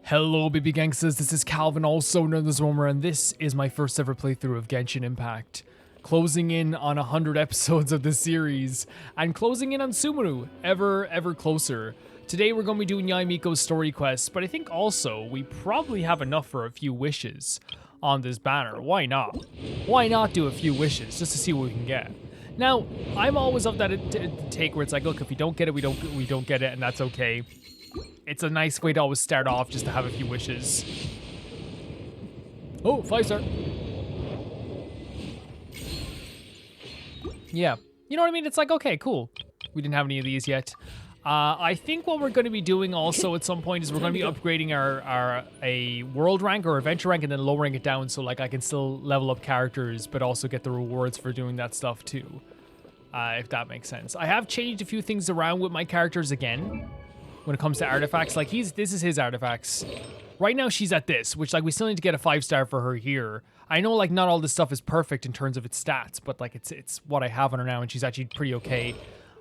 Hello baby gangsters, this is Calvin, also known as Romer, and this is my first ever playthrough of Genshin Impact. Closing in on 100 episodes of this series, and closing in on Sumeru, ever closer. Today we're going to be doing Yae Miko's story quest, but I think also we probably have enough for a few wishes on this banner. Why not? Why not do a few wishes, just to see what we can get? Now, I'm always of that take where it's like, look, if we don't get it, we don't get it, and that's okay. It's a nice way to always start off, just to have a few wishes. Oh, 5-star. Yeah. You know what I mean? It's like, okay, cool. We didn't have any of these yet. I think what we're going to be doing also at some point is we're going to be upgrading a world rank or adventure rank and then lowering it down so like I can still level up characters but also get the rewards for doing that stuff too. If that makes sense. I have changed a few things around with my characters again. When it comes to artifacts, like this is his artifacts. Right now she's at this, which like we still need to get a 5-star for her here. I know like not all this stuff is perfect in terms of its stats, but like it's what I have on her now and she's actually pretty okay.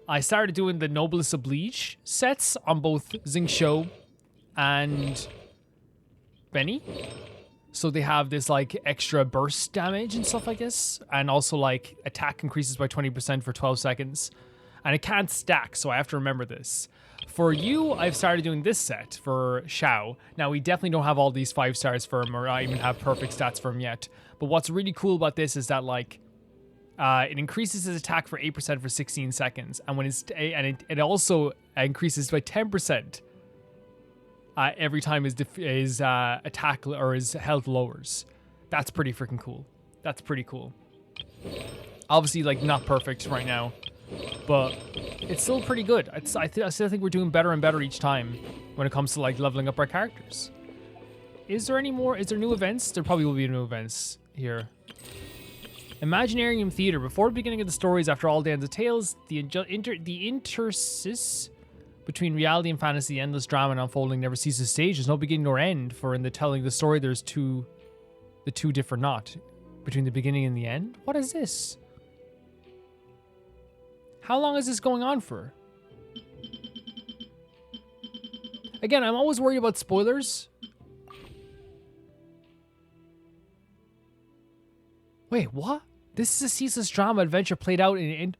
I started doing the Noblesse Oblige sets on both Xingqiu and Benny. So they have this like extra burst damage and stuff like this. And also like attack increases by 20% for 12 seconds. And it can't stack, so I have to remember this. For you, I've started doing this set for Xiao. Now, we definitely don't have all these 5 stars for him, or I even have perfect stats for him yet. But what's really cool about this is that, like, it increases his attack for 8% for 16 seconds. And when it also increases by 10% every time his attack or his health lowers. That's pretty freaking cool. That's pretty cool. Obviously, like, not perfect right now. But it's still pretty good. I still think we're doing better and better each time when it comes to like leveling up our characters. Is there any more? Is there new events? There probably will be new events here. Imaginarium Theater. Before the beginning of the stories, after all Dan's tales, the interstice between reality and fantasy, endless drama and unfolding never ceases stage. There's no beginning nor end, for in the telling the story, there's the two differ not. Between the beginning and the end? What is this? How long is this going on for? Again, I'm always worried about spoilers. Wait, what? This is a ceaseless drama adventure played out in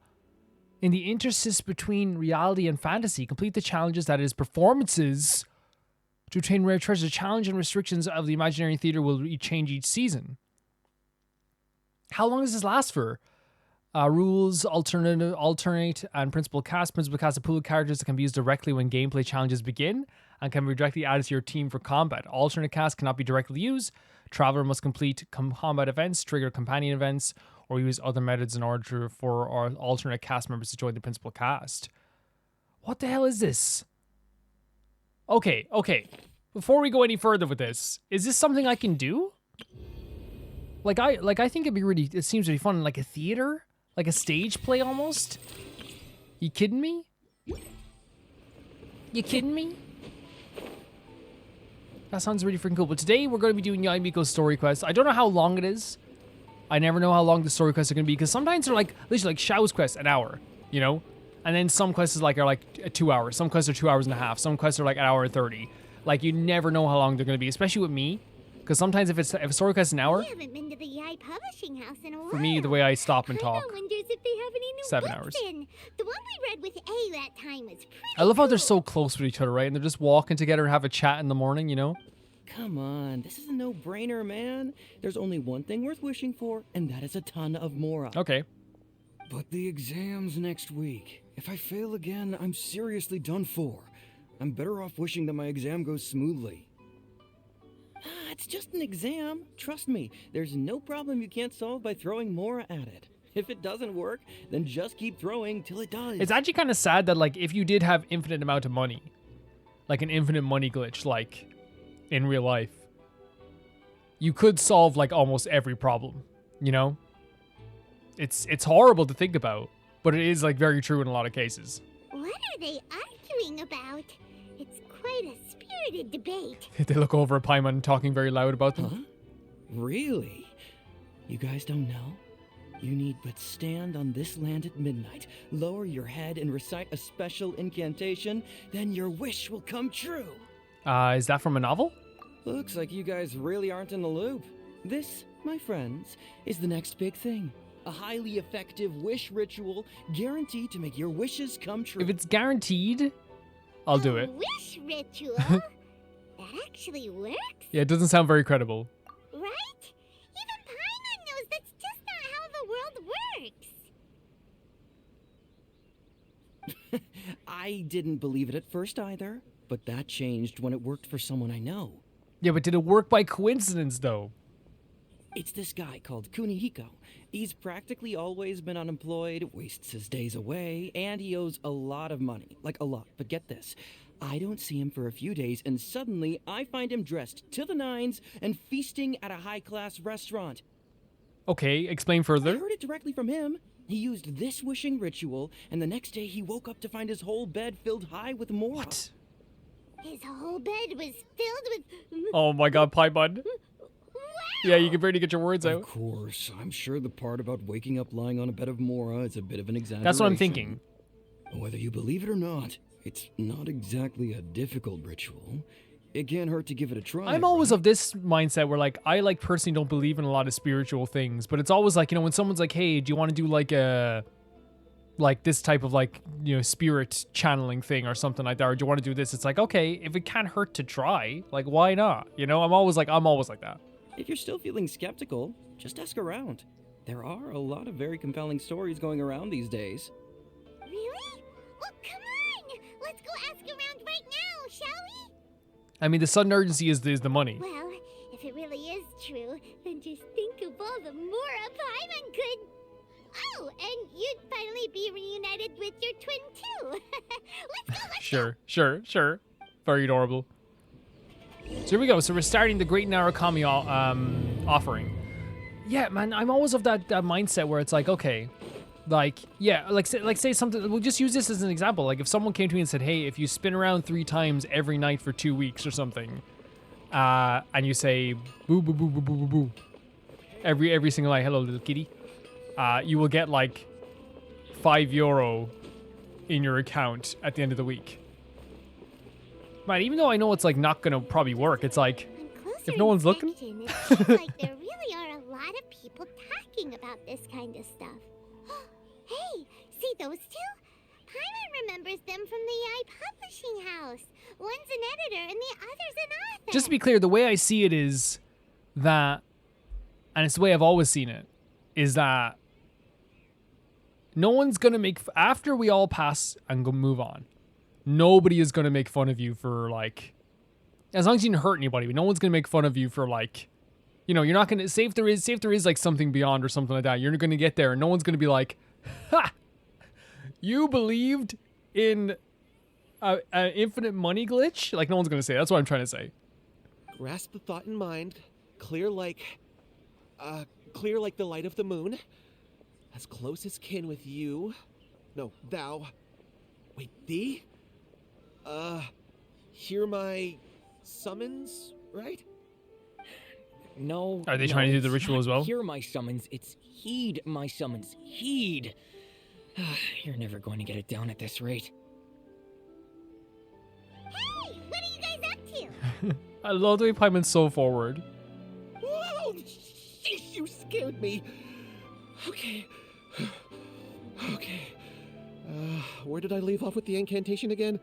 the interstice between reality and fantasy. Complete the challenges, that is, performances, to obtain rare treasure. The challenge and restrictions of the Imaginarium Theater will change each season. How long does this last for? Rules, alternate, and principal cast. Principal cast, a pool of characters that can be used directly when gameplay challenges begin and can be directly added to your team for combat. Alternate cast cannot be directly used. Traveler must complete combat events, trigger companion events, or use other methods in order for our alternate cast members to join the principal cast. What the hell is this? Okay. Before we go any further with this, is this something I can do? I think it seems really fun, like a theater? Like a stage play almost? You kidding me? You kidding me? That sounds really freaking cool. But today we're going to be doing Yae Miko's story quest. I don't know how long it is. I never know how long the story quests are going to be because sometimes they're like, literally like Xiao's quest, an hour, you know? And then some quests are like 2 hours. Some quests are 2 hours and a half. Some quests are like an hour and 30. Like you never know how long they're going to be, especially with me. Because sometimes if a story quest is an hour, haven't been to the Yae Publishing House in a while. for me, the way I stop and talk, wonders if they have any new 7 books hours. in. The one we read with A that time was pretty I love how they're cool. so close with each other, right? And they're just walking together and have a chat in the morning, you know? Come on, this is a no-brainer, man. There's only one thing worth wishing for, and that is a ton of Mora. Okay. But the exam's next week. If I fail again, I'm seriously done for. I'm better off wishing that my exam goes smoothly. It's just an exam. Trust me, there's no problem you can't solve by throwing Mora at it. If it doesn't work, then just keep throwing till it does. It's actually kind of sad that, like, if you did have infinite amount of money, like an infinite money glitch, like, in real life, you could solve, like, almost every problem, you know? It's horrible to think about, but it is, like, very true in a lot of cases. What are they arguing about? It's quite a spirited debate. They look over at Paimon talking very loud about them. Huh? Really? You guys don't know? You need but stand on this land at midnight, lower your head and recite a special incantation, then your wish will come true. Is that from a novel? Looks like you guys really aren't in the loop. This, my friends, is the next big thing. A highly effective wish ritual guaranteed to make your wishes come true. If it's guaranteed, I'll do it. Wish ritual? That actually works, Yeah, it doesn't sound very credible. right? Even Paimon knows that's just not how the world works. I didn't believe it at first either, but that changed when it worked for someone I know. Yeah, but did it work by coincidence, though? It's this guy called Kunihiko. He's practically always been unemployed, wastes his days away, and he owes a lot of money. Like, a lot. But get this. I don't see him for a few days, and suddenly I find him dressed to the nines and feasting at a high-class restaurant. Okay, explain I further. heard it directly from him. He used this wishing ritual, and the next day he woke up to find his whole bed filled high with mora. What? His whole bed was filled with... Oh my god, Paimon. Wow! Yeah, you can barely get your words Of out. course, I'm sure the part about waking up lying on a bed of mora is a bit of an exaggeration. That's what I'm thinking. Whether you believe it or not, it's not exactly a difficult ritual. It can't hurt to give it a try. I'm always right? of this mindset where, like, I, like, personally don't believe in a lot of spiritual things, but it's always like, you know, when someone's like, hey, do you want to do, like, this type of, like, you know, spirit channeling thing or something like that, or do you want to do this? It's like, okay, if it can't hurt to try, like, why not? You know, I'm always like that. If you're still feeling skeptical, just ask around. There are a lot of very compelling stories going around these days. Really? Well, come on! Let's go ask around right now, shall we? I mean, the sudden urgency is the money. Well, if it really is true, then just think of all the Mora Paimon could... Oh, and you'd finally be reunited with your twin, too. Let's go, Sure. Very adorable. So here we go. So we're starting the Great Narukami offering. Yeah, man, I'm always of that mindset where it's like, okay, like, yeah, like say something. We'll just use this as an example. Like, if someone came to me and said, hey, if you spin around 3 times every night for 2 weeks or something, and you say boo boo boo boo boo boo boo every single night, hello little kitty, you will get like €5 in your account at the end of the week. Man, even though I know it's like not gonna probably work, it's like, On closer if no one's looking? inspection, it seems like there really are a lot of people talking about this kind of stuff. Hey, see those two? Paimon remembers them from the Yae Publishing House. One's an editor and the other's an author. just to be clear, the way I see it is that, and it's the way I've always seen it, is that no one's gonna make, after we all pass and go move on, nobody is gonna make fun of you for, like, as long as you didn't hurt anybody, but no one's gonna make fun of you for, like, you know, you're not gonna say if there is like something beyond or something like that, you're gonna get there and no one's gonna be like, ha, you believed in an infinite money glitch? Like, no one's gonna say. That's what I'm trying to say. Grasp the thought in mind, clear like the light of the moon, as close as kin with you. No, thou. Wait, thee? Hear my summons, right? No. Are they no, trying to do the it's ritual not as well? Hear my summons. It's heed my summons. Heed. You're never going to get it down at this rate. Hey, what are you guys up to? I love the way Paimon's so forward. Whoa! Sheesh, you scared me. Okay. Okay. Where did I leave off with the incantation again?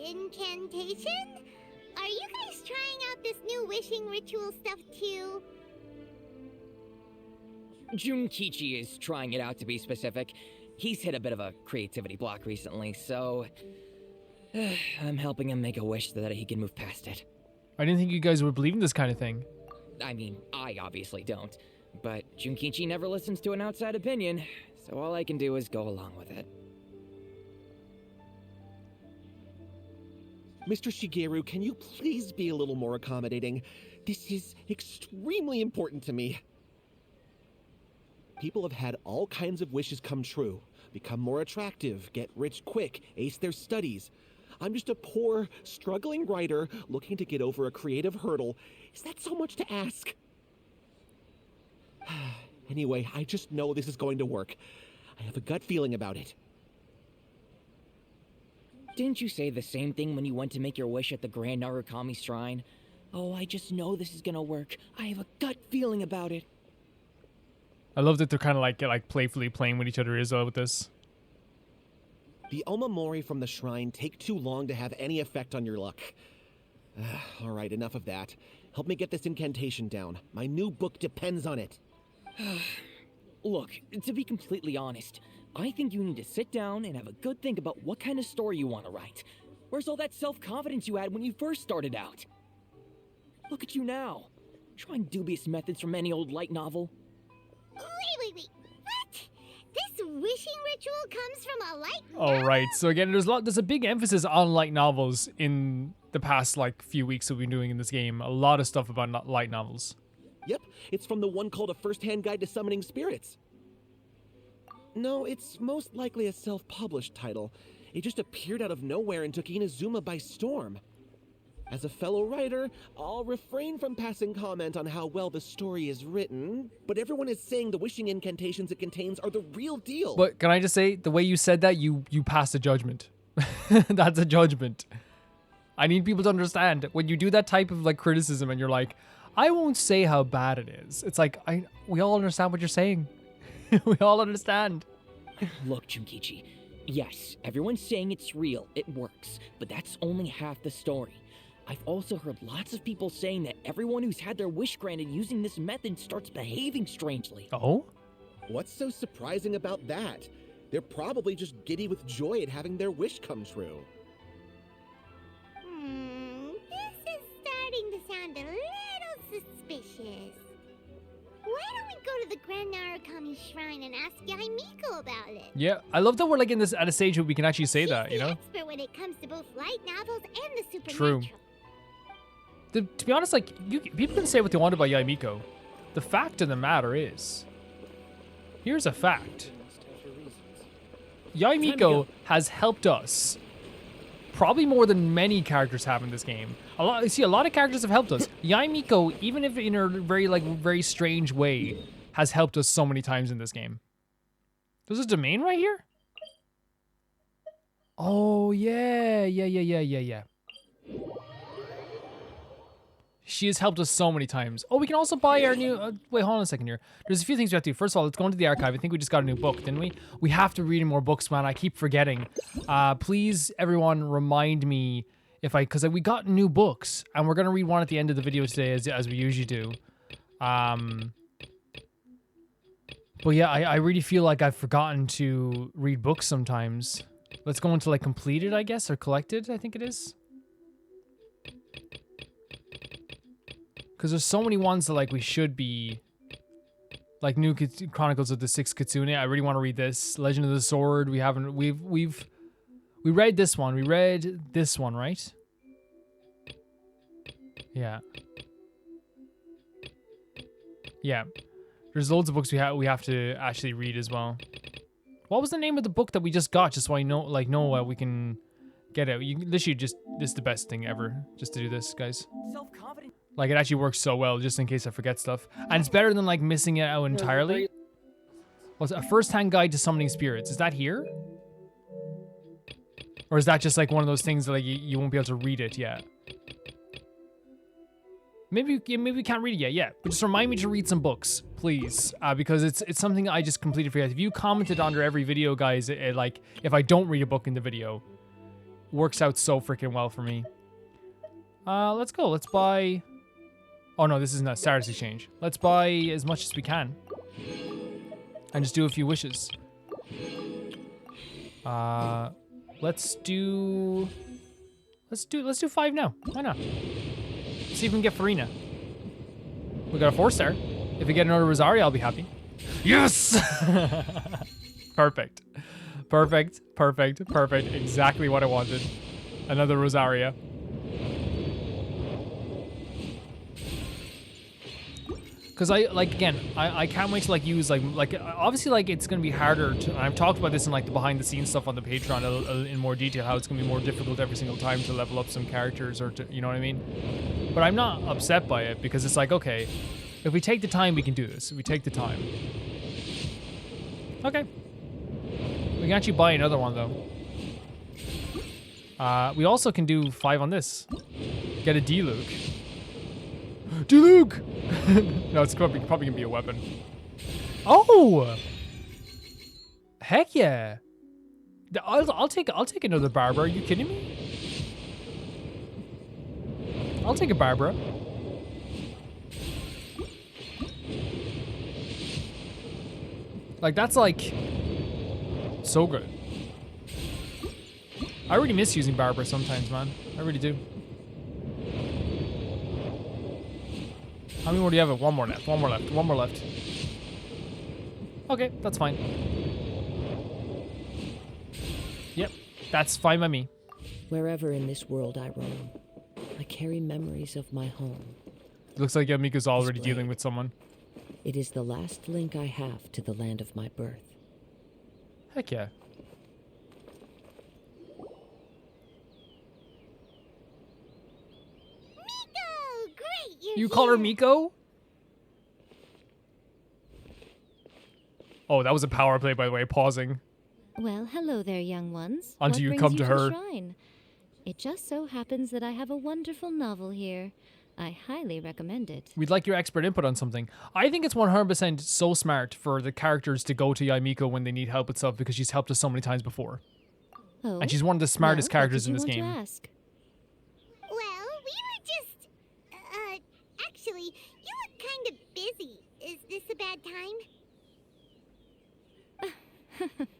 Incantation? Are you guys trying out this new wishing ritual stuff too? Junkichi is trying it out, to be specific. He's hit a bit of a creativity block recently, so I'm helping him make a wish so that he can move past it. I didn't think you guys would believe in this kind of thing. I mean, I obviously don't, but Junkichi never listens to an outside opinion, so all I can do is go along with it. Mr. Shigeru, can you please be a little more accommodating? This is extremely important to me. People have had all kinds of wishes come true. Become more attractive, get rich quick, ace their studies. I'm just a poor, struggling writer looking to get over a creative hurdle. Is that so much to ask? Anyway, I just know this is going to work. I have a gut feeling about it. Didn't you say the same thing when you went to make your wish at the Grand Narukami Shrine? Oh, I just know this is gonna work. I have a gut feeling about it. I love that they're kind of like playfully playing with each other as well with this. The Omamori from the shrine take too long to have any effect on your luck. All right, enough of that. Help me get this incantation down. My new book depends on it. Look, to be completely honest, I think you need to sit down and have a good think about what kind of story you want to write. Where's all that self-confidence you had when you first started out? Look at you now, trying dubious methods from any old light novel. Wait. What? This wishing ritual comes from a light Oh, novel? right. So again, there's a big emphasis on light novels in the past like few weeks that we've been doing in this game. A lot of stuff about light novels. Yep, it's from the one called A First-Hand Guide to Summoning Spirits. No, it's most likely a self-published title. It just appeared out of nowhere and took Inazuma by storm. As a fellow writer, I'll refrain from passing comment on how well the story is written, but everyone is saying the wishing incantations it contains are the real deal. But can I just say, the way you said that, you passed a judgment. That's a judgment. I need people to understand when you do that type of like criticism and you're like, I won't say how bad it is. It's like, we all understand what you're saying. We all understand. Look, Junkichi, yes, everyone's saying it's real, it works, but that's only half the story. I've also heard lots of people saying that everyone who's had their wish granted using this method starts behaving strangely. Oh? What's so surprising about that? They're probably just giddy with joy at having their wish come true. This is starting to sound a little suspicious. Why don't we go to the Grand Narukami Shrine and ask Yae Miko about it? Yeah, I love that we're like in this at a stage where we can actually say She's that, you the know? expert when it comes to both light novels and the True. supernatural. To be honest, like, people can say what they want about Yae Miko. The fact of the matter is, here's a fact. Yae Miko has helped us probably more than many characters have in this game. A lot of characters have helped us. Yae Miko, even if in a very strange way, has helped us so many times in this game. There's a domain right here? Oh, yeah. She has helped us so many times. Oh, we can also buy our new... wait, hold on a second here. There's a few things we have to do. First of all, let's go into the archive. I think we just got a new book, didn't we? We have to read more books, man. I keep forgetting. Please, everyone, remind me if I... Because we got new books, and we're going to read one at the end of the video today, as we usually do. But yeah, I really feel like I've forgotten to read books sometimes. Let's go into, like, completed, I guess, or collected, I think it is. Because there's so many ones that like we should be, like New Chronicles of the Six Kitsune. I really want to read this. Legend of the Sword. We read this one. We read this one, right? Yeah. Yeah. There's loads of books we have to actually read as well. What was the name of the book that we just got? Just so I know, we can get it. You literally this is the best thing ever, just to do this, guys. Self-confidence. Like, it actually works so well, just in case I forget stuff. And it's better than, like, missing it out entirely. What's A First-Hand Guide to Summoning Spirits? Is that here? Or is that just, like, one of those things that, like, you won't be able to read it yet? Maybe we can't read it yet. But just remind me to read some books, please. Because it's something I just completely forget. If you commented under every video, guys, like, if I don't read a book in the video, works out so freaking well for me. Let's go. Let's buy... Oh no, this isn't a status exchange. Let's buy as much as we can. And just do a few wishes. Let's do 5 now. Why not? See if we can get Farina. We got a 4-star. If we get another Rosaria, I'll be happy. Yes! Perfect. Exactly what I wanted. Another Rosaria. Because I can't wait to like use like obviously like it's gonna be harder to, and I've talked about this in like the behind the scenes stuff on the Patreon in more detail, how it's gonna be more difficult every single time to level up some characters or to, you know what I mean? But I'm not upset by it because it's like, okay, if we take the time, we can do this. If we take the time. Okay. We can actually buy another one though. We also can do 5 on this. Get a D-Luke. Luke! No, it's probably gonna be a weapon. Oh! Heck yeah! I'll take another Barbara. Are you kidding me? I'll take a Barbara. Like, that's like so good. I really miss using Barbara sometimes, man. I really do. How many more do you have? One more left. One more left. One more left. Okay, that's fine. Yep, that's fine by me. Wherever in this world I roam, I carry memories of my home. Looks like Yae Miko's already This blade. dealing with someone. It is the last link I have to the land of my birth. Heck yeah. Miko! Great, you're You call her here. Miko? Oh, that was a power play, by the way, pausing. Well, hello there, young ones. Until What you brings come you to the her. shrine? It just so happens that I have a wonderful novel here. I highly recommend it. We'd like your expert input on something. I think it's 100% so smart for the characters to go to Yae Miko when they need help with stuff because she's helped us so many times before. Oh, And she's one of the smartest well, characters in what this did you game. want to ask? Well, we were just, actually, you look kind of busy. Is this a bad time?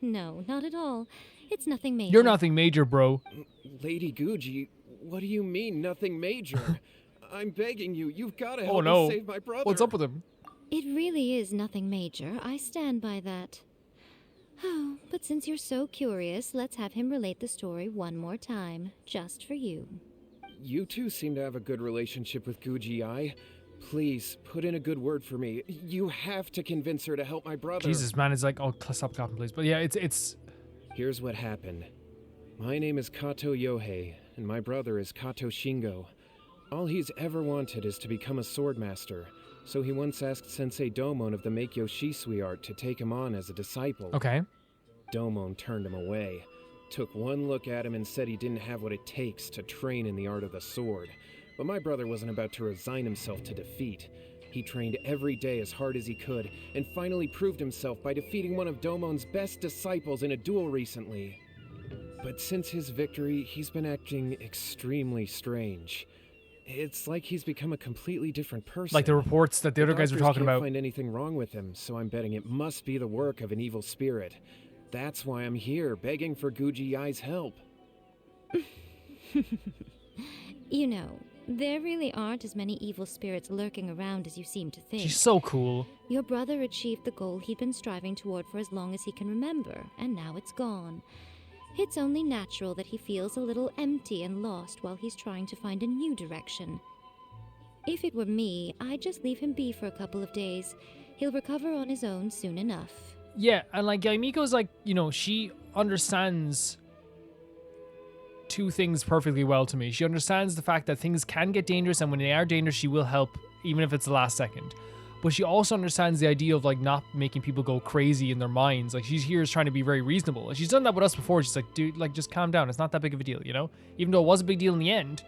No, not at all. It's nothing major. You're nothing major, bro. Lady Guji, what do you mean, nothing major? I'm begging you, you've got to help Oh no. me save my brother. What's up with him? It really is nothing major. I stand by that. Oh, but since you're so curious, let's have him relate the story one more time, just for you. You two seem to have a good relationship with Guji. Please, put in a good word for me. You have to convince her to help my brother. Jesus, man, it's like, oh, stop clapping, please. But yeah, it's. Here's what happened. My name is Kato Yohei, and my brother is Kato Shingo. All he's ever wanted is to become a swordmaster, so he once asked Sensei Domon of the Meikyo Shisui art to take him on as a disciple. Okay. Domon turned him away, took one look at him and said he didn't have what it takes to train in the art of the sword. But my brother wasn't about to resign himself to defeat. He trained every day as hard as he could, and finally proved himself by defeating one of Domon's best disciples in a duel recently. But since his victory, he's been acting extremely strange. It's like he's become a completely different person. Like the reports that the other guys were Doctors talking can't about. find anything wrong with him, so I'm betting it must be the work of an evil spirit. That's why I'm here, begging for Guji Yae's help. You know, there really aren't as many evil spirits lurking around as you seem to think. She's so cool. Your brother achieved the goal he'd been striving toward for as long as he can remember, and now it's gone. It's only natural that he feels a little empty and lost while he's trying to find a new direction. If it were me, I'd just leave him be for a couple of days. He'll recover on his own soon enough. Yeah, and like Yae Miko's like, you know, she understands two things perfectly well to me. She understands the fact that things can get dangerous, and when they are dangerous, she will help, even if it's the last second. But she also understands the idea of like not making people go crazy in their minds. Like she's here is trying to be very reasonable. And she's done that with us before. She's like, dude, like just calm down. It's not that big of a deal, you know? Even though it was a big deal in the end,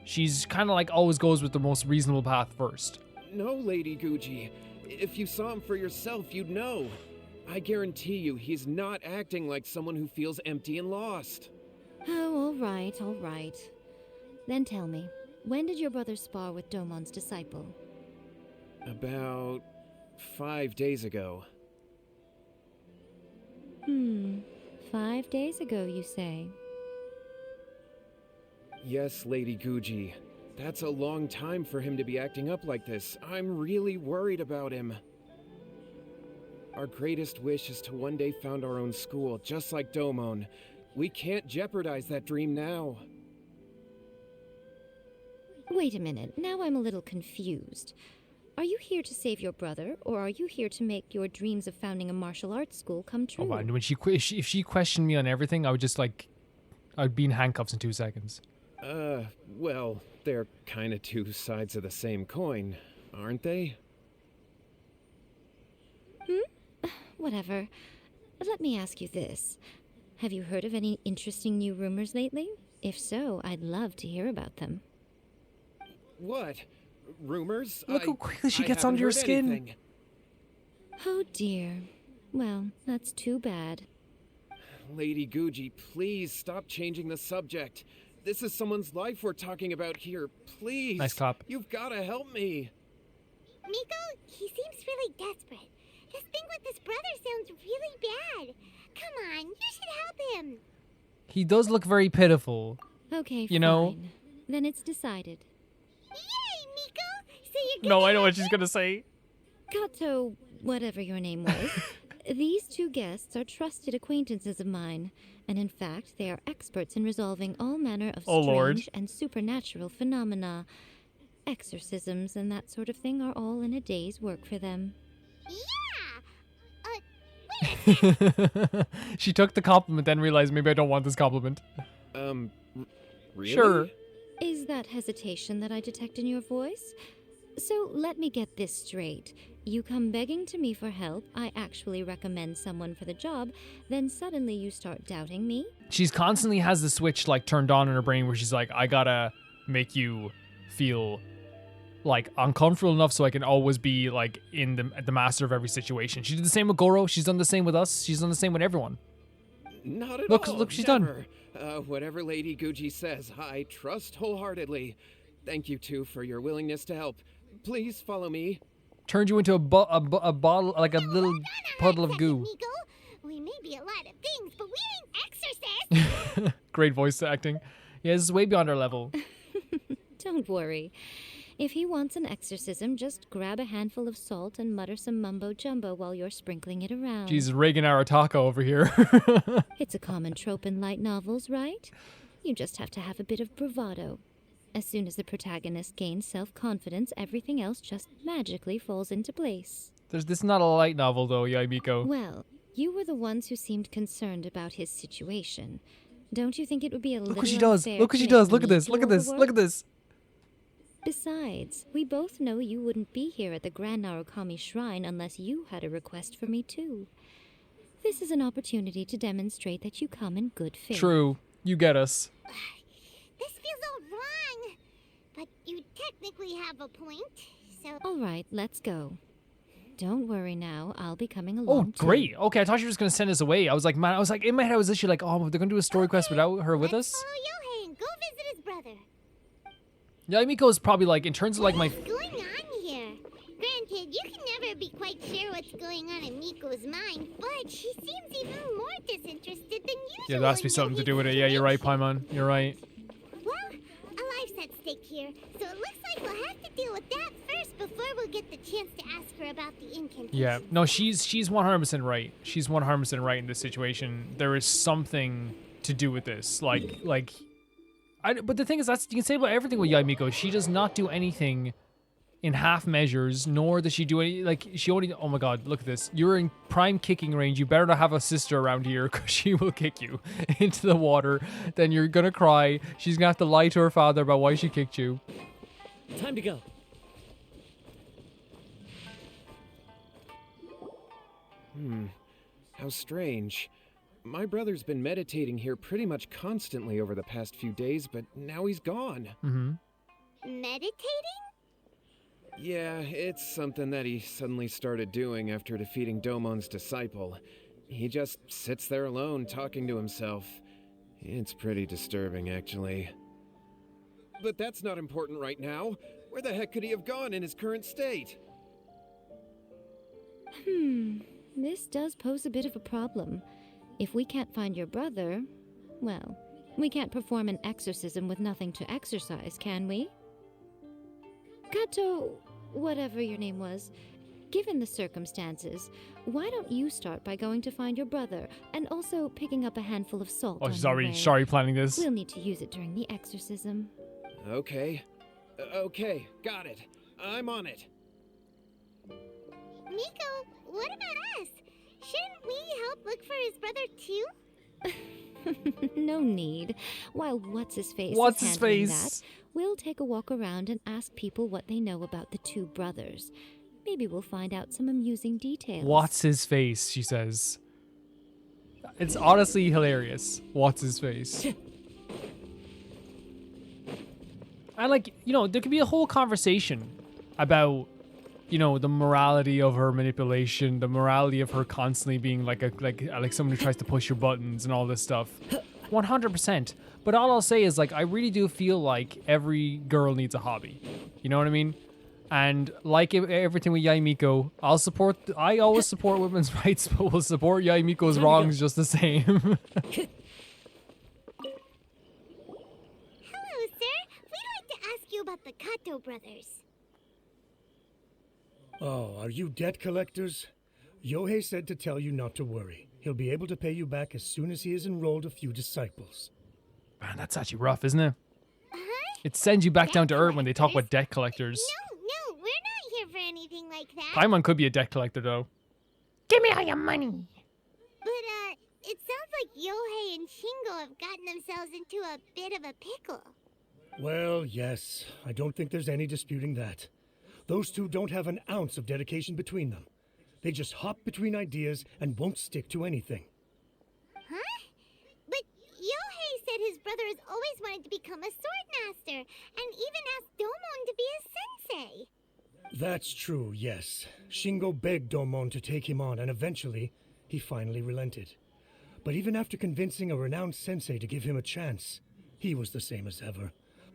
she's kind of like always goes with the most reasonable path first. No, Lady Guji. If you saw him for yourself, you'd know. I guarantee you, he's not acting like someone who feels empty and lost. Oh, all right. Then tell me, when did your brother spar with Domon's disciple? About 5 days ago. 5 days ago, you say? Yes, Lady Guji. That's a long time for him to be acting up like this. I'm really worried about him. Our greatest wish is to one day found our own school, just like Domon. We can't jeopardize that dream now. Wait a minute, now I'm a little confused. Are you here to save your brother, or are you here to make your dreams of founding a martial arts school come true? Oh man, when if she questioned me on everything, I would just like, I'd be in handcuffs in 2 seconds. Well, they're kinda two sides of the same coin, aren't they? Whatever. But let me ask you this. Have you heard of any interesting new rumors lately? If so, I'd love to hear about them. What? Rumors? Look how quickly she I gets haven't under your heard skin. anything. Oh dear. Well, that's too bad. Lady Guji, please stop changing the subject. This is someone's life we're talking about here. Please. Nice clap. You've got to help me. Miko, he seems really desperate. His thing with his brother sounds really bad. Come on, you should help him. He does look very pitiful. Okay, You know? fine. Then it's decided. Yay, Miko! So you're No, gonna I know what help she's him? gonna say. Kato, whatever your name was. These two guests are trusted acquaintances of mine, and in fact, they are experts in resolving all manner of Oh, Lord. strange and supernatural phenomena. Exorcisms and that sort of thing are all in a day's work for them. Yeah! She took the compliment, then realized maybe I don't want this compliment. Really? Sure. Is that hesitation that I detect in your voice? So let me get this straight. You come begging to me for help, I actually recommend someone for the job, then suddenly you start doubting me? She's constantly has the switch like turned on in her brain where she's like, I gotta make you feel like uncomfortable enough so I can always be like in the master of every situation. She did the same with Goro. She's done the same with us. She's done the same with everyone. Not at Look, all. look, she's done. never. Whatever Lady Guji says, I trust wholeheartedly. Thank you two for your willingness to help. Please follow me. Turned you into a bottle, like a little puddle of goo. Miko, we may be a lot of things, but we ain't exorcists. Great voice acting. Yeah, this is way beyond our level. Don't worry. If he wants an exorcism, just grab a handful of salt and mutter some mumbo-jumbo while you're sprinkling it around. Jesus, Reagan Arataka over here. It's a common trope in light novels, right? You just have to have a bit of bravado. As soon as the protagonist gains self-confidence, everything else just magically falls into place. This is not a light novel, though, Yae Miko. Well, you were the ones who seemed concerned about his situation. Don't you think it would be a little Look what she does. unfair Look what to she make does. Look me at this. do Look at all the this. work? Look at this. Besides, we both know you wouldn't be here at the Grand Narukami Shrine unless you had a request for me too. This is an opportunity to demonstrate that you come in good faith. True. You get us. This feels all wrong. But you technically have a point, so... All right, let's go. Don't worry now, I'll be coming Oh, along too. great. Okay, I thought you were just going to send us away. I was like, man, in my head, I was literally like, oh, they're going to do a story quest without her with Let's us? follow Yohei and go visit his brother. Yae Miko is probably like, in terms of like my... What's going on here? Granted, you can never be quite sure what's going on in Miko's mind, but she seems even more disinterested than usual. Yeah, there has to be in something to Yohei's do with it. Yeah, you're right, situation. Paimon. You're right. Well, a life's at stake here, so it looks like we'll have to deal with that first before we'll get the chance to ask her about the incantation. Yeah, no, she's 100% right. She's 100% right in this situation. There is something to do with this. But the thing is, that's you can say about everything with Yae Miko. She does not do anything in half measures, nor does she do any, like, she only, oh my god, look at this. You're in prime kicking range. You better not have a sister around here, because she will kick you into the water. Then you're gonna cry. She's gonna have to lie to her father about why she kicked you. Time to go. How strange. My brother's been meditating here pretty much constantly over the past few days, but now he's gone. Meditating? Yeah, it's something that he suddenly started doing after defeating Domon's disciple. He just sits there alone, talking to himself. It's pretty disturbing, actually. But that's not important right now. Where the heck could he have gone in his current state? This does pose a bit of a problem. If we can't find your brother, well, we can't perform an exorcism with nothing to exorcise, can we? Kato, whatever your name was, given the circumstances, why don't you start by going to find your brother and also picking up a handful of salt Oh, on she's your already way? planning this. We'll need to use it during the exorcism. Okay. Okay, got it. I'm on it. Miko, what about us? Shouldn't we help look for his brother too? No need. While What's-His-Face What's is his handling face? that, we'll take a walk around and ask people what they know about the two brothers. Maybe we'll find out some amusing details. What's his face, she says. It's honestly hilarious. What's his face? And like, you know, there could be a whole conversation about, you know, the morality of her manipulation, the morality of her constantly being like someone who tries to push your buttons and all this stuff. 100%. But all I'll say is, like, I really do feel like every girl needs a hobby. You know what I mean? And like everything with Yae Miko, I always support women's rights, but will support Yae Miko's wrongs just the same. Hello, sir. We'd like to ask you about the Kato brothers. Oh, are you debt collectors? Yohei said to tell you not to worry. He'll be able to pay you back as soon as he has enrolled a few disciples. Man, that's actually rough, isn't it? Uh-huh. It sends you back Debt down to earth when they talk collectors? about debt collectors. No, we're not here for anything like that. Paimon could be a debt collector, though. Give me all your money. But, it sounds like Yohei and Shingo have gotten themselves into a bit of a pickle. Well, yes. I don't think there's any disputing that. Those two don't have an ounce of dedication between them. They just hop between ideas and won't stick to anything. Huh? But Yohei said his brother has always wanted to become a sword master, and even asked Domon to be a sensei. That's true, yes. Shingo begged Domon to take him on, and eventually, he finally relented. But even after convincing a renowned sensei to give him a chance, he was the same as ever,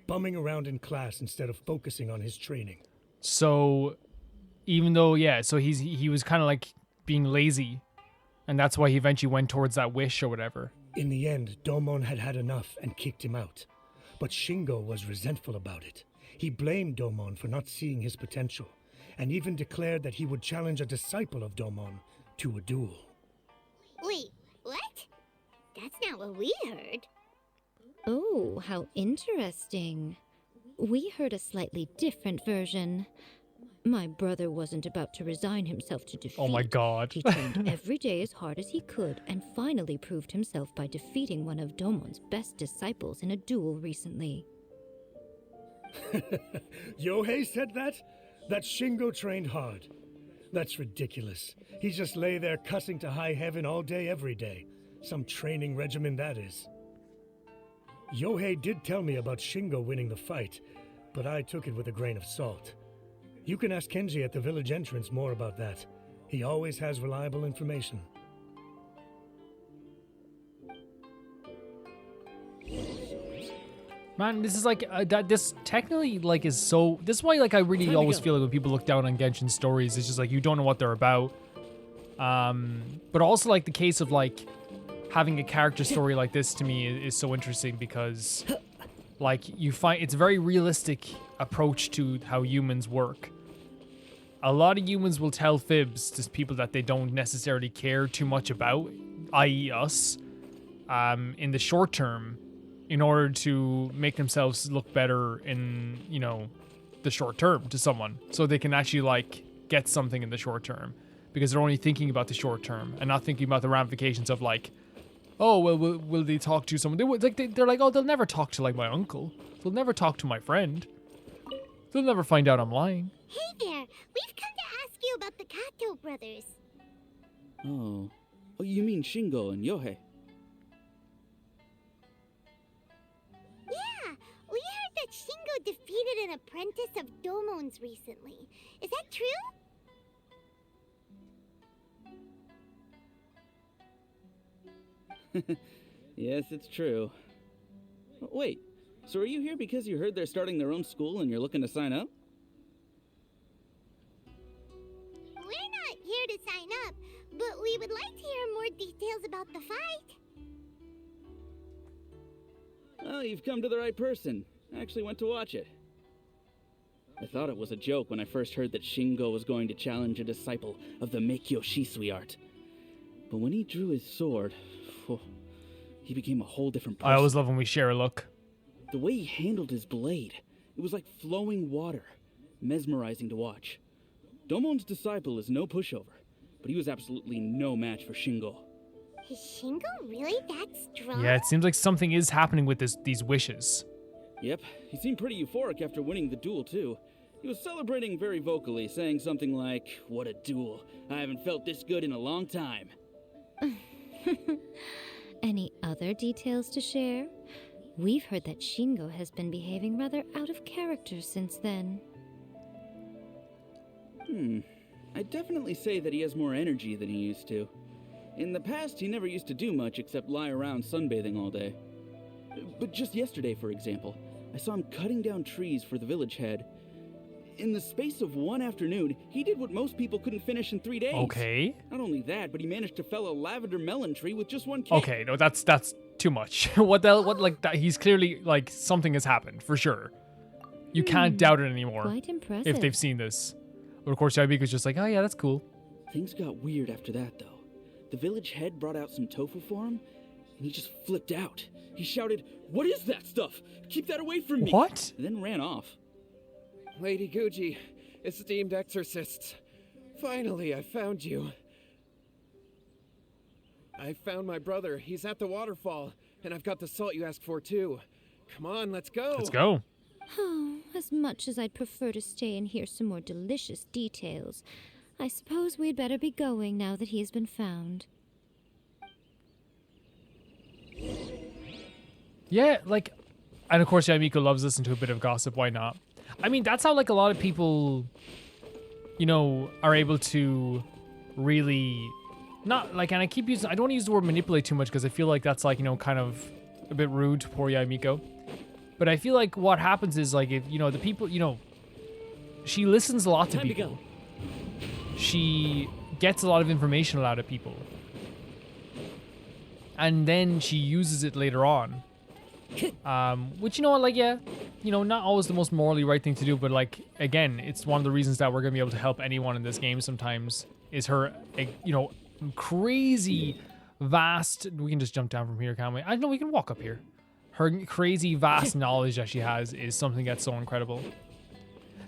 bumming around in class instead of focusing on his training. So, even though, yeah, so he was kind of like being lazy, and that's why he eventually went towards that wish or whatever. In the end, Domon had had enough and kicked him out. But Shingo was resentful about it. He blamed Domon for not seeing his potential, and even declared that he would challenge a disciple of Domon to a duel. Wait, what? That's not what we heard. Oh, how interesting. We heard a slightly different version. My brother wasn't about to resign himself to defeat. Oh my god. He trained every day as hard as he could and finally proved himself by defeating one of Domon's best disciples in a duel recently. Yohei said that? That Shingo trained hard. That's ridiculous. He just lay there cussing to high heaven all day, every day. Some training regimen, that is. Yohei did tell me about Shingo winning the fight, but I took it with a grain of salt. You can ask Kenji at the village entrance more about that. He always has reliable information. Man, this is like this technically like is so. This is why like I really always feel like when people look down on Genshin stories, it's just like you don't know what they're about. But also like the case of like having a character story like this to me is so interesting because like you find it's a very realistic approach to how humans work. A lot of humans will tell fibs to people that they don't necessarily care too much about, i.e. us, in the short term, in order to make themselves look better in, you know, the short term to someone. So they can actually like get something in the short term because they're only thinking about the short term and not thinking about the ramifications of like, oh, well, will they talk to someone? They're like, oh, they'll never talk to like my uncle. They'll never talk to my friend. They'll never find out I'm lying. Hey there, we've come to ask you about the Kato brothers. Oh, you mean Shingo and Yohei? Yeah, we heard that Shingo defeated an apprentice of Domon's recently. Is that true? Yes, it's true. Wait, so are you here because you heard they're starting their own school and you're looking to sign up? We're not here to sign up, but we would like to hear more details about the fight. Oh, you've come to the right person. I actually went to watch it. I thought it was a joke when I first heard that Shingo was going to challenge a disciple of the Meikyo Shisui art. But when he drew his sword, he became a whole different person. I always love when we share a look. The way he handled his blade, it was like flowing water. Mesmerizing to watch. Domon's disciple is no pushover, but he was absolutely no match for Shingo. Is Shingo really that strong? Yeah, it seems like something is happening with these wishes. Yep, he seemed pretty euphoric after winning the duel too. He was celebrating very vocally, saying something like, "What a duel. I haven't felt this good in a long time." Any other details to share? We've heard that Shingo has been behaving rather out of character since then. I'd definitely say that he has more energy than he used to. In the past, he never used to do much except lie around sunbathing all day. But just yesterday, for example, I saw him cutting down trees for the village head. In the space of one afternoon, he did what most people couldn't finish in 3 days. Okay. Not only that, but he managed to fell a lavender melon tree with just one kick. Okay, no, that's too much. What the hell? What, like, that? He's clearly, like, something has happened, for sure. You can't doubt it anymore. Quite impressive. If they've seen this. But of course, Yae Miko's just like, oh yeah, that's cool. Things got weird after that, though. The village head brought out some tofu for him, and he just flipped out. He shouted, "What is that stuff? Keep that away from me!" What? And then ran off. Lady Guji, esteemed exorcists, finally I found you. I found my brother. He's at the waterfall, and I've got the salt you asked for too. Come on, let's go. Let's go. Oh, as much as I'd prefer to stay and hear some more delicious details, I suppose we'd better be going now that he has been found. Yeah, like, and of course Yae Miko loves listening to a bit of gossip, why not? I mean, that's how, like, a lot of people, you know, are able to really, not, like, and I keep using, I don't want to use the word manipulate too much because I feel like that's, like, you know, kind of a bit rude to poor Yae Miko. But I feel like what happens is, like, if, you know, the people, you know, she listens a lot to people. She gets a lot of information out of people. And then she uses it later on. Which, you know what, like, yeah, you know, not always the most morally right thing to do, but, like, again, it's one of the reasons that we're going to be able to help anyone in this game sometimes, is her, you know, crazy, vast, we can just jump down from here, can't we? I know we can walk up here. Her crazy, vast knowledge that she has is something that's so incredible.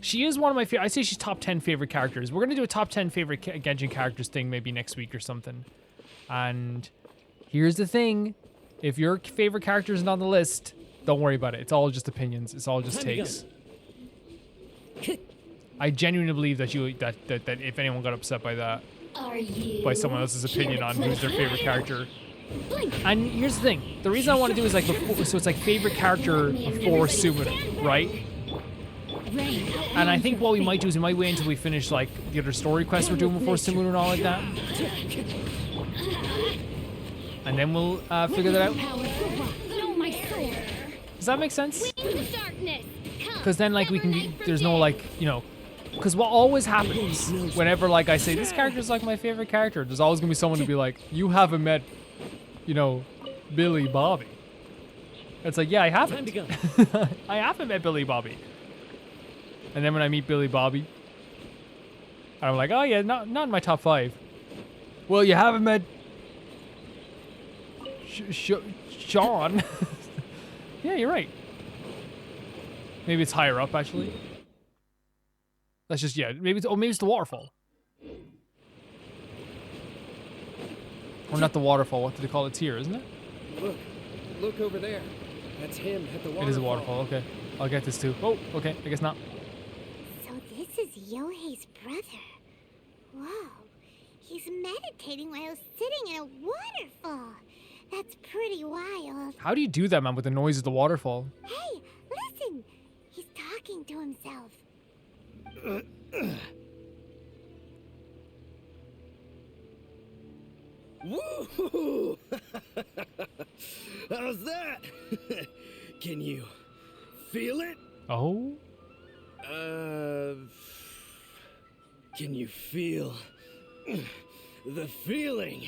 She is one of my favorite, I say she's top 10 favorite characters. We're going to do a top 10 favorite Genshin characters thing maybe next week or something. And here's the thing. If your favorite character isn't on the list, don't worry about it. It's all just opinions. It's all just takes. I genuinely believe that that if anyone got upset by that, by someone else's opinion on who's their favorite character. And here's the thing. The reason I want to do is, like, before, so it's like favorite character before Summoner, right? And I think what we might do is we might wait until we finish, like, the other story quests we're doing before Summoner and all like that. And then we'll figure that out. Does that make sense? Because then, like, we can be, there's no, like, you know, because what always happens whenever, like, I say this character's like my favorite character, there's always gonna be someone to be like, you haven't met, you know, Billy Bobby. It's like, yeah, I haven't. I haven't met Billy Bobby. And then when I meet Billy Bobby, I'm like, oh yeah, not in my top 5. Well, you haven't met Sean. Yeah, you're right. Maybe it's higher up, actually. That's just, yeah, maybe it's the waterfall. Or not the waterfall, what do they call it? It's here, isn't it? Look over there. That's him at the waterfall. It is a waterfall, okay. I'll get this too. Oh, okay, I guess not. So this is Yohei's brother. Whoa. He's meditating while sitting in a waterfall. That's pretty wild. How do you do that, man, with the noise of the waterfall? Hey, listen. He's talking to himself. Woo! How's that? Can you feel it? Oh? Can you feel the feeling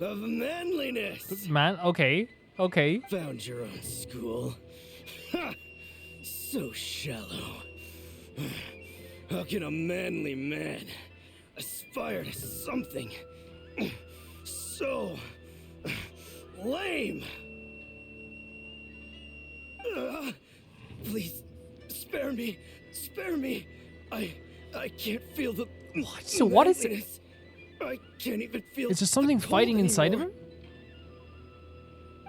of manliness? Man, okay. Okay. Found your own school. Ha! So shallow. How can a manly man aspire to something so lame? Please, spare me. Spare me. I can't feel the What? So what is it? I can't even feel. Is there something fighting inside of him?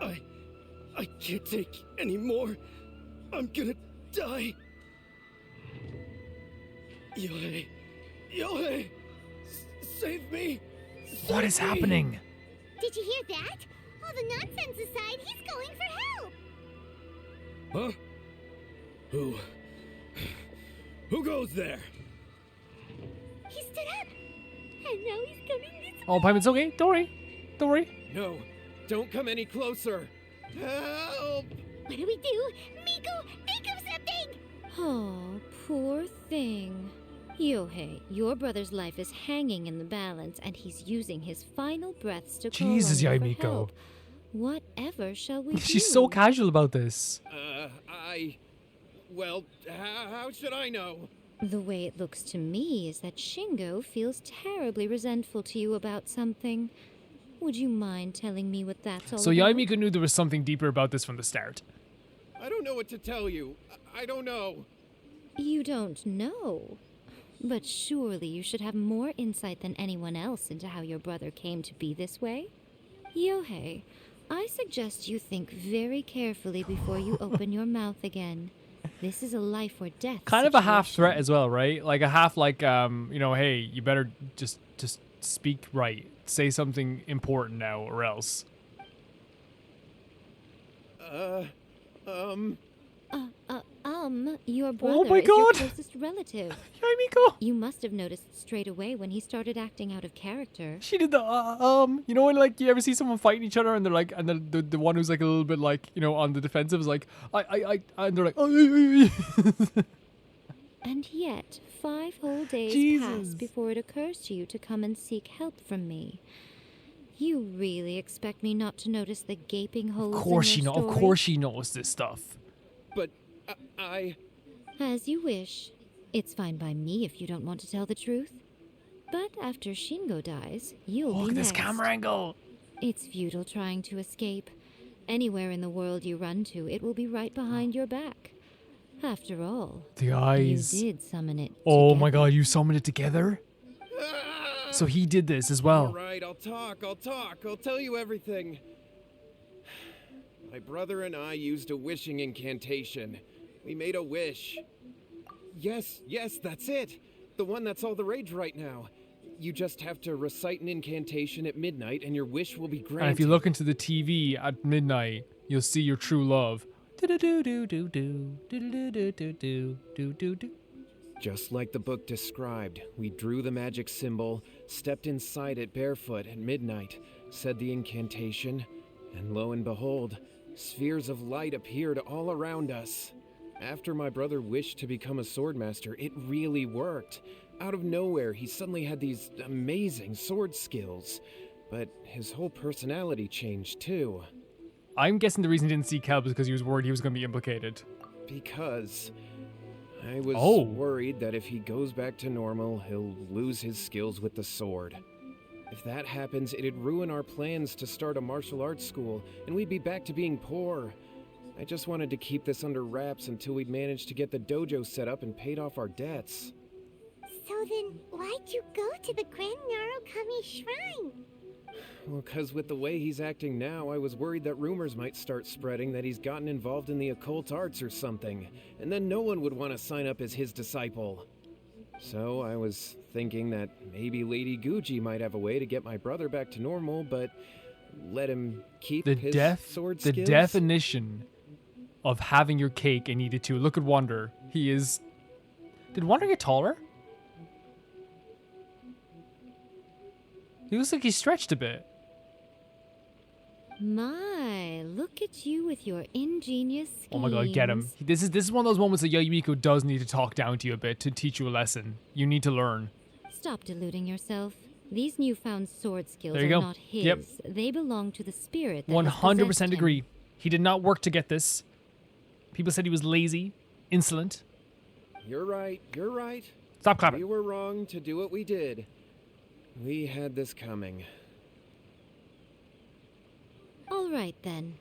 I can't take any more. I'm gonna die. Yohei, save me. What is happening? Did you hear that? All the nonsense aside, he's going for help. Huh? Who goes there? He stood up, and now he's coming this way. Oh, Pipe, it's okay. Don't worry. Don't worry. No, don't come any closer. Help! What do we do? Miko, think of something! Oh, poor thing. Yohei, your brother's life is hanging in the balance, and he's using his final breaths to call Jesus, on Yae you for Miko. help. Whatever shall we do? She's so casual about this. Well, how should I know? The way it looks to me is that Shingo feels terribly resentful to you about something. Would you mind telling me what that's all So about? Yae Miko knew there was something deeper about this from the start. I don't know what to tell you. I don't know. You don't know. But surely you should have more insight than anyone else into how your brother came to be this way. Yohei, I suggest you think very carefully before you open your mouth again. This is a life or death Kind of a half situation. threat as well, right? Like a half like, hey, you better just speak right. Say something important now or else. Your brother Oh my is your God. closest relative. Yae Miko! You must have noticed straight away when he started acting out of character. She did the, you know when, like, you ever see someone fighting each other and they're like, and then the one who's like a little bit like, on the defensive is like, and they're like, And yet, 5 whole days Jesus. pass before it occurs to you to come and seek help from me. You really expect me not to notice the gaping holes Of course in she your knows. Of story? course she knows this stuff. But As you wish. It's fine by me if you don't want to tell the truth. But after Shingo dies, you'll Look be at this next. camera angle. It's futile trying to escape. Anywhere in the world you run to, it will be right behind your back. After all, The eyes. you did summon it. Oh my together. God, you summoned it together? So he did this as well. All right, I'll talk. I'll tell you everything. My brother and I used a wishing incantation. We made a wish. Yes, that's it. The one that's all the rage right now. You just have to recite an incantation at midnight and your wish will be granted. And if you look into the TV at midnight, you'll see your true love. Just like the book described, we drew the magic symbol, stepped inside it barefoot at midnight, said the incantation, and lo and behold, spheres of light appeared all around us. After my brother wished to become a swordmaster, it really worked. Out of nowhere, he suddenly had these amazing sword skills. But his whole personality changed too. I'm guessing the reason he didn't seek help is because he was worried he was going to be implicated. Because I was Oh. worried that if he goes back to normal, he'll lose his skills with the sword. If that happens, it'd ruin our plans to start a martial arts school, and we'd be back to being poor. I just wanted to keep this under wraps until we'd managed to get the dojo set up and paid off our debts. So then, why'd you go to the Grand Narukami Shrine? Well, 'cause with the way he's acting now, I was worried that rumors might start spreading that he's gotten involved in the occult arts or something, and then no one would want to sign up as his disciple. So I was thinking that maybe Lady Guji might have a way to get my brother back to normal, but let him keep his sword The skills. definition of having your cake and eat it too. Look at Wonder. He is... Did Wonder get taller? He looks like he stretched a bit. My, look at you with your ingenious schemes. Oh my God, get him. This is one of those moments that Yae Miko does need to talk down to you a bit to teach you a lesson. You need to learn. Stop deluding yourself. These newfound sword skills There you are go. not his. Yep. They belong to the spirit that has 100% possessed him. agree. He did not work to get this. People said he was lazy, insolent. You're right. Stop clapping. We were wrong to do what we did. We had this coming. All right, then.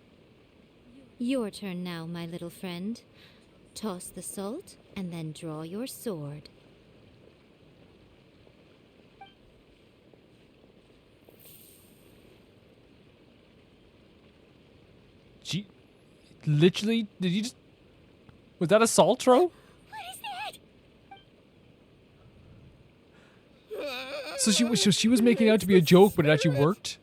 Your turn now, my little friend. Toss the salt, and then draw your sword. Gee, literally, did you just... Was that a salt throw? What is that? So she was making it out to be a joke, but it actually worked?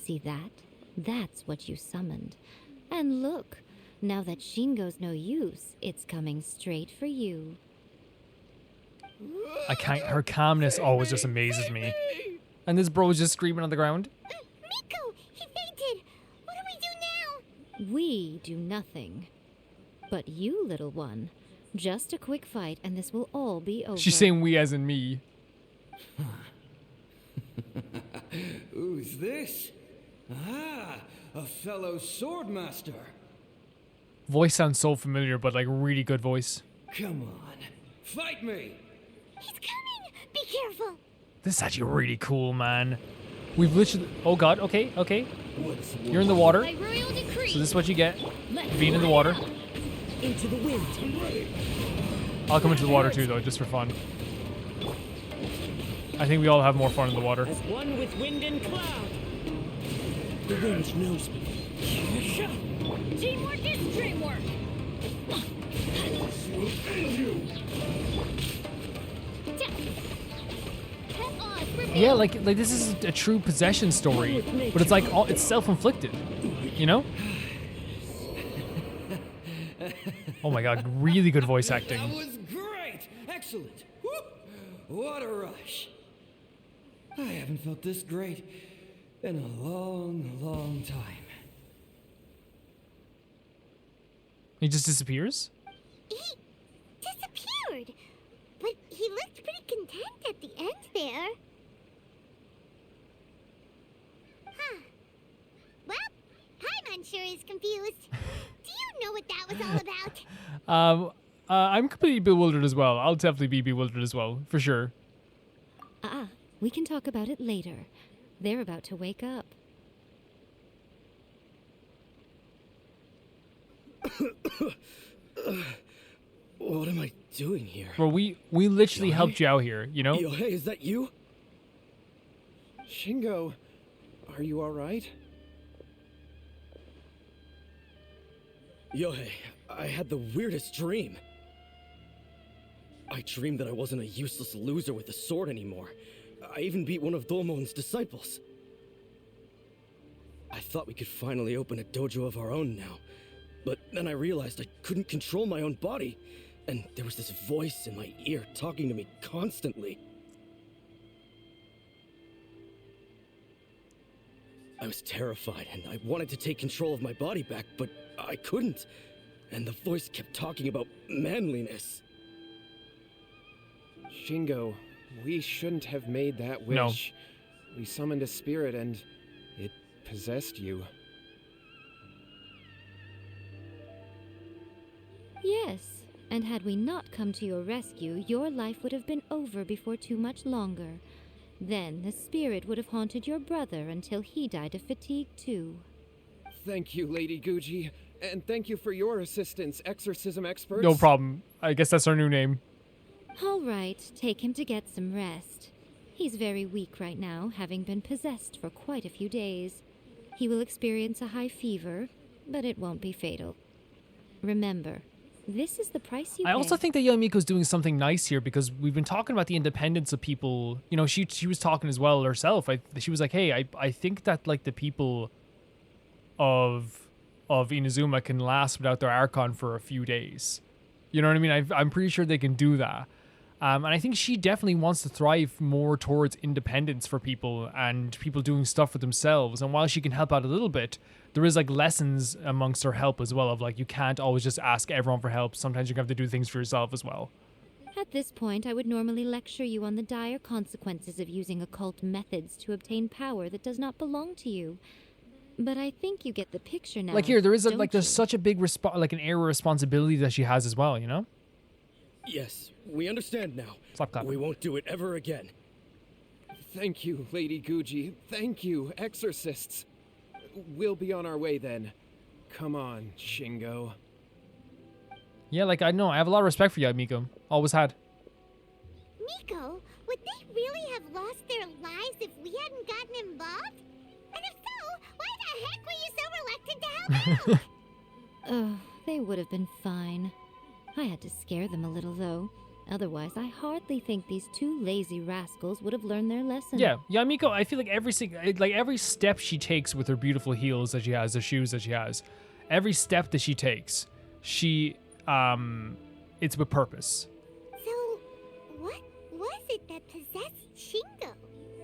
See that? That's what you summoned. And look, now that Shingo's no use, it's coming straight for you. I can't. Her calmness always just amazes me. And this bro is just screaming on the ground. Miko, he fainted. What do we do now? We do nothing. But you, little one, just a quick fight and this will all be over. She's saying we as in me. Who's this? Ah, a fellow swordmaster. Voice sounds so familiar, but like really good voice. Come on, fight me! He's coming. Be careful. This is actually really cool, man. We've literally. Oh god. Okay. Okay. What's You're in the water. By royal decree. So this is what you get. Being in the water. Into the wind. I'll come into the water too, though, just for fun. I think we all have more fun in the water. As one with wind and cloud. The wind knows me. Teamwork is dreamwork. Yeah, like this is a true possession story, but it's like it's self-inflicted, you know? Oh my god, really good voice acting. That was great! Excellent! Whoop. What a rush! I haven't felt this great in a long, long time. He just disappears? He disappeared. But he looked pretty content at the end there. Huh. Well, I'm unsure is confused. Do you know what that was all about? I'm completely bewildered as well. I'll definitely be bewildered as well, for sure. We can talk about it later. They're about to wake up. What am I doing here? Bro, we literally helped you out here, you know? Yo, hey, is that you? Shingo, are you alright? Yo, hey, I had the weirdest dream. I dreamed that I wasn't a useless loser with a sword anymore. I even beat one of Domon's disciples. I thought we could finally open a dojo of our own now. But then I realized I couldn't control my own body. And there was this voice in my ear talking to me constantly. I was terrified and I wanted to take control of my body back, but I couldn't. And the voice kept talking about manliness. Shingo, we shouldn't have made that wish. No. We summoned a spirit and it possessed you. Yes, and had we not come to your rescue, your life would have been over before too much longer. Then the spirit would have haunted your brother until he died of fatigue too. Thank you, Lady Guji. And thank you for your assistance, exorcism experts. No problem. I guess that's our new name. All right, take him to get some rest. He's very weak right now, having been possessed for quite a few days. He will experience a high fever, but it won't be fatal. Remember, this is the price you pay. I also think that Yae Miko's doing something nice here because we've been talking about the independence of people. You know, she was talking as well herself. She was like, hey, I think that like the people of Inazuma can last without their Archon for a few days. You know what I mean? I'm pretty sure they can do that. And I think she definitely wants to thrive more towards independence for people and people doing stuff for themselves. And while she can help out a little bit, there is like lessons amongst her help as well of like, you can't always just ask everyone for help. Sometimes you're going to have to do things for yourself as well. At this point, I would normally lecture you on the dire consequences of using occult methods to obtain power that does not belong to you. But I think you get the picture now. Like here, there is don't there's you? such a big like an air of responsibility that she has as well, you know? Yes, we understand now. Stop clapping. We won't do it ever again. Thank you, Lady Guji. Thank you, exorcists. We'll be on our way then. Come on, Shingo. Yeah, like I know, I have a lot of respect for Yae Miko. Always had. Miko, would they really have lost their lives if we hadn't gotten involved? And if so, why the heck were you so reluctant to help out? Oh, they would have been fine. I had to scare them a little, though. Otherwise, I hardly think these two lazy rascals would have learned their lesson. Yeah, Yae Miko, I feel like every step she takes with her beautiful heels that she has, the shoes that she has, Every step that she takes, it's with purpose. So, what was it that possessed Shingo?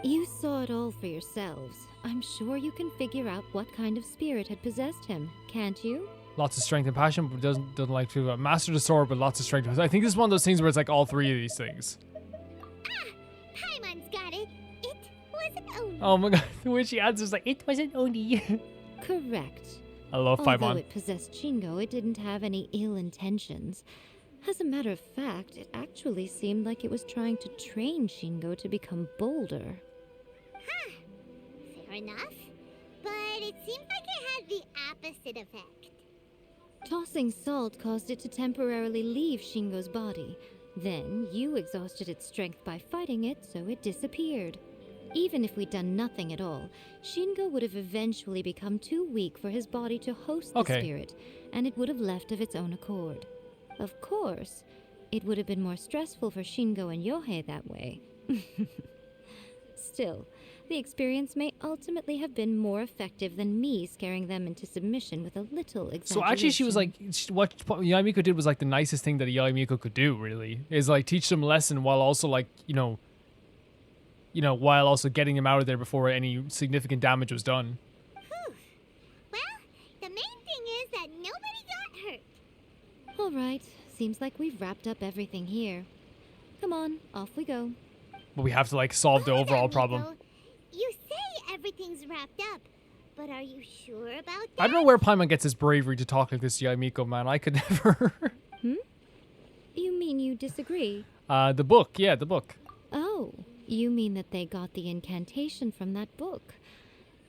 You saw it all for yourselves. I'm sure you can figure out what kind of spirit had possessed him, can't you? Lots of strength and passion, but doesn't like to master the sword, but lots of strength. I think this is one of those things where it's like all three of these things. Paimon's got it. It wasn't Oni. Oh my god, the way she answers like, it wasn't Oni. Correct. I love Although Paimon. it possessed Shingo, it didn't have any ill intentions. As a matter of fact, it actually seemed like it was trying to train Shingo to become bolder. Fair enough. But it seemed like it had the opposite effect. Tossing salt caused it to temporarily leave Shingo's body. Then you exhausted its strength by fighting it, so it disappeared. Even if we'd done nothing at all, Shingo would have eventually become too weak for his body to host the spirit, and it would have left of its own accord. Of course, it would have been more stressful for Shingo and Yae that way. Still, the experience may ultimately have been more effective than me scaring them into submission with a little exaggeration. So actually, she was like, what Yae Miko did was like the nicest thing that a Yae Miko could do. Really, is like teach them a lesson while also like while also getting them out of there before any significant damage was done. Whew. Well, the main thing is that nobody got hurt. All right, seems like we've wrapped up everything here. Come on, off we go. But we have to like solve the Hold overall on, problem. Miko. You say everything's wrapped up, but are you sure about that? I don't know where Paimon gets his bravery to talk like this to Yae Miko, man. I could never. You mean you disagree? The book, yeah, the book. Oh, you mean that they got the incantation from that book?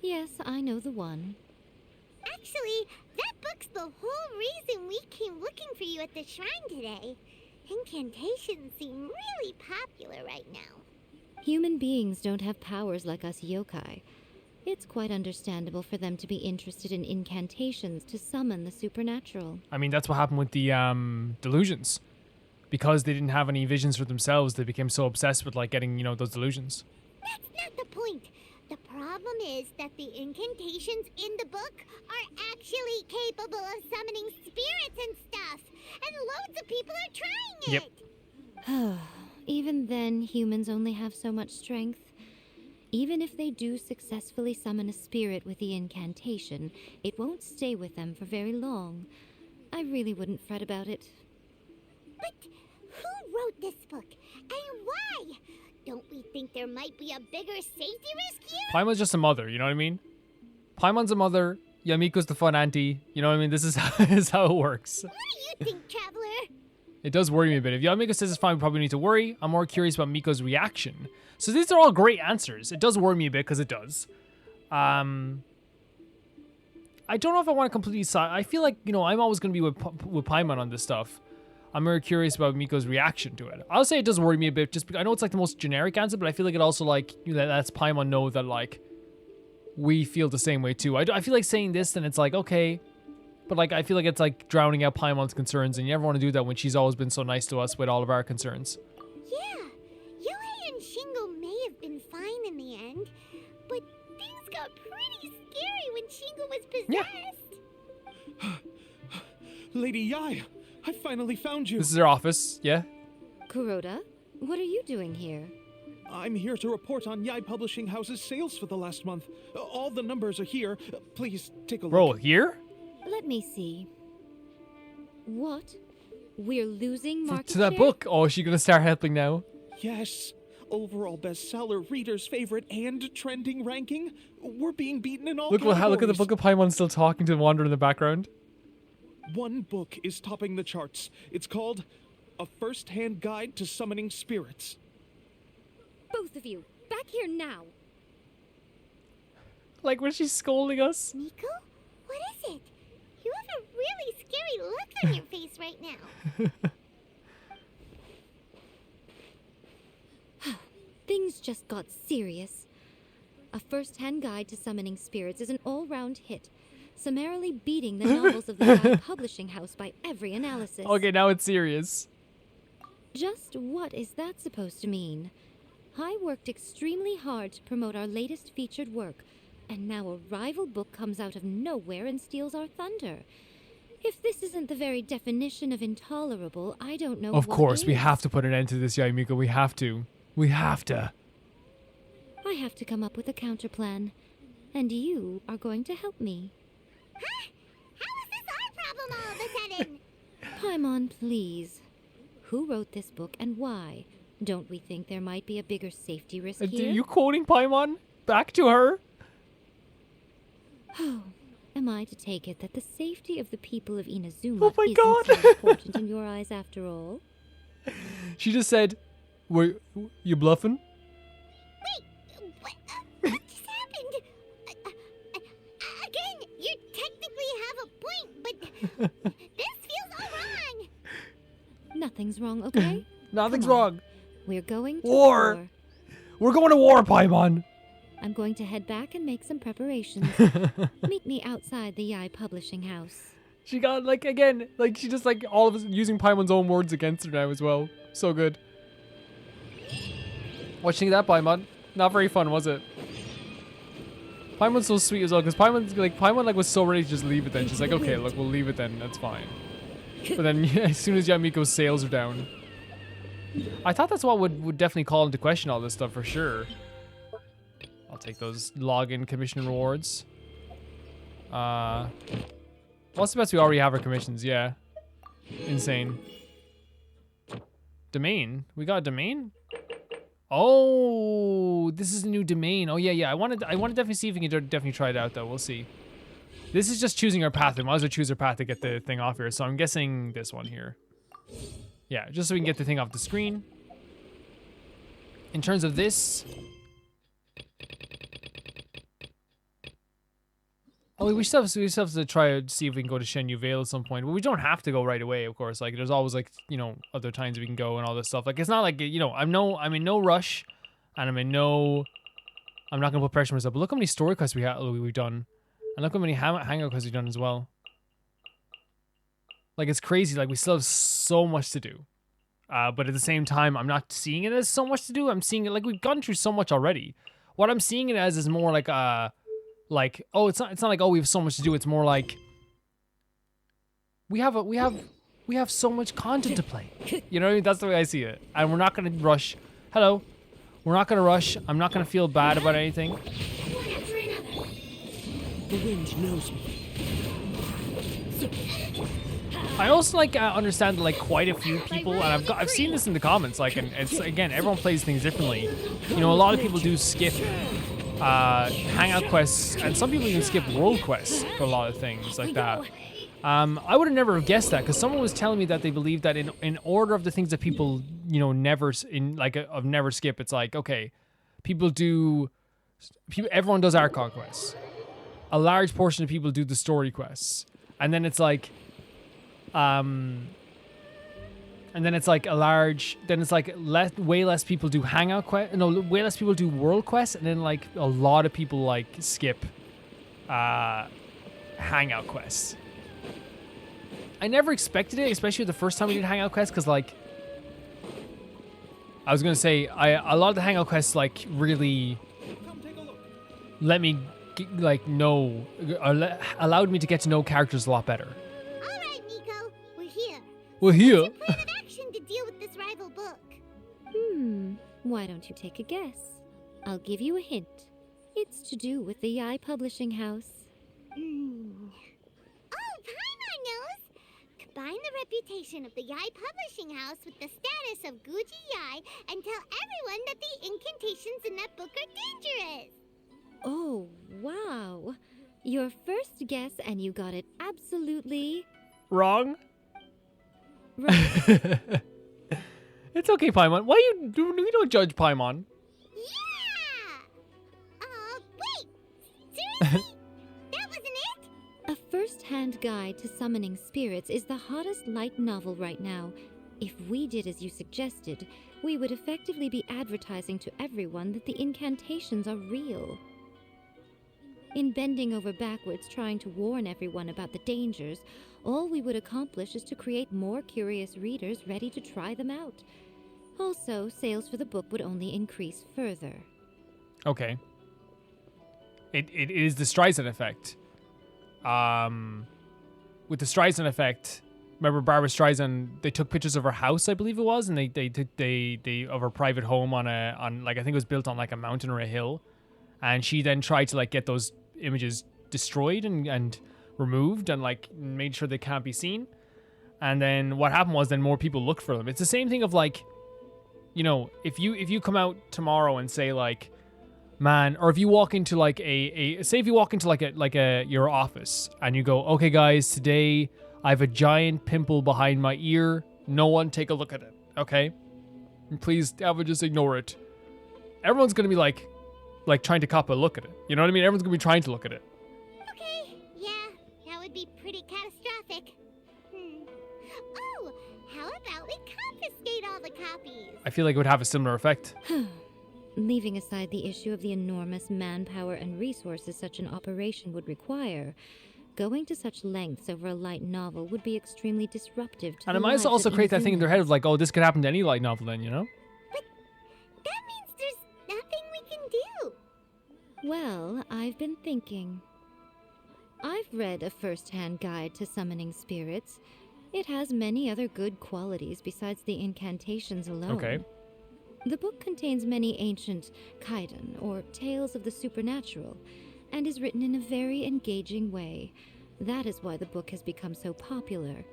Yes, I know the one. Actually, that book's the whole reason we came looking for you at the shrine today. Incantations seem really popular right now. Human beings don't have powers like us yokai. It's quite understandable for them to be interested in incantations to summon the supernatural. I mean, that's what happened with the delusions. Because they didn't have any visions for themselves, they became so obsessed with like getting, those delusions. That's not the point. The problem is that the incantations in the book are actually capable of summoning spirits and stuff. And loads of people are trying it. Even then, humans only have so much strength. Even if they do successfully summon a spirit with the incantation, it won't stay with them for very long. I really wouldn't fret about it. But who wrote this book? And why? Don't we think there might be a bigger safety risk here? Paimon's just a mother, you know what I mean? Paimon's a mother, Yae Miko's the fun auntie, you know what I mean? This is how it works. What do you think, Traveler? It does worry me a bit. If Yae Miko says it's fine, we probably need to worry. I'm more curious about Miko's reaction. So these are all great answers. It does worry me a bit, because it does. I don't know if I want to completely side. I feel like, I'm always going to be with Paimon on this stuff. I'm very curious about Miko's reaction to it. I'll say it does worry me a bit, just because I know it's like the most generic answer, but I feel like it also like lets Paimon know that like we feel the same way too. I feel like saying this, then it's like okay, but like I feel like it's like drowning out Paimon's concerns, and you never want to do that when she's always been so nice to us with all of our concerns. Yeah, Yae and Shingo may have been fine in the end, but things got pretty scary when Shingo was possessed. Yeah. Lady Yae, I finally found you. This is her office, yeah? Kuroda, what are you doing here? I'm here to report on Yae Publishing House's sales for the last month. All the numbers are here. Please take a look. Bro, here? Let me see. What? We're losing market To that share? book. Oh, is she gonna start helping now? Yes. Overall bestseller, readers' favorite, and trending ranking. We're being beaten in all Look at the categories. book of Paimon still talking to the Wanderer in the background. One book is topping the charts. It's called A First-Hand Guide to Summoning Spirits. Both of you, back here now. Like when she's scolding us. Miko? What is it? You have a really scary look on your face right now. Things just got serious. A First-Hand Guide to Summoning Spirits is an all-round hit, summarily beating the novels of the Yae Publishing House by every analysis. Okay, now it's serious. Just what is that supposed to mean? I worked extremely hard to promote our latest featured work, and now a rival book comes out of nowhere and steals our thunder. If this isn't the very definition of intolerable, I don't know Of what course, we is. have to put an end to this, Yae Miko. We have to. We have to. I have to come up with a counterplan. And you are going to help me. Huh? How is this our problem all of a sudden? Paimon, please. Who wrote this book and why? Don't we think there might be a bigger safety risk Are here? you quoting Paimon? Back to her? Oh, am I to take it that the safety of the people of Inazuma Oh my isn't God. so important in your eyes after all? She just said, "Were you bluffing?" Wait, what just happened? Again, you technically have a point, but this feels all wrong. Nothing's wrong, okay? Nothing's Come on. wrong. We're going to War. war. We're going to war, Paimon. I'm going to head back and make some preparations. Meet me outside the Yae Publishing House. She got, like, again, like, she just, like, all of us using Paimon's own words against her now as well. So good. What you think of that, Paimon? Not very fun, was it? Paimon's so sweet as well, because Paimon, like, was so ready to just leave it then. She's like, okay, look, we'll leave it then. That's fine. But then, as soon as Yae Miko's sails are down. I thought that's what would definitely call into question all this stuff for sure. I'll take those login commission rewards. What's the best? We already have our commissions, yeah. Insane. Domain? We got a domain? Oh, this is a new domain. Oh yeah. I want to definitely see if we can definitely try it out though. We'll see. This is just choosing our path. We might as well choose our path to get the thing off here. So I'm guessing this one here. Yeah, just so we can get the thing off the screen. In terms of this. Oh, we still have to try to see if we can go to Shenyu Vale at some point. But we don't have to go right away, of course. Like, there's always, like, you know, other times we can go and all this stuff. Like, it's not like, you know, I'm in no rush. And I'm not going to put pressure on myself. But look how many story quests we've done. And look how many hangout quests we've done as well. Like, it's crazy. Like, we still have so much to do. But at the same time, I'm not seeing it as so much to do. I'm seeing it like we've gone through so much already. What I'm seeing it as is more like, oh, it's not like, oh, we have so much to do. It's more like we have so much content to play. You know what I mean? That's the way I see it. And we're not going to rush. Hello. We're not going to rush. I'm not going to feel bad about anything. The wind knows me. I also understand that like quite a few people, and I've seen this in the comments, like, and it's again, everyone plays things differently. You know, a lot of people do skip hangout quests, and some people even skip world quests for a lot of things like that. I would have never have guessed that, because someone was telling me that they believe that in order of the things that people, you know, never skip, it's like, okay, everyone does Archon quests. A large portion of people do the story quests, and then it's like, way less people do hangout quests. No, way less people do world quests, and then like a lot of people like skip hangout quests. I never expected it, especially the first time we did hangout quests, because like I was gonna say, a lot of the hangout quests like really let me know, allowed me to get to know characters a lot better. All right, Miko, we're here. We're here. What's your plan of action to deal with this rival book? Why don't you take a guess? I'll give you a hint. It's to do with the Yae Publishing House. Oh, Paimon knows! Combine the reputation of the Yae Publishing House with the status of Guji Yae and tell everyone that the incantations in that book are dangerous! Oh, wow. Your first guess, and you got it absolutely Wrong. right. It's okay, Paimon. We don't judge Paimon. Yeah! Wait! Seriously? That wasn't it? A first-hand guide to summoning spirits is the hottest light novel right now. If we did as you suggested, we would effectively be advertising to everyone that the incantations are real. In bending over backwards trying to warn everyone about the dangers, all we would accomplish is to create more curious readers ready to try them out. Also, sales for the book would only increase further. Okay. It is the Streisand effect. with the Streisand effect. Remember Barbara Streisand? They took pictures of her house, I believe it was, and they of her private home on like I think it was built on like a mountain or a hill, and she then tried to like get those images destroyed and removed and like made sure they can't be seen. And then what happened was then more people looked for them. It's the same thing of like, you know, if you come out tomorrow and say like, man, or if you walk into like say if you walk into like a your office and you go, okay guys, today I have a giant pimple behind my ear. No one take a look at it, okay? And please, just ignore it. Everyone's gonna be like trying to cop a look at it. You know what I mean? Everyone's gonna be trying to look at it. Okay, yeah, that would be pretty catastrophic. Oh, how about we confiscate all the copies? I feel like it would have a similar effect. Leaving aside the issue of the enormous manpower and resources such an operation would require, going to such lengths over a light novel would be extremely disruptive to And the it might lives also of create that thing in their head of Inazumans. like, oh, this could happen to any light novel then, you know? But that means there's nothing we can do. Well, I've been thinking. I've read a first-hand guide to summoning spirits. It has many other good qualities besides the incantations alone. Okay. The book contains many ancient kaiden, or tales of the supernatural, and is written in a very engaging way. That is why the book has become so popular.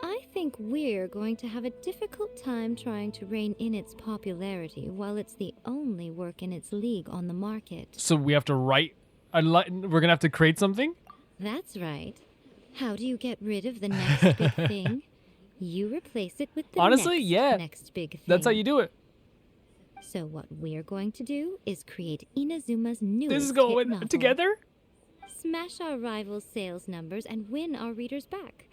I think we're going to have a difficult time trying to rein in its popularity while it's the only work in its league on the market. So we have to write we're gonna have to create something? That's right. How do you get rid of the next big thing? You replace it with the Honestly, next, yeah. next big thing. That's how you do it. So what we're going to do is create Inazuma's newest This is hit going novel. together? Smash our rivals' sales numbers and win our readers back.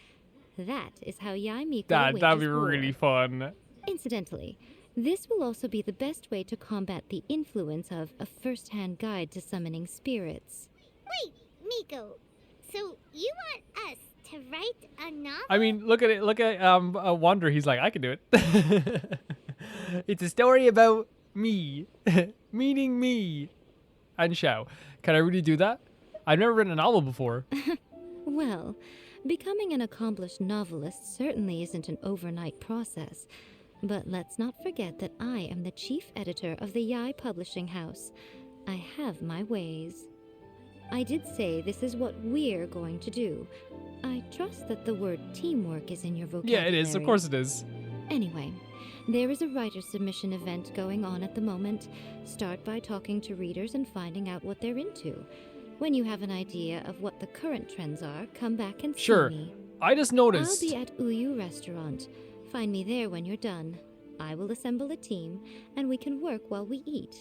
That is how Yae Miko That'd be wages war. really fun. Incidentally, this will also be the best way to combat the influence of a first-hand guide to summoning spirits. Wait, Miko, so you want us to write a novel? I mean, look at Wander. He's like, I can do it. It's a story about me, meaning me, and Xiao. Can I really do that? I've never written a novel before. Well, becoming an accomplished novelist certainly isn't an overnight process. But let's not forget that I am the chief editor of the Yae Publishing House. I have my ways. I did say this is what we're going to do. I trust that the word teamwork is in your vocabulary. Yeah, it is. Of course it is. Anyway, there is a writer submission event going on at the moment. Start by talking to readers and finding out what they're into. When you have an idea of what the current trends are, come back and see Sure. me. I just noticed. I'll be at Uyu Restaurant. Find me there when you're done. I will assemble a team, and we can work while we eat.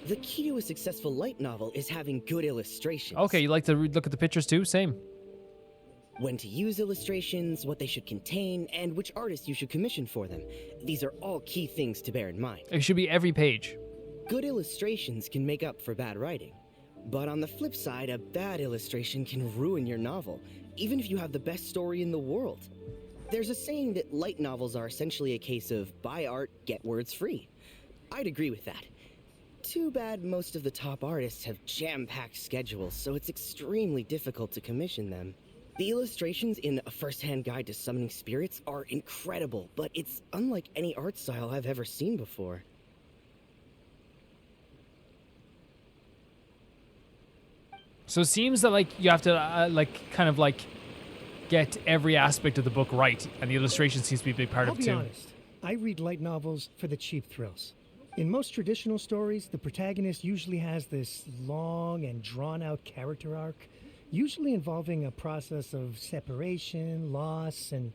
The key to a successful light novel is having good illustrations. Okay, you like to look at the pictures too? Same. When to use illustrations, what they should contain, and which artist you should commission for them. These are all key things to bear in mind. It should be every page. Good illustrations can make up for bad writing. But on the flip side, a bad illustration can ruin your novel, even if you have the best story in the world. There's a saying that light novels are essentially a case of buy art, get words free. I'd agree with that. Too bad most of the top artists have jam-packed schedules, so it's extremely difficult to commission them. The illustrations in A First-Hand Guide to Summoning Spirits are incredible, but it's unlike any art style I've ever seen before. So it seems that like you have to kind of get every aspect of the book right, and the illustration seems to be a big part I'll of be it too. honest. I read light novels for the cheap thrills. In most traditional stories, the protagonist usually has this long and drawn-out character arc, usually involving a process of separation, loss, and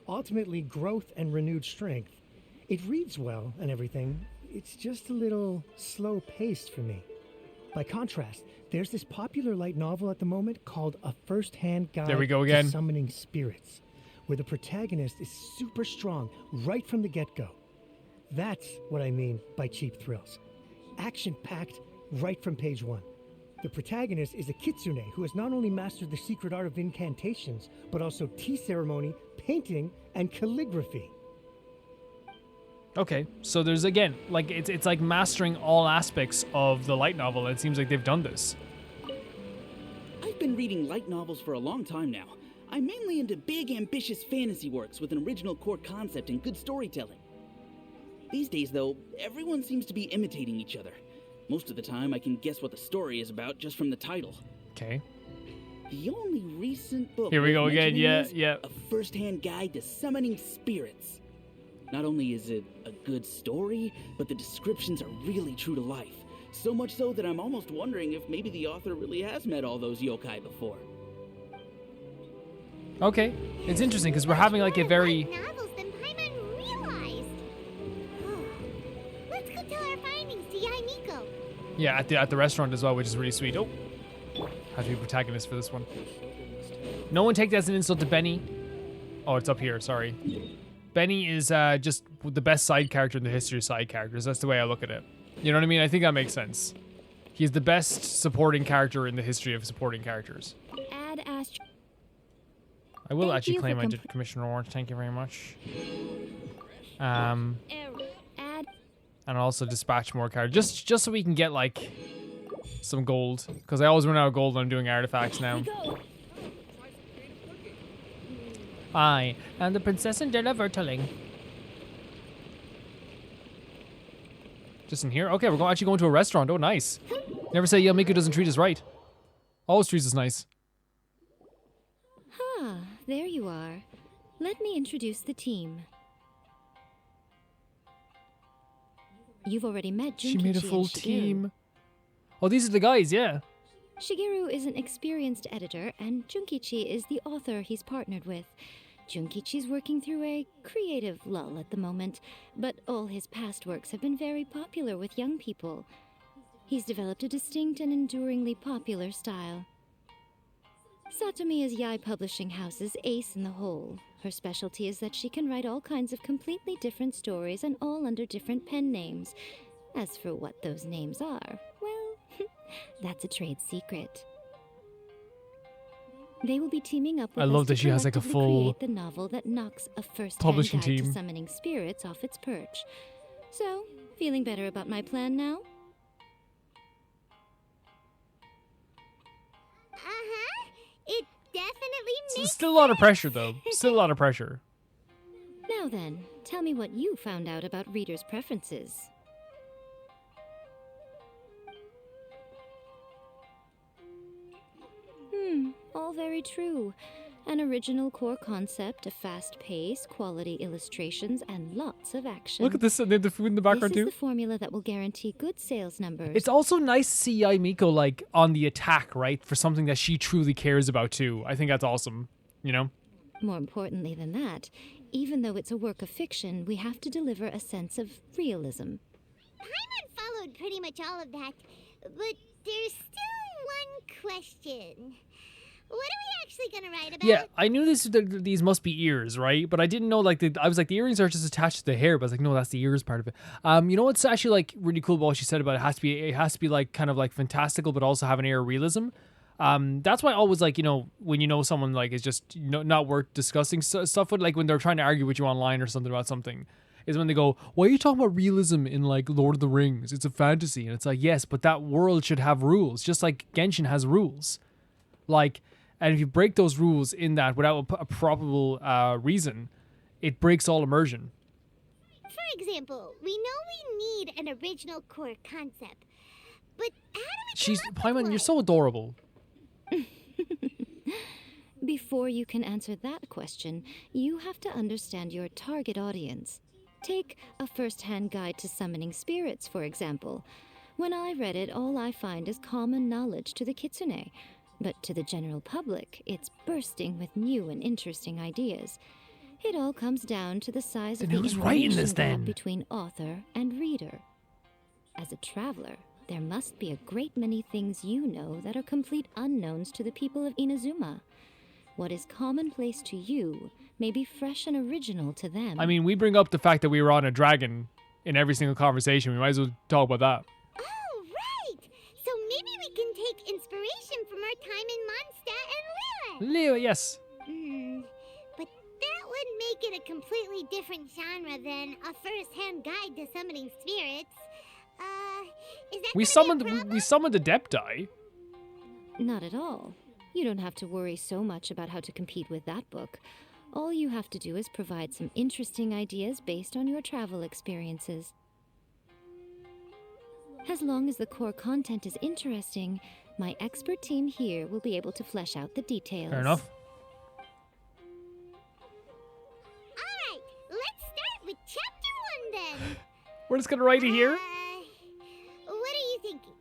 ultimately growth and renewed strength. It reads well and everything. It's just a little slow-paced for me. By contrast, there's this popular light novel at the moment called A First-Hand Guide There we go again. to Summoning Spirits, where the protagonist is super strong right from the get-go. That's what I mean by cheap thrills. Action-packed right from page one. The protagonist is a kitsune who has not only mastered the secret art of incantations, but also tea ceremony, painting, and calligraphy. Okay, so there's again, like it's like mastering all aspects of the light novel, and it seems like they've done this. I've been reading light novels for a long time now. I'm mainly into big, ambitious fantasy works with an original core concept and good storytelling. These days, though, everyone seems to be imitating each other. Most of the time, I can guess what the story is about just from the title. Okay. The only recent book Here we go worth again. mentioning Yeah, is yeah. A first-hand guide to summoning spirits. Not only is it a good story, but the descriptions are really true to life. So much so that I'm almost wondering if maybe the author really has met all those yokai before. Okay, it's interesting because we're having like a very. Novels than Paimon realized. Let's go tell our findings to Yae Miko. Yeah, at the restaurant as well, which is really sweet. Oh, have to be protagonist for this one. No one take that as an insult to Benny. Oh, it's up here. Sorry. Benny is just the best side character in the history of side characters. That's the way I look at it. You know what I mean? I think that makes sense. He's the best supporting character in the history of supporting characters. Add Astro. I will Thank actually you for claim I did Commissioner Orange. Thank you very much. Add. And also dispatch more characters, just so we can get like some gold, because I always run out of gold when I'm doing artifacts now. I am the Princess and Della Verteling. Just in here? Okay, we're actually going to a restaurant. Oh, nice. Never say Yae Miko doesn't treat us right. Always treats us nice. Ah, there you are. Let me introduce the team. You've already met Junkichi She made a full and Shigeru. team. Oh, these are the guys, yeah. Shigeru is an experienced editor, and Junkichi is the author he's partnered with. Junkichi's working through a creative lull at the moment, but all his past works have been very popular with young people. He's developed a distinct and enduringly popular style. Satomi is Yae Publishing House's ace in the hole. Her specialty is that she can write all kinds of completely different stories and all under different pen names. As for what those names are, well, that's a trade secret. They will be teaming up with I love us that to she has like a collectively full create the novel that knocks a first-hand publishing guide to team. summoning spirits off its perch. So, feeling better about my plan now? It definitely makes Still a lot of pressure, though. Still a lot of pressure. Now then, tell me what you found out about readers' preferences. All very true. An original core concept, a fast pace, quality illustrations, and lots of action. Look at this, they have the food in the background This is too. the formula that will guarantee good sales numbers. It's also nice to see Yae Miko like on the attack, right? For something that she truly cares about too. I think that's awesome, you know? More importantly than that, even though it's a work of fiction, we have to deliver a sense of realism. Paimon followed pretty much all of that, but there's still one question. What are we actually gonna write about? Yeah, I knew these must be ears, right? But I didn't know like I was like the earrings are just attached to the hair, but I was like, no, that's the ears part of it. You know what's actually like really cool about what she said about it has to be like kind of like fantastical, but also have an air of realism. That's why I always like, you know, when you know someone like is just not worth discussing stuff with, like when they're trying to argue with you online or something about something, is when they go, why are you talking about realism in like Lord of the Rings? It's a fantasy. And it's like, yes, but that world should have rules, just like Genshin has rules. Like, and if you break those rules in that without a probable reason, it breaks all immersion. For example, we know we need an original core concept, but how do we come up with Paimon, one? you're so adorable. Before you can answer that question, you have to understand your target audience. Take a first-hand guide to summoning spirits, for example. When I read it, all I find is common knowledge to the kitsune. But to the general public, it's bursting with new and interesting ideas. It all comes down to the size of Then the who's writing this information gap then? between author and reader. As a traveler, there must be a great many things you know that are complete unknowns to the people of Inazuma. What is commonplace to you may be fresh and original to them. I mean, we bring up the fact that we were on a dragon in every single conversation. We might as well talk about that. Oh, right! So maybe we can take inspiration from our time in Mondstadt and Liyue. Leo, yes. But that would make in a completely different genre than a first-hand guide to summoning spirits. Is that We gonna be a problem? summoned Adepti. Not at all. You don't have to worry so much about how to compete with that book. All you have to do is provide some interesting ideas based on your travel experiences. As long as the core content is interesting, my expert team here will be able to flesh out the details. Fair enough. Alright, let's start with chapter 1 then. We're just gonna write it here. What are you thinking?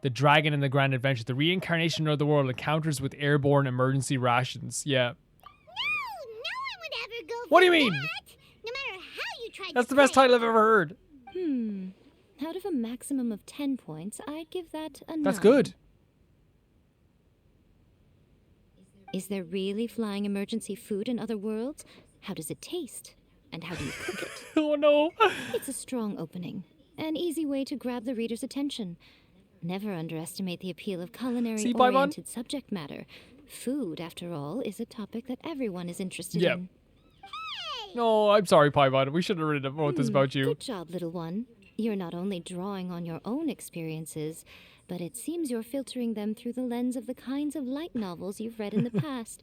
The Dragon and the Grand Adventure. The reincarnation of the world encounters with airborne emergency rations. Yeah. No one would ever go for What do you mean? that, no matter how you tried That's to the best play it. title I've ever heard. Out of a maximum of 10 points, I'd give that a 9. That's good. Is there really flying emergency food in other worlds? How does it taste? And how do you cook it? Oh no. It's a strong opening. An easy way to grab the reader's attention. Never underestimate the appeal of See, Paimon? culinary-oriented subject matter. Food, after all, is a topic that everyone is interested Yep. in. No, I'm sorry, Paimon. We should have wrote this about you. Good job, little one. You're not only drawing on your own experiences, but it seems you're filtering them through the lens of the kinds of light novels you've read in the past.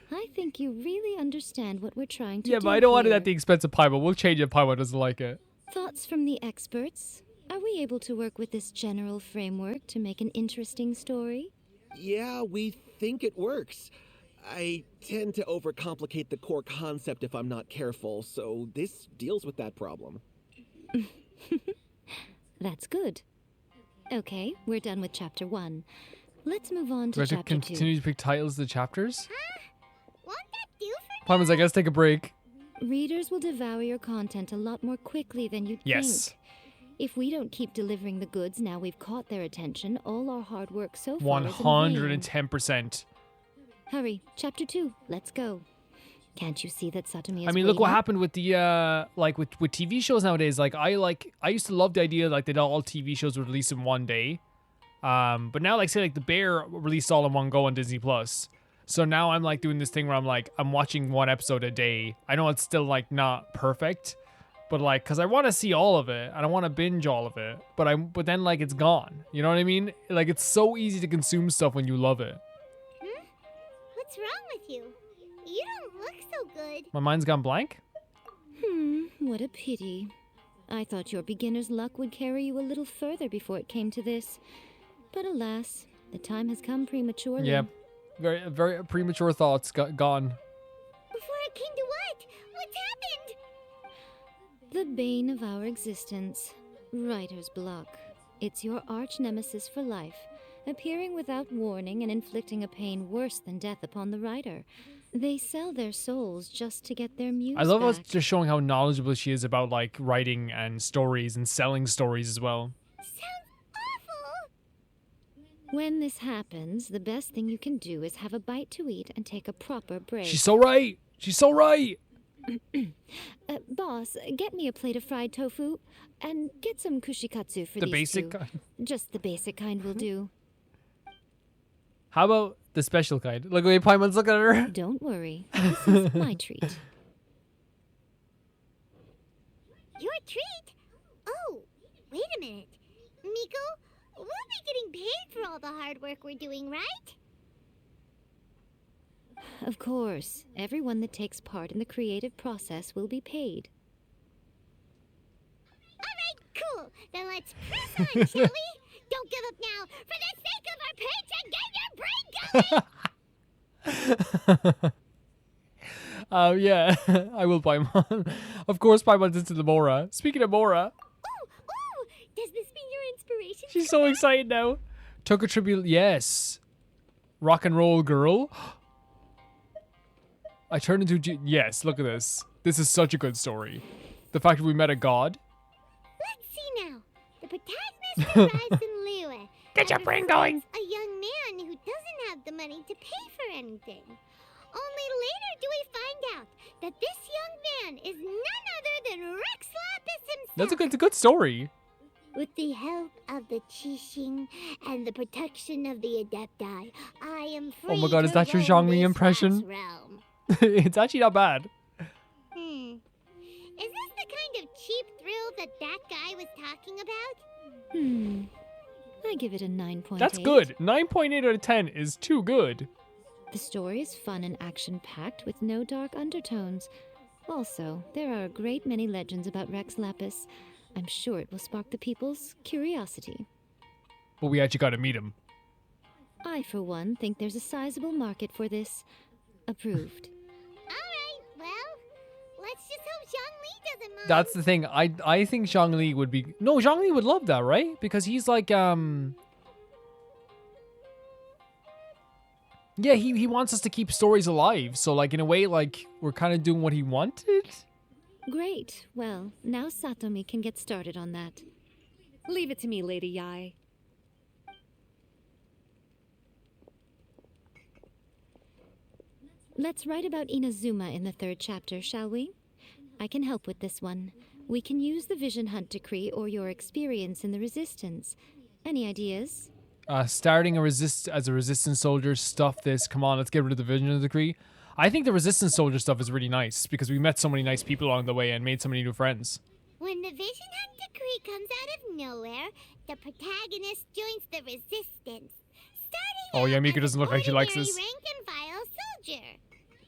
I think you really understand what we're trying to do. Yeah, but I don't want it here. at the expense of Paimon. We'll change it if Paimon doesn't like it. Thoughts from the experts? Are we able to work with this general framework to make an interesting story? Yeah, we think it works. I tend to overcomplicate the core concept if I'm not careful, so this deals with that problem. That's good. Okay, we're done with chapter 1. Let's move on Do I to have to chapter 2. continue to pick titles of the chapters? Won't that do for Paimon's like, let's take a break. Readers will devour your content a lot more quickly than you'd Yes. think. If we don't keep delivering the goods now we've caught their attention, all our hard work so far is in vain. 110%. Hurry, chapter 2, let's go. Can't you see that Satomi is I mean, look what waiting? happened with the with TV shows nowadays. I used to love the idea that all TV shows would release in one day. But now say The Bear released all in one go on Disney Plus. So now I'm doing this thing where I'm watching one episode a day. I know it's still not perfect, but cuz I want to see all of it and I want to binge all of it. But then it's gone. You know what I mean? It's so easy to consume stuff when you love it. What's wrong with you? You don't look so good. My mind's gone blank. What a pity. I thought your beginner's luck would carry you a little further before it came to this. But alas, the time has come prematurely. Yeah. Very very premature thoughts gone. Before it came to what? What's happened? The bane of our existence, writer's block. It's your arch nemesis for life, appearing without warning and inflicting a pain worse than death upon the writer. They sell their souls just to get their muse I love us back. just showing how knowledgeable she is about writing and stories and selling stories as well. Sounds awful. When this happens, the best thing you can do is have a bite to eat and take a proper break. She's so right. She's so right. Boss, get me a plate of fried tofu and get some kushikatsu for The these basic two. kind. Just the basic kind will do. How about the special kind? Look at the way Paimon's looking at her. Don't worry, this is my treat. Your treat? Oh, wait a minute. Miko, we'll be getting paid for all the hard work we're doing, right? Of course, everyone that takes part in the creative process will be paid. Alright, cool. Then let's press on, shall we? Don't give up now. For the sake of our paycheck, get your brain going! Yeah, I will Paimon. Of course, Paimon's into the Mora. Speaking of Mora, Ooh, does this mean your inspiration? she's so excited now. Took a tribute. Yes. Rock and roll girl. I turned into... Yes, look at this. This is such a good story. The fact that we met a god. Let's see now. The protagonist arrives in Liyue. Get your and brain going. befriends a young man who doesn't have the money to pay for anything. Only later do we find out that this young man is none other than Rex Lapis himself. It's a good story. With the help of the Qixing and the protection of the Adepti, I am free Oh my god, is to that your roam Zhongli this impression? vast realm. It's actually not bad. that that guy was talking about? I give it a 9.8. That's good. 9.8 out of 10 is too good. The story is fun and action-packed with no dark undertones. Also, there are a great many legends about Rex Lapis. I'm sure it will spark the people's curiosity. But we actually got to meet him. I, for one, think there's a sizable market for this. Approved. Alright, well, let's just hope Zhongli doesn't mind. That's the thing. I think Zhongli would be... No, Zhongli would love that, right? Because he's like, Yeah, he wants us to keep stories alive. So, like, in a way, like, we're kind of doing what he wanted. Great. Well, now Satomi can get started on that. Leave it to me, Lady Yae. Let's write about Inazuma in the 3rd chapter, shall we? I can help with this one. We can use the Vision Hunt decree or your experience in the Resistance. Any ideas? Starting as a resistance soldier, stuff this. Come on, let's get rid of the Vision decree. I think the resistance soldier stuff is really nice because we met so many nice people along the way and made so many new friends. When the Vision Hunt decree comes out of nowhere, the protagonist joins the Resistance. Oh, Yae Miko doesn't look like she likes this. Rank and file soldier.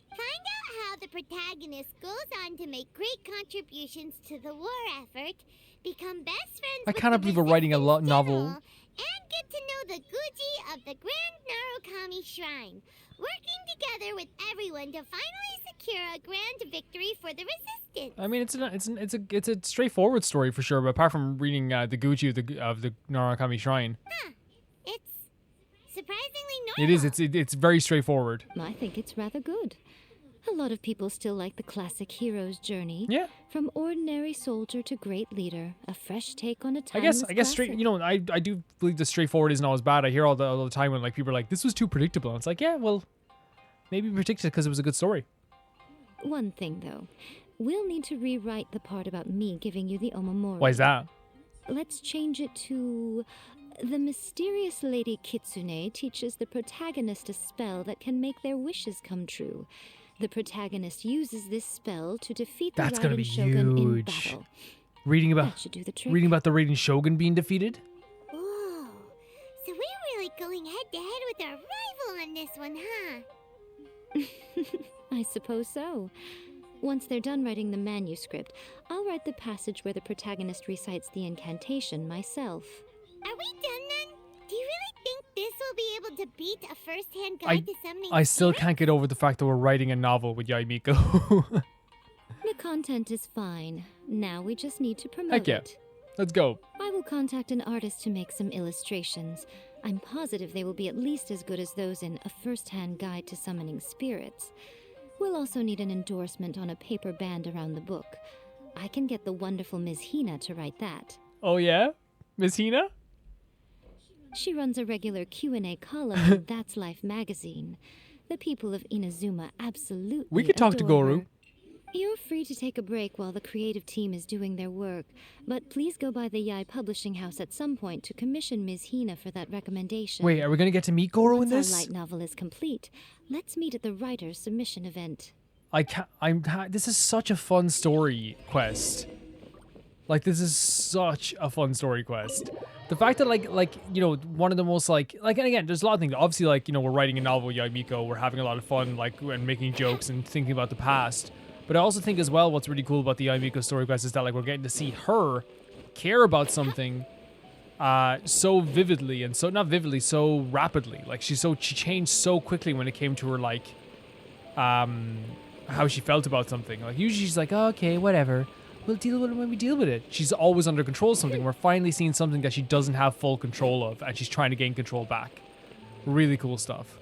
Find out how the protagonist goes on to make great contributions to the war effort, become best friends I with cannot the believe we're writing a Resistance novel. General, and get to know the Guji of the Grand Narukami Shrine, working together with everyone to finally secure a grand victory for the Resistance. I mean, it's a straightforward story for sure, but apart from reading the Gucci of the Narukami Shrine. Huh. It's surprisingly normal. It is. It's very straightforward. I think it's rather good. A lot of people still like the classic hero's journey. Yeah. From ordinary soldier to great leader, a fresh take on a timeless I guess straight. classic. You know, I do believe the straightforward isn't always bad. I hear all the time when like people are like, "This was too predictable." And it's like, yeah, well, maybe predicted because it was a good story. One thing though, we'll need to rewrite the part about me giving you the omamori. Why is that? Let's change it to... The mysterious Lady Kitsune teaches the protagonist a spell that can make their wishes come true. The protagonist uses this spell to defeat the That's gonna Raiden be Shogun in huge. battle. Reading That should do the trick. about the Raiden Shogun being defeated. Ooh, so we're really going head to head with our rival on this one, huh? I suppose so. Once they're done writing the manuscript, I'll write the passage where the protagonist recites the incantation myself. Are we done then? Do you really think this will be able to beat a first-hand guide to summoning I still spirits? can't get over the fact that we're writing a novel with Yae Miko. The content is fine. Now we just need to promote Heck yeah. it. Let's go. I will contact an artist to make some illustrations. I'm positive they will be at least as good as those in A First-Hand Guide to Summoning Spirits. We'll also need an endorsement on a paper band around the book. I can get the wonderful Ms. Hina to write that. Oh yeah, Miss Hina. She runs a regular Q&A column in That's Life magazine. The people of Inazuma absolutely We could talk to adore Goru. her. You're free to take a break while the creative team is doing their work, but please go by the Yae Publishing House at some point to commission Ms. Hina for that recommendation. Wait, are we gonna get to meet Goru in Once this? our light novel is complete, let's meet at the writer's submission event. I can't. This is such a fun story quest. Like, this is such a fun story quest. The fact that like you know, one of the most and again, there's a lot of things. Obviously, like, you know, we're writing a novel, Yae Miko. We're having a lot of fun, like, and making jokes and thinking about the past. But I also think as well, what's really cool about the Yae Miko story quest is that, like, we're getting to see her care about something so vividly and so so rapidly. Like, she changed so quickly when it came to her, like, how she felt about something. Like, usually she's like, oh, okay, whatever. We'll deal with it when we deal with it. She's always under control of something. We're finally seeing something that she doesn't have full control of, and she's trying to gain control back. Really cool stuff.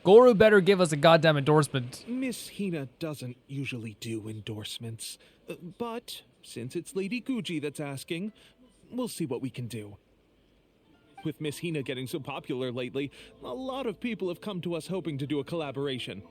Goru better give us a goddamn endorsement. Miss Hina doesn't usually do endorsements. But since it's Lady Guji that's asking, we'll see what we can do. With Miss Hina getting so popular lately, a lot of people have come to us hoping to do a collaboration.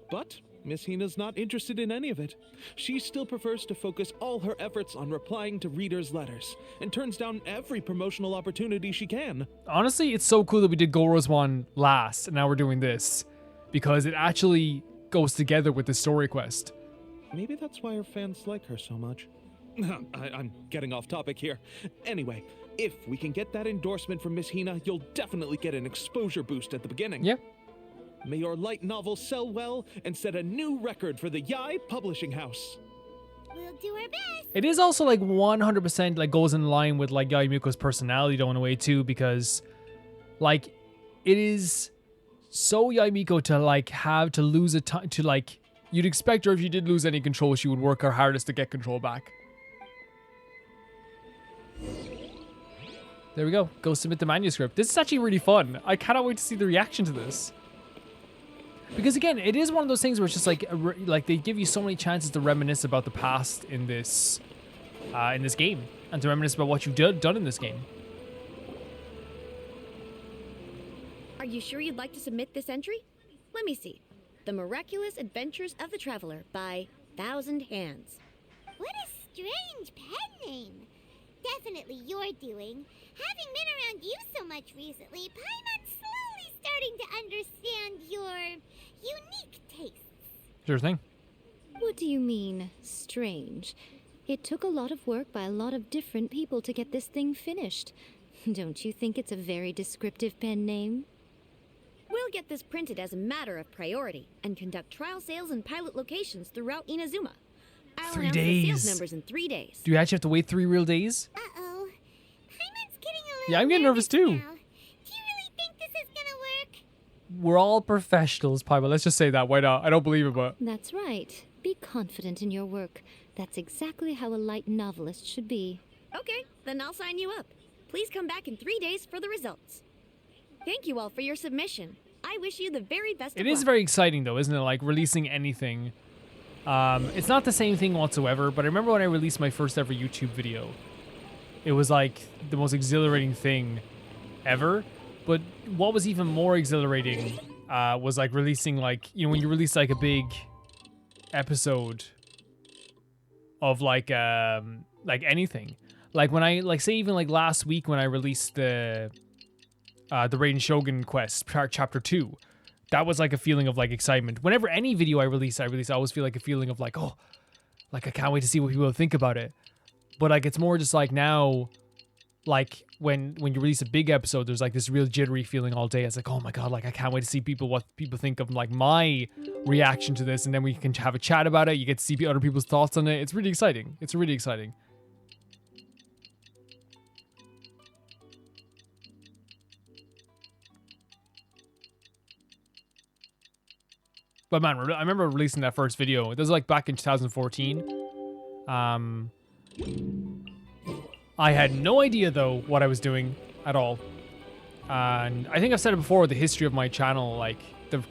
But Miss Hina's not interested in any of it. She still prefers to focus all her efforts on replying to readers' letters, and turns down every promotional opportunity she can. Honestly, it's so cool that we did Goru's one last, and now we're doing this. Because it actually goes together with the story quest. Maybe that's why her fans like her so much. I'm getting off topic here. Anyway, if we can get that endorsement from Miss Hina, you'll definitely get an exposure boost at the beginning. Yeah. May your light novel sell well and set a new record for the Yae Publishing House. We'll do our best. It is also like 100% like goes in line with like Yae Miko's personality though in a way too, because like it is so Yae Miko to like have to lose a time to like, you'd expect her if she did lose any control, she would work her hardest to get control back. There we go. Go submit the manuscript. This is actually really fun. I cannot wait to see the reaction to this. Because again, it is one of those things where it's just like they give you so many chances to reminisce about the past in this game, and to reminisce about what you've done in this game. Are you sure you'd like to submit this entry? Let me see. The Miraculous Adventures of the Traveler by Thousand Hands. What a strange pen name. Definitely your doing. Having been around you so much recently, Paimon's slowly starting to understand your unique tastes. Sure thing. What do you mean, strange? It took a lot of work by a lot of different people to get this thing finished. Don't you think it's a very descriptive pen name? We'll get this printed as a matter of priority and conduct trial sales in pilot locations throughout Inazuma. I'll 3 announce the sales days. numbers in 3 days. Do you actually have to wait 3 real days? Uh-oh. Paimon's getting a little Yeah, I'm getting nervous too. now. Do you really think this is gonna work? We're all professionals, Paimon. Let's just say that. Why not? I don't believe it, but... That's right. Be confident in your work. That's exactly how a light novelist should be. Okay, then I'll sign you up. Please come back in 3 days for the results. Thank you all for your submission. I wish you the very best of It is luck. very exciting, though, isn't it? Like, releasing anything. It's not the same thing whatsoever, but I remember when I released my first ever YouTube video. It was, like, the most exhilarating thing ever. But what was even more exhilarating was, like, releasing, like, you know, when you release, like, a big episode of, like anything. Like, when I, like, say even, like, last week when I released the Raiden Shogun quest, chapter 2. That was like a feeling of like excitement. Whenever any video I release, I always feel like a feeling of like, oh, like I can't wait to see what people think about it. But like it's more just like now, like when you release a big episode, there's like this real jittery feeling all day. It's like, oh my god, like I can't wait to see what people think of like my reaction to this, and then we can have a chat about it. You get to see other people's thoughts on it. It's really exciting. It's really exciting. But man, I remember releasing that first video. It was like back in 2014. I had no idea though what I was doing at all. And I think I've said it before with the history of my channel. Like,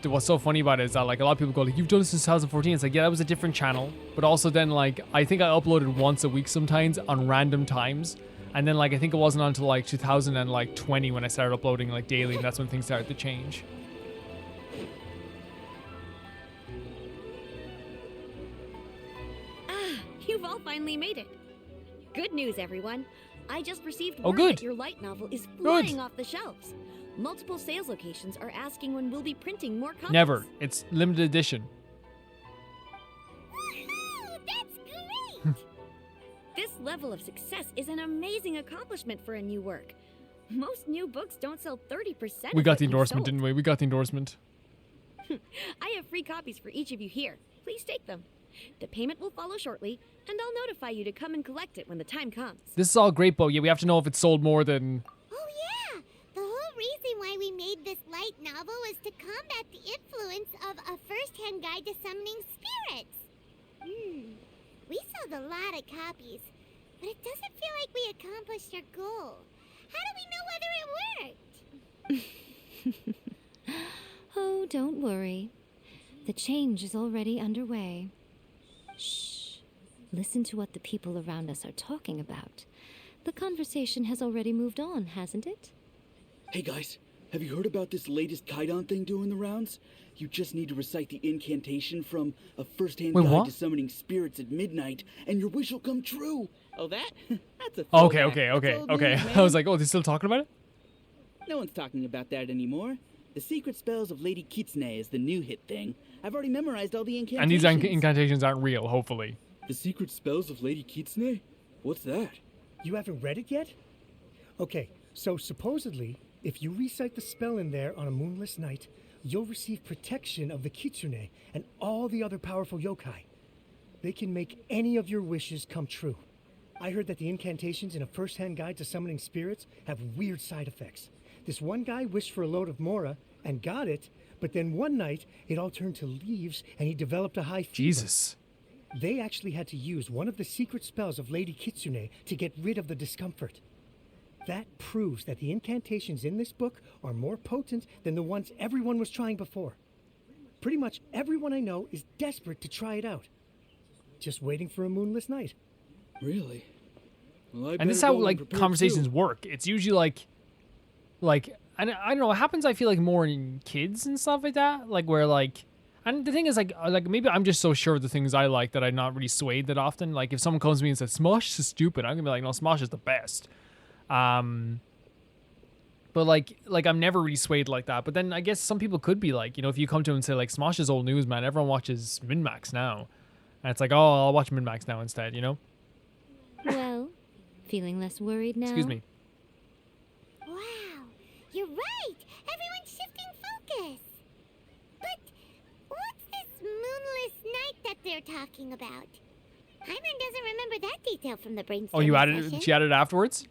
what's so funny about it is that like a lot of people go like, "You've done this since 2014." It's like, yeah, that was a different channel. But also then like I think I uploaded once a week sometimes on random times. And then like I think it wasn't until like 2020 when I started uploading like daily, and that's when things started to change. You've all finally made it. Good news, everyone. I just received Oh, word good. that your light novel is flying off the shelves. Multiple sales locations are asking when we'll be printing more copies. Never. It's limited edition. Woohoo! That's great! This level of success is an amazing accomplishment for a new work. Most new books don't sell 30%. We of got what the you've endorsement, sold. didn't we? We got the endorsement. I have free copies for each of you here. Please take them. The payment will follow shortly, and I'll notify you to come and collect it when the time comes. This is all great, but yeah, we have to know if it sold more than... Oh yeah! The whole reason why we made this light novel was to combat the influence of a first-hand guide to summoning spirits. We sold a lot of copies, but it doesn't feel like we accomplished our goal. How do we know whether it worked? Oh, don't worry. The change is already underway. Shh. Listen to what the people around us are talking about. The conversation has already moved on, hasn't it? Hey guys, have you heard about this latest Kaidan thing doing the rounds? You just need to recite the incantation from a first-hand Wait, guide what? to summoning spirits at midnight, and your wish will come true. Oh, that? That's a Okay. throwback. That's old news, I man. was like, oh, they're still talking about it? No one's talking about that anymore. The secret spells of Lady Kitsune is the new hit thing. I've already memorized all the incantations. And these incantations aren't real, hopefully. The secret spells of Lady Kitsune? What's that? You haven't read it yet? Okay, so supposedly, if you recite the spell in there on a moonless night, you'll receive protection of the Kitsune and all the other powerful yokai. They can make any of your wishes come true. I heard that the incantations in a first-hand guide to summoning spirits have weird side effects. This one guy wished for a load of mora and got it, but then one night it all turned to leaves and he developed a high fever. Jesus. They actually had to use one of the secret spells of Lady Kitsune to get rid of the discomfort. That proves that the incantations in this book are more potent than the ones everyone was trying before. Pretty much everyone I know is desperate to try it out. Just waiting for a moonless night. Really? Well, And this is how like conversations work. It's usually and I don't know, it happens I feel like more in kids and stuff like that, like where like, and the thing is like maybe I'm just so sure of the things I like that I'm not really swayed that often. Like if someone comes to me and says Smosh is stupid, I'm gonna be like, no, Smosh is the best. But like I'm never really swayed like that. But then I guess some people could be like, you know, if you come to them and say like Smosh is old news, man, everyone watches Min-Max now, and it's like, oh, I'll watch Min-Max now instead, you know. Well, feeling less worried now? Excuse me. Wow, you're right. Everyone's shifting focus. But what's this moonless night that they're talking about? Hyman doesn't remember that detail from the brainstorming Oh, you added session. it? She added it afterwards?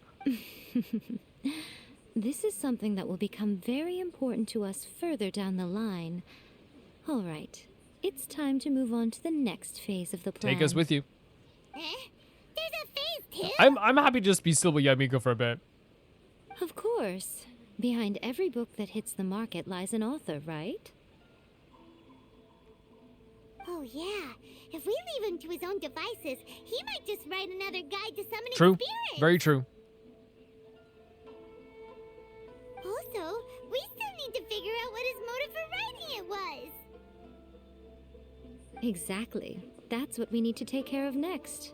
This is something that will become very important to us further down the line. All right, it's time to move on to the next phase of the plan. Take us with you. There's a phase 2? I'm happy to just be still with Yae Miko for a bit. Of course. Behind every book that hits the market lies an author, right? Oh yeah, if we leave him to his own devices, he might just write another guide to summoning True. spirits. Very true. Also, we still need to figure out what his motive for writing it was. Exactly. That's what we need to take care of next.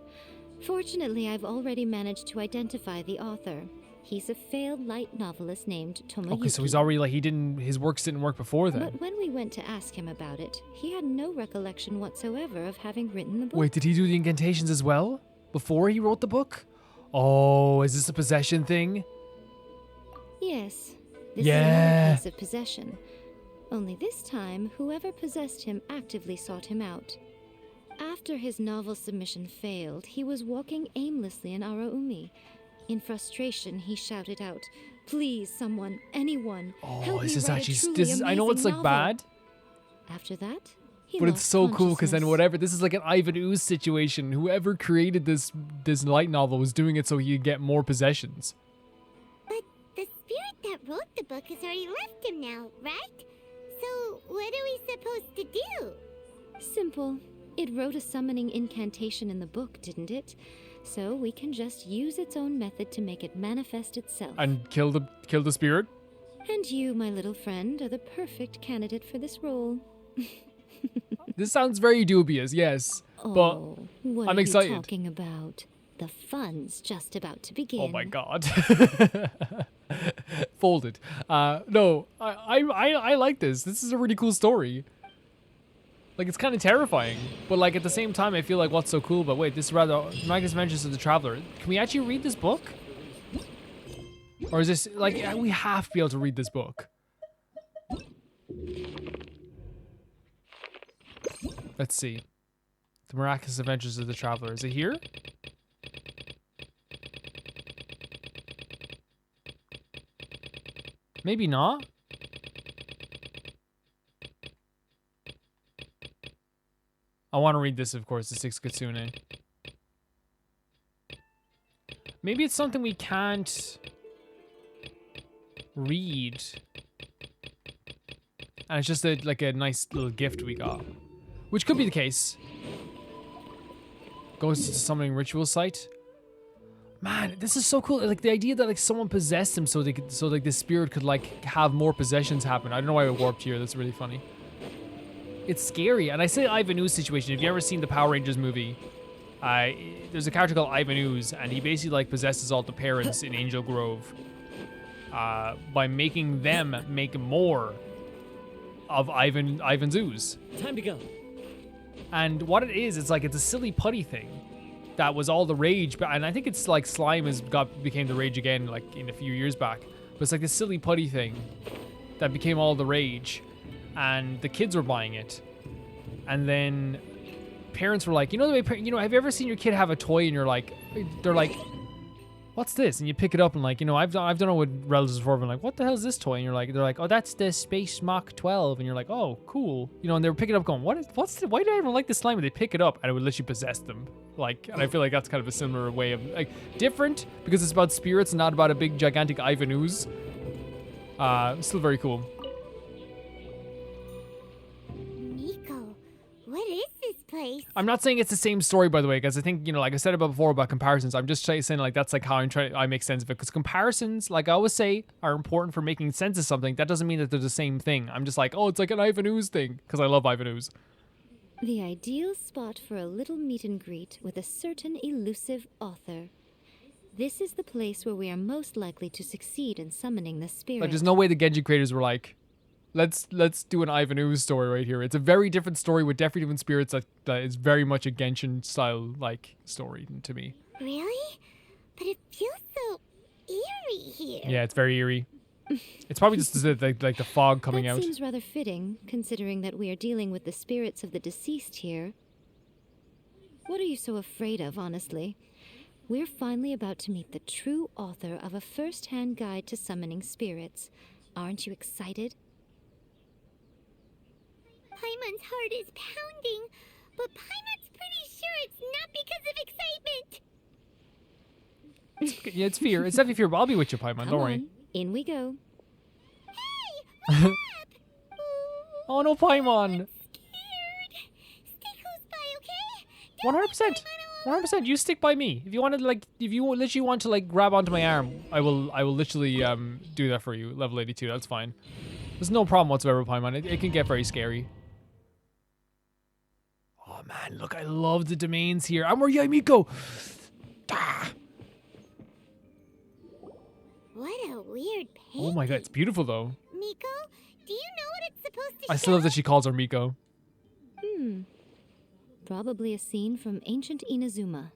Fortunately, I've already managed to identify the author. He's a failed light novelist named Tomoyuki. Okay, so he's already like his works didn't work before then. But when we went to ask him about it, he had no recollection whatsoever of having written the book. Wait, did he do the incantations as well? Before he wrote the book? Oh, is this a possession thing? Yes. This Yeah. is another case of possession. Only this time, whoever possessed him actively sought him out. After his novel submission failed, he was walking aimlessly in Araumi. In frustration, he shouted out, "Please, someone, anyone, Oh, help this me is write actually a truly this is, I know it's amazing like novel." bad, After that, he but it's lost so cool because then consciousness. whatever, this is like an Ivan Ooze situation. Whoever created this light novel was doing it so he could get more possessions. But the spirit that wrote the book has already left him now, right? So what are we supposed to do? Simple. It wrote a summoning incantation in the book, didn't it? So we can just use its own method to make it manifest itself. And kill the spirit? And you, my little friend, are the perfect candidate for this role. This sounds very dubious, yes. But What I'm are excited. you talking about? The fun's just about to begin. Oh my god. Folded. No, I like this. This is a really cool story. Like, it's kind of terrifying, but like at the same time, I feel like what's so cool. But wait, this is rather Miraculous Adventures of the Traveler. Can we actually read this book? Or is this like we have to be able to read this book? Let's see. The Miraculous Adventures of the Traveler. Is it here? Maybe not. I want to read this, of course, the Six Kitsune. Maybe it's something we can't read. And it's just like a nice little gift we got. Which could be the case. Goes to the summoning ritual site. Man, this is so cool. Like the idea that like someone possessed him so like the spirit could like have more possessions happen. I don't know why it warped here. That's really funny. It's scary. And I say Ivan Ooze situation. If you ever seen the Power Rangers movie, there's a character called Ivan Ooze, and he basically like possesses all the parents in Angel Grove by making them make more of Ivan's ooze. Time to go. And what it is, it's a silly putty thing that was all the rage, and I think it's like slime became the rage again, like in a few years back. But it's like this silly putty thing that became all the rage, and the kids were buying it, and then parents were like, you know the way, have you ever seen your kid have a toy and they're like, what's this? And you pick it up and I've done it with relatives before, and like, what the hell is this toy? And they're like, oh, that's the Space Mach 12, and you're like, oh, cool, and they were picking it up going, why do I even like this slime? And they pick it up and it would literally possess them, and I feel like that's kind of a similar way of different because it's about spirits and not about a big gigantic Ivan ooze. Still very cool. Miko, what is this place? I'm not saying it's the same story, by the way, because I think, like I said about before about comparisons, I'm just saying that's how I make sense of it. Because comparisons, like I always say, are important for making sense of something. That doesn't mean that they're the same thing. I'm just like, oh, it's like an Ivan ooze thing, because I love Ivan ooze. The ideal spot for a little meet and greet with a certain elusive author. This is the place where we are most likely to succeed in summoning the spirit. Like, there's no way the Genshin creators were like, let's do an Ivan ooze story right here. It's a very different story with definitely different spirits that is very much a Genshin style story to me. Really? But it feels so eerie here. Yeah, it's very eerie. It's probably just the fog coming out. That seems rather fitting, considering that we are dealing with the spirits of the deceased here. What are you so afraid of, honestly? We're finally about to meet the true author of a first-hand guide to summoning spirits. Aren't you excited? Paimon's heart is pounding, but Paimon's pretty sure it's not because of excitement. Yeah, it's fear. It's definitely fear, but I'll be with you, Paimon. Don't worry. In we go. Hey, what's up? Oh no, Paimon! I'm scared. Stay close by, okay? 100%. 100%. You stick by me. If you want to, if you literally want to, grab onto my arm, I will literally, do that for you. Level 82, that's fine. There's no problem whatsoever with Paimon. It can get very scary. Oh man, look, I love the domains here. I'm where Yae Miko. Ah. What a weird painting. Oh my god, it's beautiful though. Miko, do you know what it's supposed to I still love that she calls her Miko. Probably a scene from ancient Inazuma.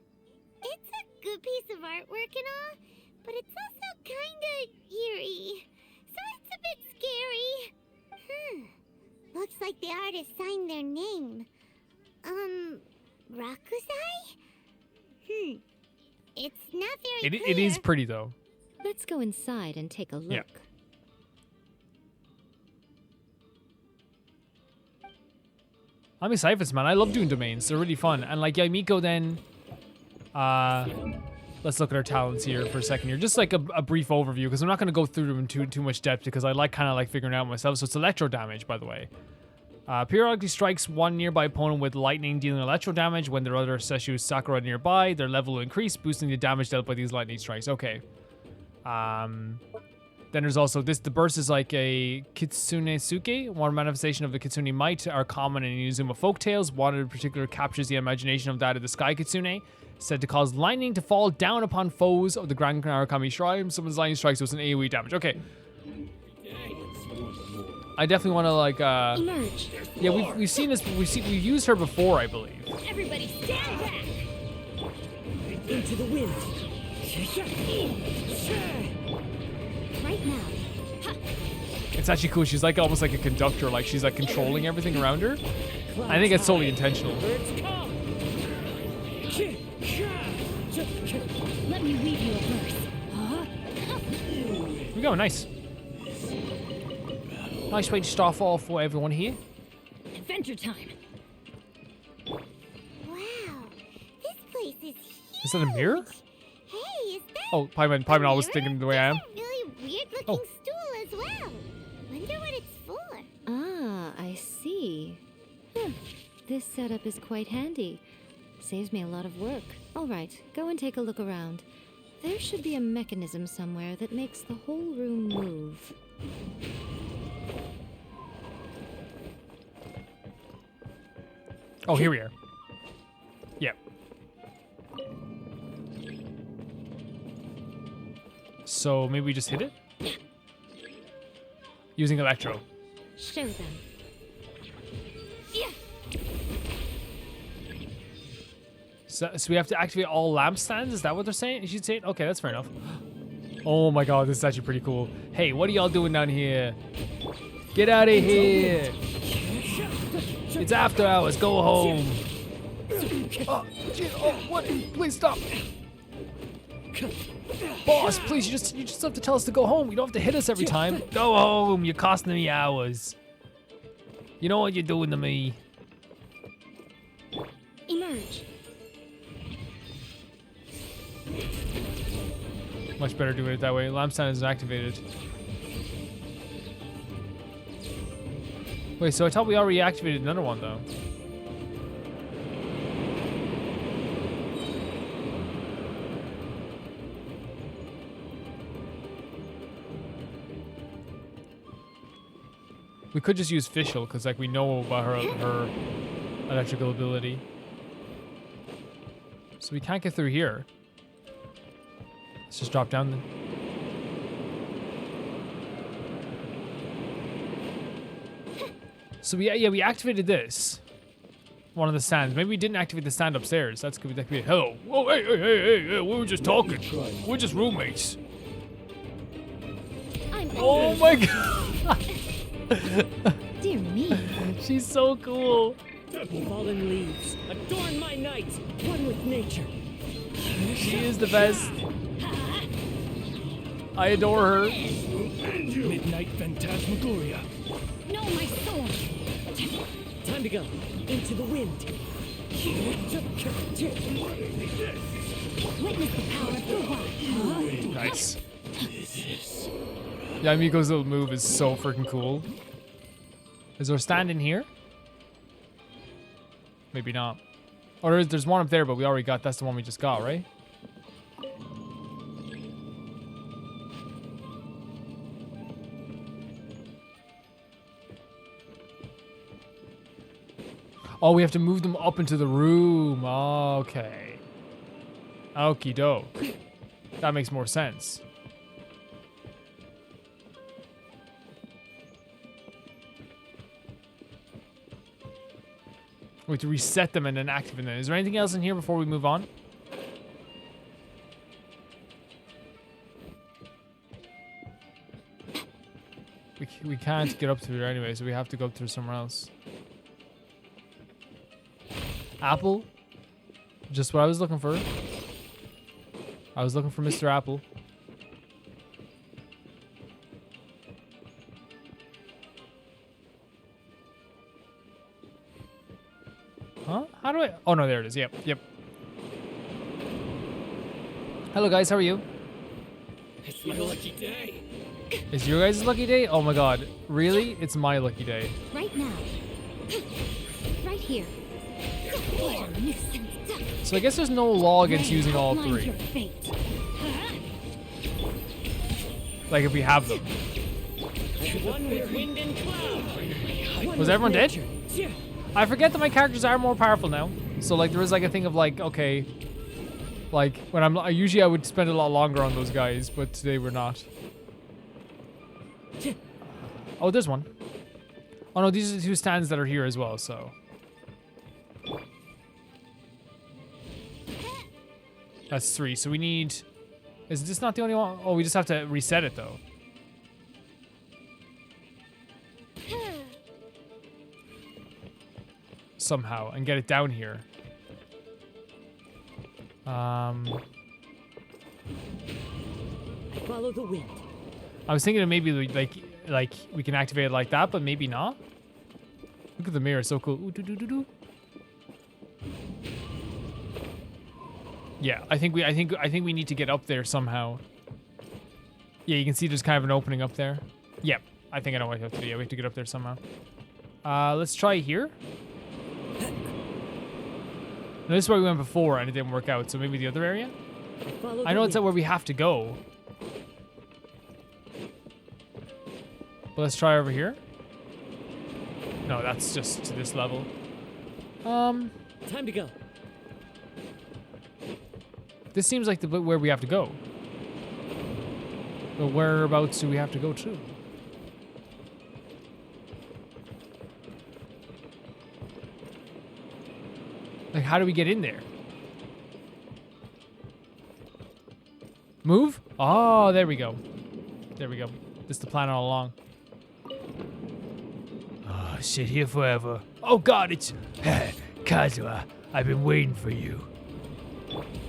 It's a good piece of artwork and all, but it's also kinda eerie. So it's a bit scary. Looks like the artist signed their name. Rakusai? It's not very clear. It is pretty though. Let's go inside and take a look. Yeah. I'm excited for this, man. I love doing domains. They're really fun. And Yae Miko then, let's look at her talents here for a second here. Just a brief overview, because I'm not going to go through them in too much depth, because I kind of figuring it out myself. So it's electro damage, by the way. Periodically strikes one nearby opponent with lightning, dealing electro damage. When there are other Sesshu Sakura nearby, their level will increase, boosting the damage dealt by these lightning strikes. Okay. Then there's also this. The burst is like a Kitsune Suke. One manifestation of the Kitsune might are common in Inazuma folktales. One in particular captures the imagination of that of the Sky Kitsune, said to cause lightning to fall down upon foes of the Grand Arakami Shrine. Someone's lightning strikes with an AoE damage. Okay. I definitely want to Emerge. Yeah, we've seen this. We've used her before, I believe. Everybody stand back. Into the wind. Right now. It's actually cool. She's almost like a conductor. She's controlling everything around her. I think it's totally intentional. Let me weave you a verse. Here we go. Nice. Nice way to start off for everyone here. Adventure time. Wow, this place is huge. Is that a mirror? Hey, is that Oh, Paimon always thinking the way I am. a really weird-looking stool as well? Wonder what it's for. Ah, I see. This setup is quite handy. Saves me a lot of work. All right, go and take a look around. There should be a mechanism somewhere that makes the whole room move. Oh, here we are. Yep. So maybe we just hit it? Using electro. Show them. So we have to activate all lampstands? Is that what they're saying? She's saying? Okay, that's fair enough. Oh my god, this is actually pretty cool. Hey, what are y'all doing down here? Get out of here! It's after hours, go home. Oh, shit, oh, what? Please stop. Boss, please, you just have to tell us to go home. You don't have to hit us every time. Go home, you're costing me hours. You know what you're doing to me. Emerge. Much better doing it that way. Lampstand is activated. Wait, so I thought we already activated another one though. We could just use Fischl because like we know about her electrical ability. So we can't get through here. Let's just drop down then. So we activated this. One of the stands. Maybe we didn't activate the stand upstairs. That could be hello. Whoa, hey, we were just talking. We're just roommates. Oh my god. Dear me. She's so cool. Fallen leaves, adorn my night, one with nature. She is the best. I adore her. Midnight Phantasmagoria. No, my sword. Time to go. Into the wind. Witness the power of Fuwa. Nice. Yae Miko's little move is so freaking cool. Is there a stand in here? Maybe not. Or there's one up there, but we already got. That's the one we just got, right? Oh, we have to move them up into the room. Okay. Okie doke. That makes more sense. We have to reset them and then activate them. Is there anything else in here before we move on? We can't get up through there anyway, so we have to go through somewhere else. Apple? Just what I was looking for. I was looking for Mr. Apple. Huh? How do I... Oh, no, there it is. Yep. Hello, guys. How are you? It's my lucky day. Is your guys' lucky day? Oh, my God. Really? It's my lucky day. Right now. Right here. So I guess there's no law against using all three. Like if we have them. One with wind and cloud. Was everyone dead? I forget that my characters are more powerful now. So like there is like a thing of like, okay, like when usually I would spend a lot longer on those guys, but today we're not. Oh, there's one. Oh no, these are the two stands that are here as well, so. That's 3, so we need... Is this not the only one? Oh, we just have to reset it, though. Somehow, and get it down here. Follow the wind. I was thinking of maybe, like we can activate it like that, but maybe not. Look at the mirror, so cool. Ooh, doo, doo, doo, doo. Yeah, I think we need to get up there somehow. Yeah, you can see there's kind of an opening up there. Yep, I think I know what we have to do. Yeah, we have to get up there somehow. Let's try here. Now, this is where we went before and it didn't work out, so maybe the other area? I know it's where we have to go. But let's try over here. No, that's just to this level. Time to go. This seems like the bit where we have to go. But whereabouts do we have to go to? Like, how do we get in there? Move? Oh, there we go. There we go. This is the plan all along. Oh, sit here forever. Oh god, it's Kato. I've been waiting for you.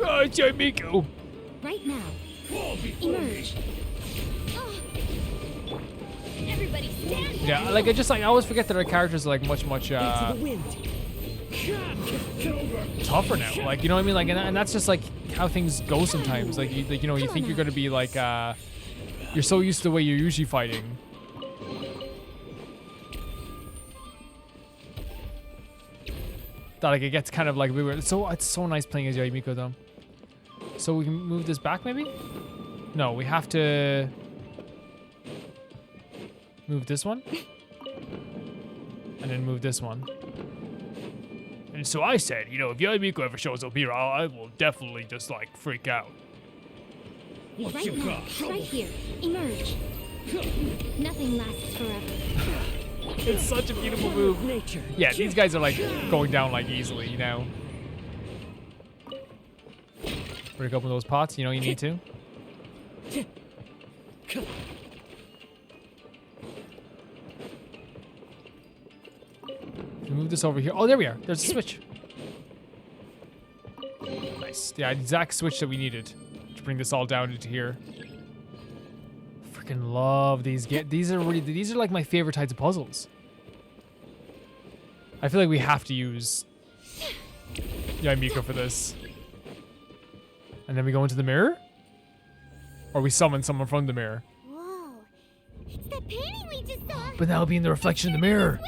Oh, it's Yae Miko. Right now. Emerge. Everybody stand. Yeah, like I always forget that our characters are like much tougher now. Like, you know what I mean? Like, and that's just like how things go sometimes. Like, you know, you think you're gonna be like, you're so used to the way you're usually fighting. That like it gets kind of like weird. It's so nice playing as Yae Miko though. So we can move this back maybe? No, we have to move this one. And then move this one. And so I said, you know, if Yae Miko ever shows up here, I will definitely just like freak out. Right now, right here. Emerge. Nothing lasts forever. It's such a beautiful move. Nature. Yeah, these guys are like going down like easily, you know. Break open those pots, you know you need to. Move this over here. Oh, there we are. There's a switch. Nice. Yeah, exact switch that we needed to bring this all down into here. Freaking love these. These are like my favorite types of puzzles. I feel like we have to use Yae Miko for this. And then we go into the mirror? Or we summon someone from the mirror. Whoa. It's that painting we just saw. But that'll be in the reflection in the mirror.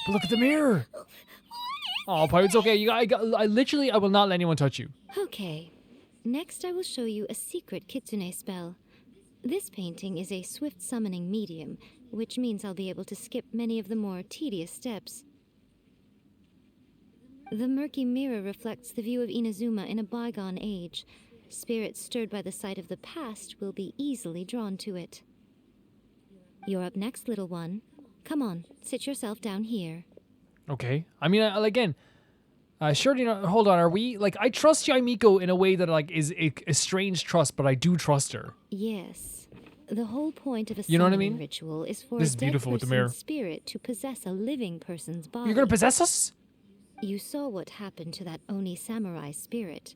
But look at the mirror. Oh, Pirate's okay. I will not let anyone touch you. Okay. Next, I will show you a secret kitsune spell. This painting is a swift summoning medium, which means I'll be able to skip many of the more tedious steps. The murky mirror reflects the view of Inazuma in a bygone age. Spirits stirred by the sight of the past will be easily drawn to it. You're up next, little one. Come on, sit yourself down here. Okay. I mean, again, sure, you know, hold on. Are we, like, I trust Yae Miko in a way that, like, is a strange trust, but I do trust her. Yes. The whole point of a You know what I summoning mean? ritual is for This a is dead beautiful with the mirror. person's spirit to possess a living person's body. You're gonna possess us? You saw what happened to that Oni samurai spirit.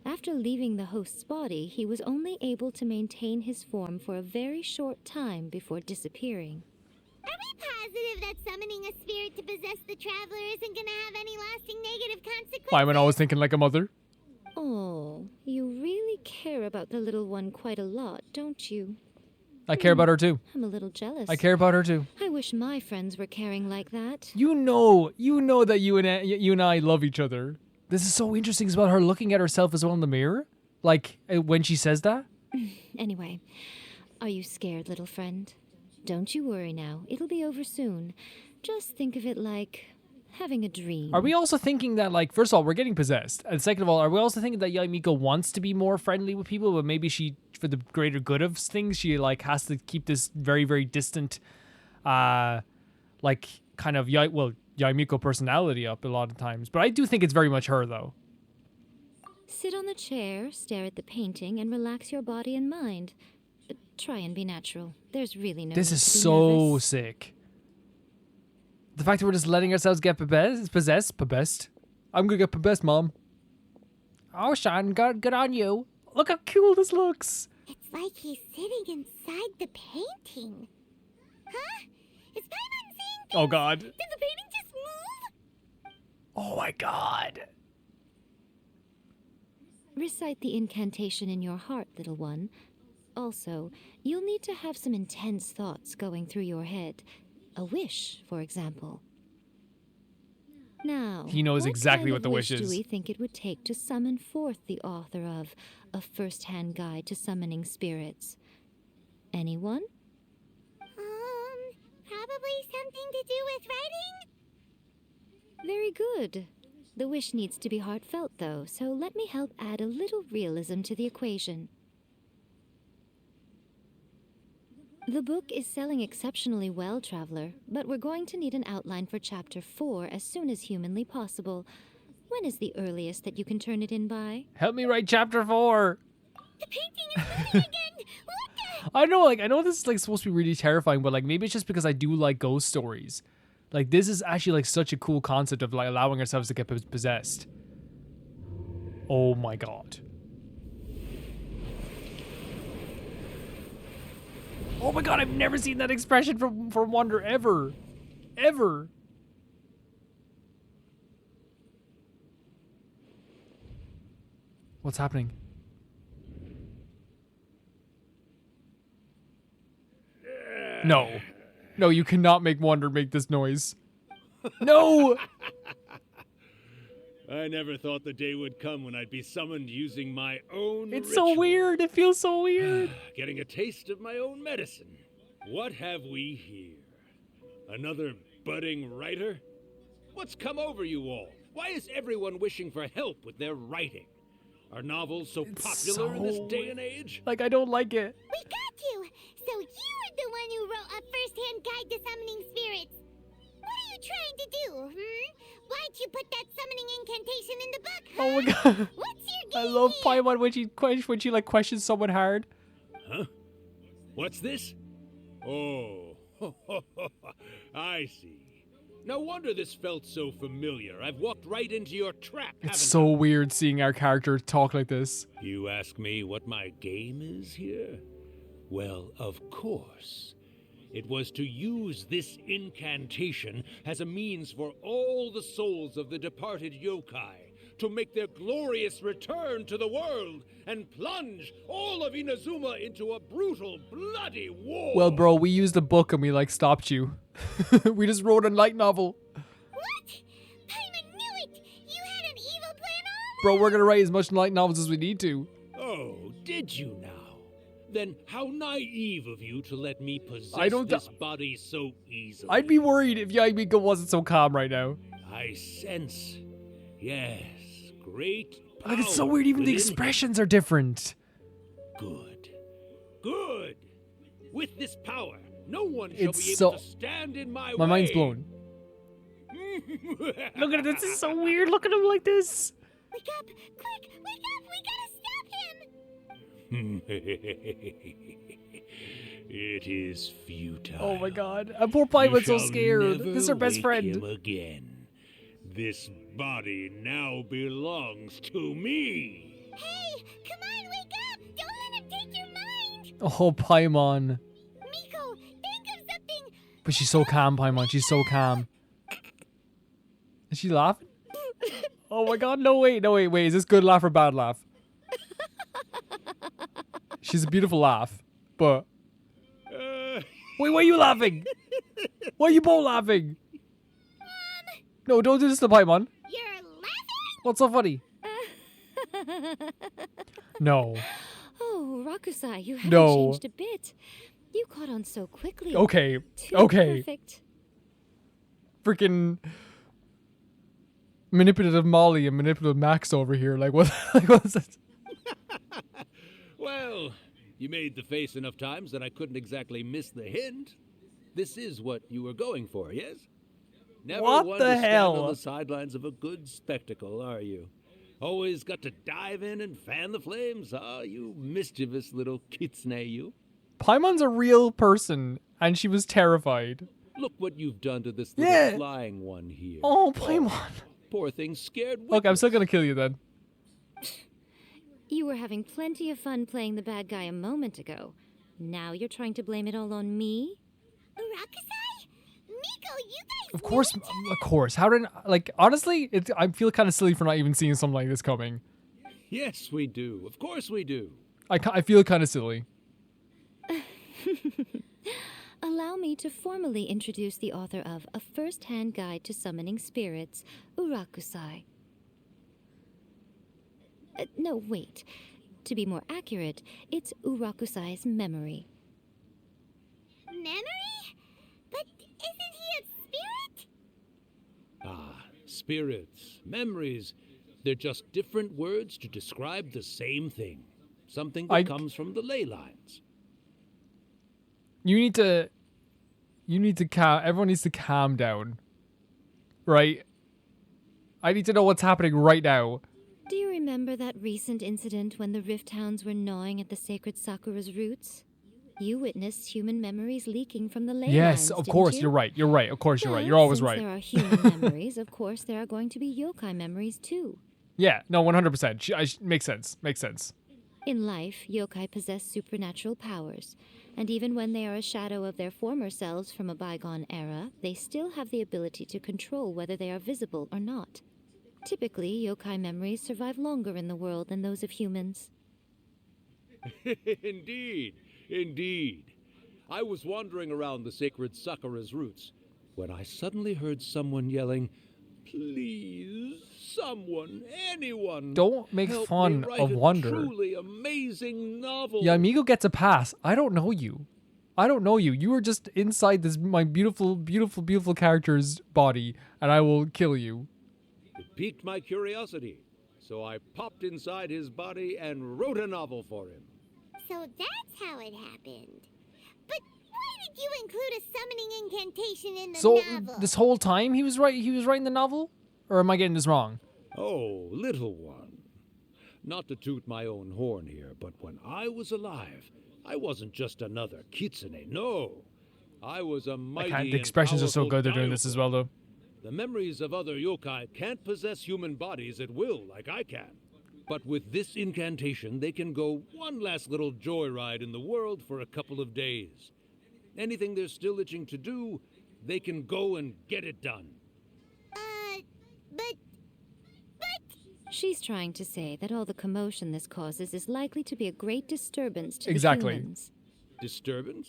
After leaving the host's body, he was only able to maintain his form for a very short time before disappearing. Are we positive that summoning a spirit to possess the traveler isn't gonna have any lasting negative consequences? Why am I always thinking like a mother? Oh, you really care about the little one quite a lot, don't you? I care about her too. I'm a little jealous. I care about her too. I wish my friends were caring like that. You know that you and I love each other. This is so interesting about her looking at herself as well in the mirror. Like, when she says that. Anyway, are you scared, little friend? Don't you worry now. It'll be over soon. Just think of it like having a dream. Are we also thinking that, like, first of all, we're getting possessed, and second of all, are we also thinking that Yae Miko wants to be more friendly with people, but maybe she, for the greater good of things, she like has to keep this very, very distant, like kind of Yae Miko personality up a lot of times. But I do think it's very much her, though. Sit on the chair, stare at the painting, and relax your body and mind. Try and be natural. There's really no This need is to be so nervous. sick. The fact that we're just letting ourselves get possessed. I'm gonna get possessed, Mom. Oh, Sean, good on you. Look how cool this looks. It's like he's sitting inside the painting. Huh? Is Paimon seeing things? Oh, God. Did the painting just move? Oh, my God. Recite the incantation in your heart, little one. Also, you'll need to have some intense thoughts going through your head. A wish, for example. Now, He knows exactly kind what of the wish do is. we think it would take to summon forth the author of A First-Hand Guide to Summoning Spirits? Anyone? Probably something to do with writing? Very good. The wish needs to be heartfelt, though, so let me help add a little realism to the equation. The book is selling exceptionally well, Traveler, but we're going to need an outline for Chapter 4 as soon as humanly possible. When is the earliest that you can turn it in by? Help me write chapter 4. The painting is moving again! What the? I know, like, I know this is like supposed to be really terrifying, but like maybe it's just because I do like ghost stories. Like, this is actually like such a cool concept of like allowing ourselves to get possessed. Oh my god. Oh my god, I've never seen that expression from Wonder ever. Ever. What's happening? No. No, you cannot make Wonder make this noise. No! I never thought the day would come when I'd be summoned using my own It's ritual. so weird. It feels so weird. Getting a taste of my own medicine. What have we here? Another budding writer? What's come over you all? Why is everyone wishing for help with their writing? Are novels so popular in this day and age? Like, I don't like it. We got you! So you were the one who wrote a first-hand guide to summoning spirits. What are you trying to do, Why'd you put that summoning incantation in the book, huh? Oh my god. What's your game I love here? Paimon when she like questions someone hard. Huh? What's this? Oh, I see. No wonder this felt so familiar. I've walked right into your trap, It's so weird seeing our character talk like this. You ask me what my game is here? Well, of course. It was to use this incantation as a means for all the souls of the departed yokai to make their glorious return to the world and plunge all of Inazuma into a brutal, bloody war. Well, bro, we used a book and we like stopped you. We just wrote a light novel. What? Paimon knew it! You had an evil plan all Bro, we're gonna write as much light novels as we need to. Oh, did you now? Then how naive of you to let me possess this body so easily. I'd be worried if Yae Miko wasn't so calm right now. I sense, yes, great power. Like, it's so weird, even the expressions are different. Good. Good. With this power, no one shall It's be so... able to stand in my way. My mind's blown. Look at it, this is so weird. Look at him like this. Wake up! Quick! Wake up! We gotta stop him! It is futile. Oh my god. And poor Paimon's so You shall scared. never This is her best wake friend. him again. This body now belongs to me. Hey! Come on, wake up! Don't let him take your mind! Oh, Paimon. Miko, think of something! But she's so calm, Paimon. She's so calm. Is she laughing? Oh my god, no wait. Is this good laugh or bad laugh? She's a beautiful laugh, but... Wait, why are you laughing? Why are you both laughing? No, don't do this to Paimon. You're laughing? What's so funny? No. Oh, Rakusai, you haven't No. changed a bit. You caught on so quickly. Okay. Too Okay. Perfect. Freaking manipulative Molly and manipulative Max over here. Like, what? Like, what's it? Well, you made the face enough times that I couldn't exactly miss the hint. This is what you were going for, yes? Never What one the to stand hell? on the sidelines of a good spectacle, are you? Always got to dive in and fan the flames, ah, you mischievous little kitsune, you. Paimon's a real person, and she was terrified. Look what you've done to this little Yeah. flying one here. Oh, Paimon. Poor thing scared. Okay, I'm still gonna kill you then. You were having plenty of fun playing the bad guy a moment ago. Now you're trying to blame it all on me? Rakusai? Miko, you guys Of course. How did like honestly? I feel kind of silly for not even seeing something like this coming. Yes, we do. Of course we do. I feel kind of silly. Allow me to formally introduce the author of A First-Hand Guide to Summoning Spirits, Urakusai. No, wait. To be more accurate, it's Urakusai's memory. Memory? But isn't he a spirit? Ah, spirits, memories. They're just different words to describe the same thing. Something that comes from the ley lines. You need to everyone needs to calm down. Right? I need to know what's happening right now. Do you remember that recent incident when the Rift Hounds were gnawing at the sacred Sakura's roots? You witnessed human memories leaking from the ley Yes, lines, of didn't course, you? you're right. You're right. Of course, you're right. Well, You're always since right. there are human memories, of course there are going to be yokai memories too. Yeah, no, 100%. Makes sense. Makes sense. In life, yokai possess supernatural powers, and even when they are a shadow of their former selves from a bygone era, they still have the ability to control whether they are visible or not. Typically, yokai memories survive longer in the world than those of humans. Indeed, indeed. I was wandering around the sacred Sakura's roots when I suddenly heard someone yelling, "Please, someone, anyone, Don't make help fun me write of a wonder." truly amazing novel." Yae Miko gets a pass. I don't know you. I don't know you. You are just inside this my beautiful, beautiful, beautiful character's body, and I will kill you. It piqued my curiosity, so I popped inside his body and wrote a novel for him. So that's how it happened. But why did you include a summoning incantation in the So novel? this whole time he was writing the novel? Or am I getting this wrong? Oh, little one. Not to toot my own horn here, but when I was alive, I wasn't just another kitsune, no. I was a mighty The expressions are so and good they're doing powerful this as well, though. The memories of other yokai can't possess human bodies at will like I can. But with this incantation, they can go one last little joyride in the world for a couple of days. Anything they're still itching to do, they can go and get it done. But... She's trying to say that all the commotion this causes is likely to be a great disturbance to Exactly. the humans. Disturbance?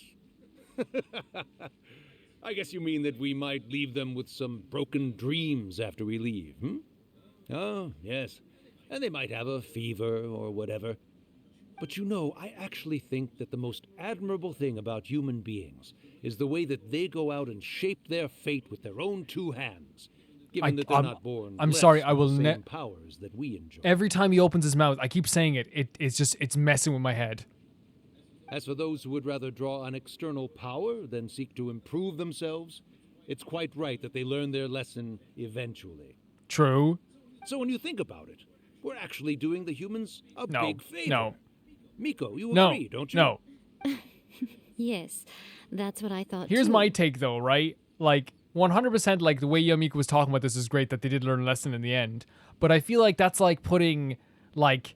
I guess you mean that we might leave them with some broken dreams after we leave, hmm? Oh, yes. And they might have a fever or whatever. But you know, I actually think that the most admirable thing about human beings is the way that they go out and shape their fate with their own two hands. Given that they're not born I'm blessed sorry, I with will the same powers that we enjoy. Every time he opens his mouth, I keep saying it's messing with my head. As for those who would rather draw on external power than seek to improve themselves, it's quite right that they learn their lesson eventually. True. So when you think about it, we're actually doing the humans a No, big favor. no. Miko, you No, agree, don't you? no. Yes, that's what I thought Here's too. my take though, right? Like 100% like the way Yae Miko was talking about this is great that they did learn a lesson in the end. But I feel like that's like putting like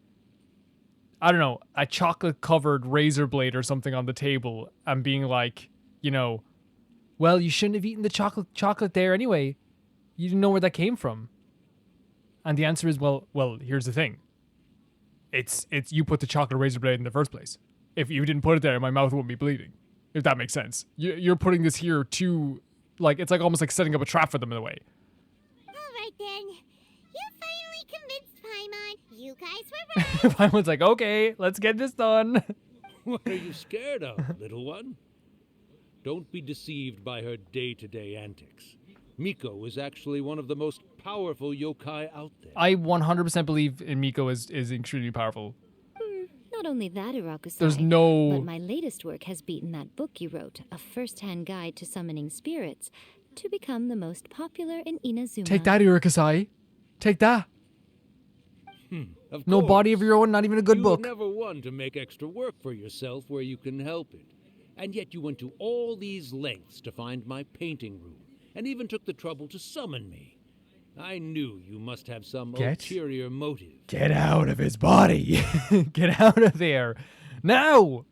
I don't know, a chocolate covered razor blade or something on the table and being like, you know, well, you shouldn't have eaten the chocolate there anyway. You didn't know where that came from. And the answer is well, here's the thing. It's you put the chocolate razor blade in the first place. If you didn't put it there, my mouth wouldn't be bleeding. If that makes sense. You're putting this here to like it's like almost like setting up a trap for them in a way. Alright then. You finally convinced Paimon. You guys were right. Paimon's like, okay, let's get this done. What are you scared of, little one? Don't be deceived by her day-to-day antics. Miko is actually one of the most powerful yokai out there. I 100% believe in Miko is extremely powerful. Not only that, Irakusai, There's no- but my latest work has beaten that book you wrote, A First-Hand Guide to Summoning Spirits, to become the most popular in Inazuma. Take that, Irakusai. Take that. Of No course. body of your own, not even a good You book. were never one to make extra work for yourself where you can help it. And yet you went to all these lengths to find my painting room, and even took the trouble to summon me. I knew you must have some ulterior motive. Get out of his body. Get out of there. Now.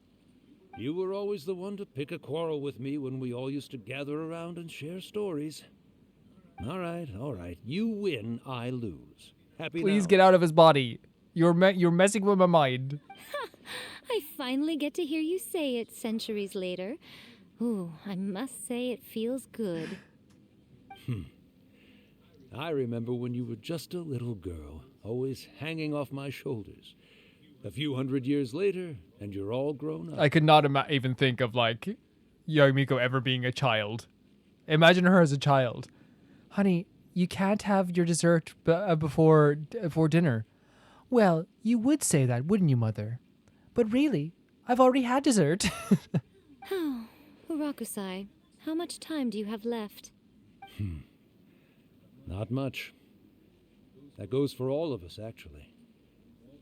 You were always the one to pick a quarrel with me when we all used to gather around and share stories. All right. You win, I lose. Happy Please now? get out of his body. You're messing with my mind. I finally get to hear you say it centuries later. Ooh, I must say it feels good. I remember when you were just a little girl, always hanging off my shoulders. A few hundred years later, and you're all grown up. I could not even think of like Yae Miko ever being a child. Imagine her as a child. Honey, you can't have your dessert before dinner. Well, you would say that, wouldn't you, Mother? But really, I've already had dessert. Oh, Urakusai, how much time do you have left? Not much. That goes for all of us, actually.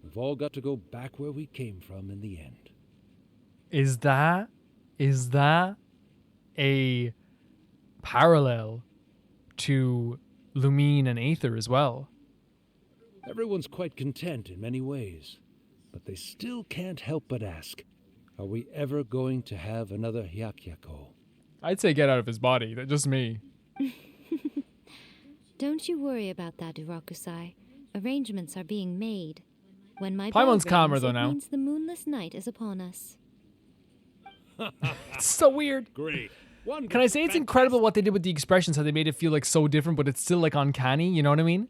We've all got to go back where we came from in the end. Is that a parallel to Lumine and Aether as well? Everyone's quite content in many ways, but they still can't help but ask, are we ever going to have another Hyakyako? I'd say get out of his body. That's just me. Don't you worry about that, Urakusai. Arrangements are being made. When my Paimon's bell calmer rings, though it now. means the moonless night is upon us. It's so weird. Great. Can I say it's incredible what they did with the expressions, how they made it feel like so different, but it's still like uncanny, you know what I mean?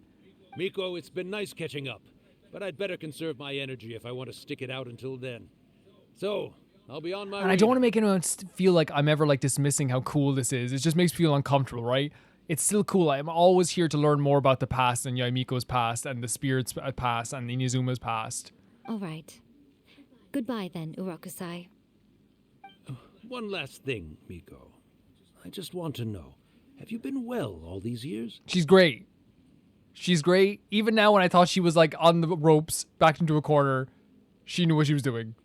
Miko, it's been nice catching up, but I'd better conserve my energy if I want to stick it out until then. So, I'll be on my way. And I don't want to make anyone feel like I'm ever like dismissing how cool this is. It just makes me feel uncomfortable, right? It's still cool. I'm always here to learn more about the past and Yae Miko's past and the spirit's past and Inazuma's past. All right. Goodbye then, Urakusai. One last thing, Miko. I just want to know, have you been well all these years? She's great. She's great. Even now when I thought she was like on the ropes, backed into a corner, she knew what she was doing.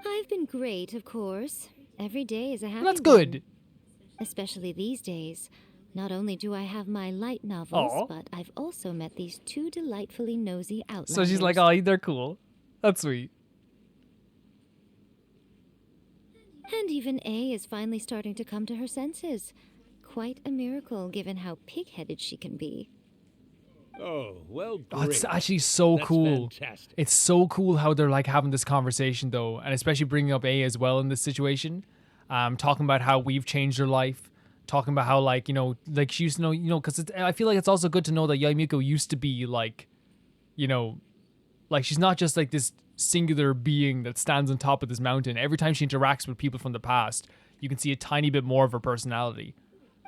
I've been great, of course. Every day is a happy That's good. one. Especially these days. Not only do I have my light novels, Aw. but I've also met these two delightfully nosy outlanders. So she's like, oh, they're cool. That's sweet. And even A is finally starting to come to her senses. Quite a miracle, given how pig-headed she can be. Oh, well, great. Oh, it's actually so That's cool. fantastic. It's so cool how they're like having this conversation though, and especially bringing up A as well in this situation. Talking about how we've changed her life. Talking about how like, you know, like she used to know, you know, because I feel like it's also good to know that Yae Miko used to be like, you know, like she's not just like this singular being that stands on top of this mountain. Every time she interacts with people from the past, you can see a tiny bit more of her personality.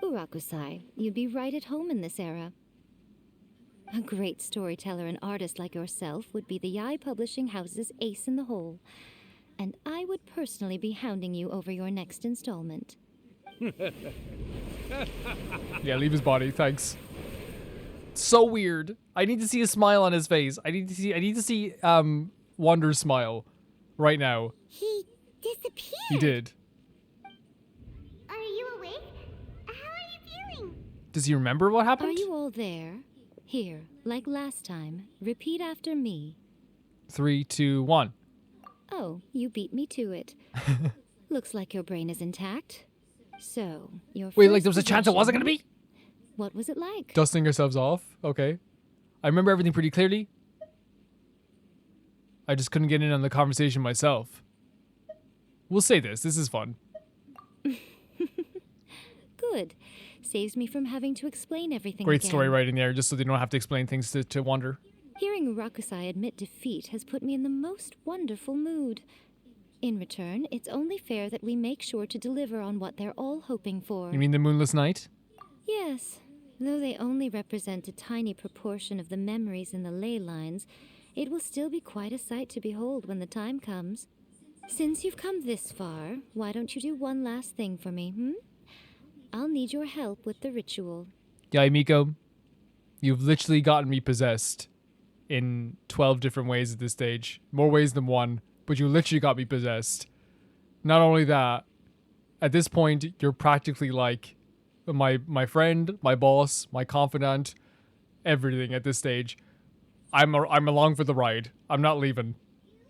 Urakusai, you'd be right at home in this era. A great storyteller and artist like yourself would be the Yae Publishing House's ace in the hole. And I would personally be hounding you over your next installment. Yeah, leave his body, thanks. So weird. I need to see a smile on his face. I need to see Wonder's smile right now. He disappeared. He did. Are you awake? How are you feeling? Does he remember what happened? Are you all there? Here, like last time, repeat after me. 3, 2, 1. Oh, you beat me to it. Looks like your brain is intact. So, your Wait, first like there was a chance it wasn't gonna be? What was it like? Dusting ourselves off. Okay. I remember everything pretty clearly. I just couldn't get in on the conversation myself. We'll say this. This is fun. Good. Saves me from having to explain everything Great again. story writing there, just so they don't have to explain things to Wonder. Hearing Urakusai admit defeat has put me in the most wonderful mood. In return, it's only fair that we make sure to deliver on what they're all hoping for. You mean the Moonless Night? Yes. Though they only represent a tiny proportion of the memories in the ley lines, it will still be quite a sight to behold when the time comes. Since you've come this far, why don't you do one last thing for me, I'll need your help with the ritual. Yae Miko, you've literally gotten me possessed in 12 different ways at this stage. More ways than one, but you literally got me possessed. Not only that, at this point, you're practically like my friend, my boss, my confidant, everything at this stage. I'm along for the ride. I'm not leaving.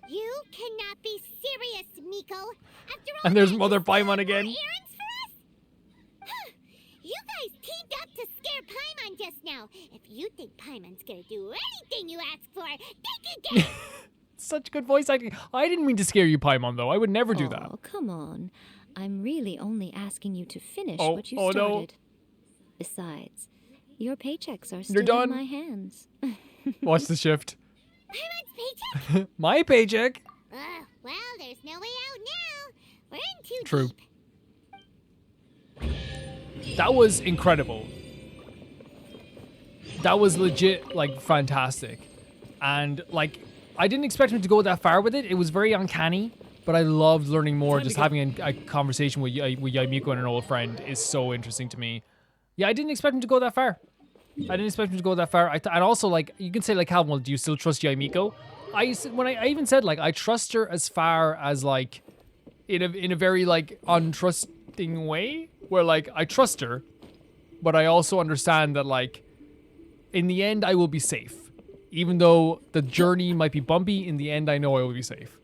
You cannot be serious, Miko. After all And there's that, Mother you still have Paimon more again. errands for us? You guys teamed up to scare Paimon just now. If you think Paimon's gonna do anything you ask for, think again. Such good voice acting. I didn't mean to scare you, Paimon, though. I would never do that. Oh, come on. I'm really only asking you to finish Oh, what you oh, no. started. Besides, your paychecks are You're still done. in my hands. Watch the shift. Paimon's paycheck? My paycheck. Well, there's no way out now. We're in too True. deep. That was incredible. That was legit, like, fantastic. And, like, I didn't expect him to go that far with it. It was very uncanny, but I loved learning more. Just having a conversation with Yae Miko and an old friend is so interesting to me. Yeah, I didn't expect him to go that far. I didn't expect him to go that far. And also, like, you can say, like, Calvin, well, do you still trust Yae Miko? I even said, like, I trust her as far as, like, in a very, like, untrusting way, where, like, I trust her, but I also understand that, like, in the end, I will be safe. Even though the journey might be bumpy, in the end, I know I will be safe.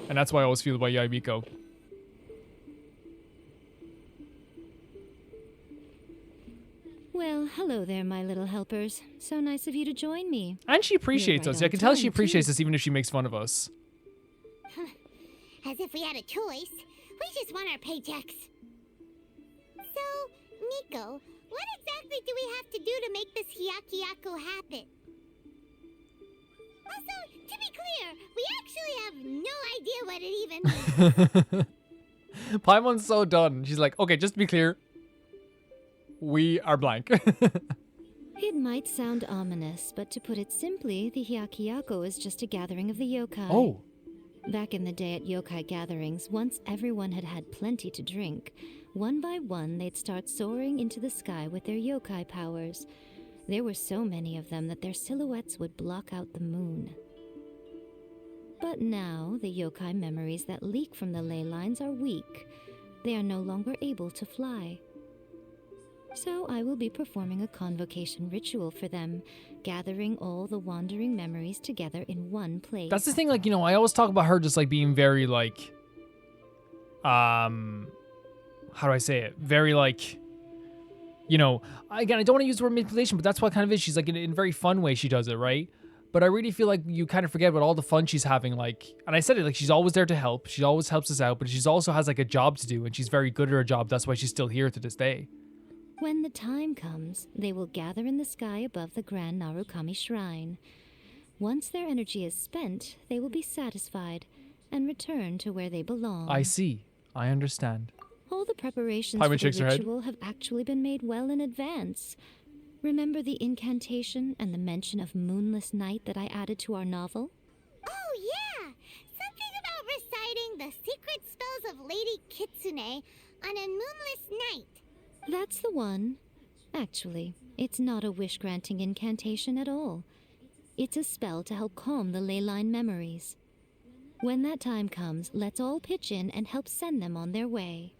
And that's why I always feel about Yae Miko. Well, hello there, my little helpers. So nice of you to join me. And she appreciates You're us. right I on can tell she time, appreciates too. us even if she makes fun of us. As if we had a choice. We just want our paychecks. So, Miko, what exactly do we have to do to make this Hyakyako happen? Also, to be clear, we actually have no idea what it even means. Paimon's so done. She's like, okay, just to be clear, we are blank. It might sound ominous, but to put it simply, the Hyakyako is just a gathering of the yokai. Oh. Back in the day at yokai gatherings, once everyone had had plenty to drink, one by one they'd start soaring into the sky with their yokai powers. There were so many of them that their silhouettes would block out the moon. But now, the yokai memories that leak from the ley lines are weak. They are no longer able to fly. So I will be performing a convocation ritual for them, gathering all the wandering memories together in one place. That's the thing, like, you know, I always talk about her just, like, being very, like, how do I say it? Very, like, you know, again, I don't want to use the word manipulation, but that's what kind of is. She's, like, in a very fun way she does it, right? But I really feel like you kind of forget about all the fun she's having, like, and I said it, like, she's always there to help. She always helps us out, but she's also has, like, a job to do, and she's very good at her job. That's why she's still here to this day. When the time comes, they will gather in the sky above the Grand Narukami Shrine. Once their energy is spent, they will be satisfied and return to where they belong. I see. I understand. All the preparations Paimon for shakes the her head. ritual have actually been made well in advance. Remember the incantation and the mention of moonless night that I added to our novel? Oh, yeah! Something about reciting the secret spells of Lady Kitsune on a moonless night. That's the one. Actually, it's not a wish-granting incantation at all. It's a spell to help calm the ley line memories. When that time comes, let's all pitch in and help send them on their way.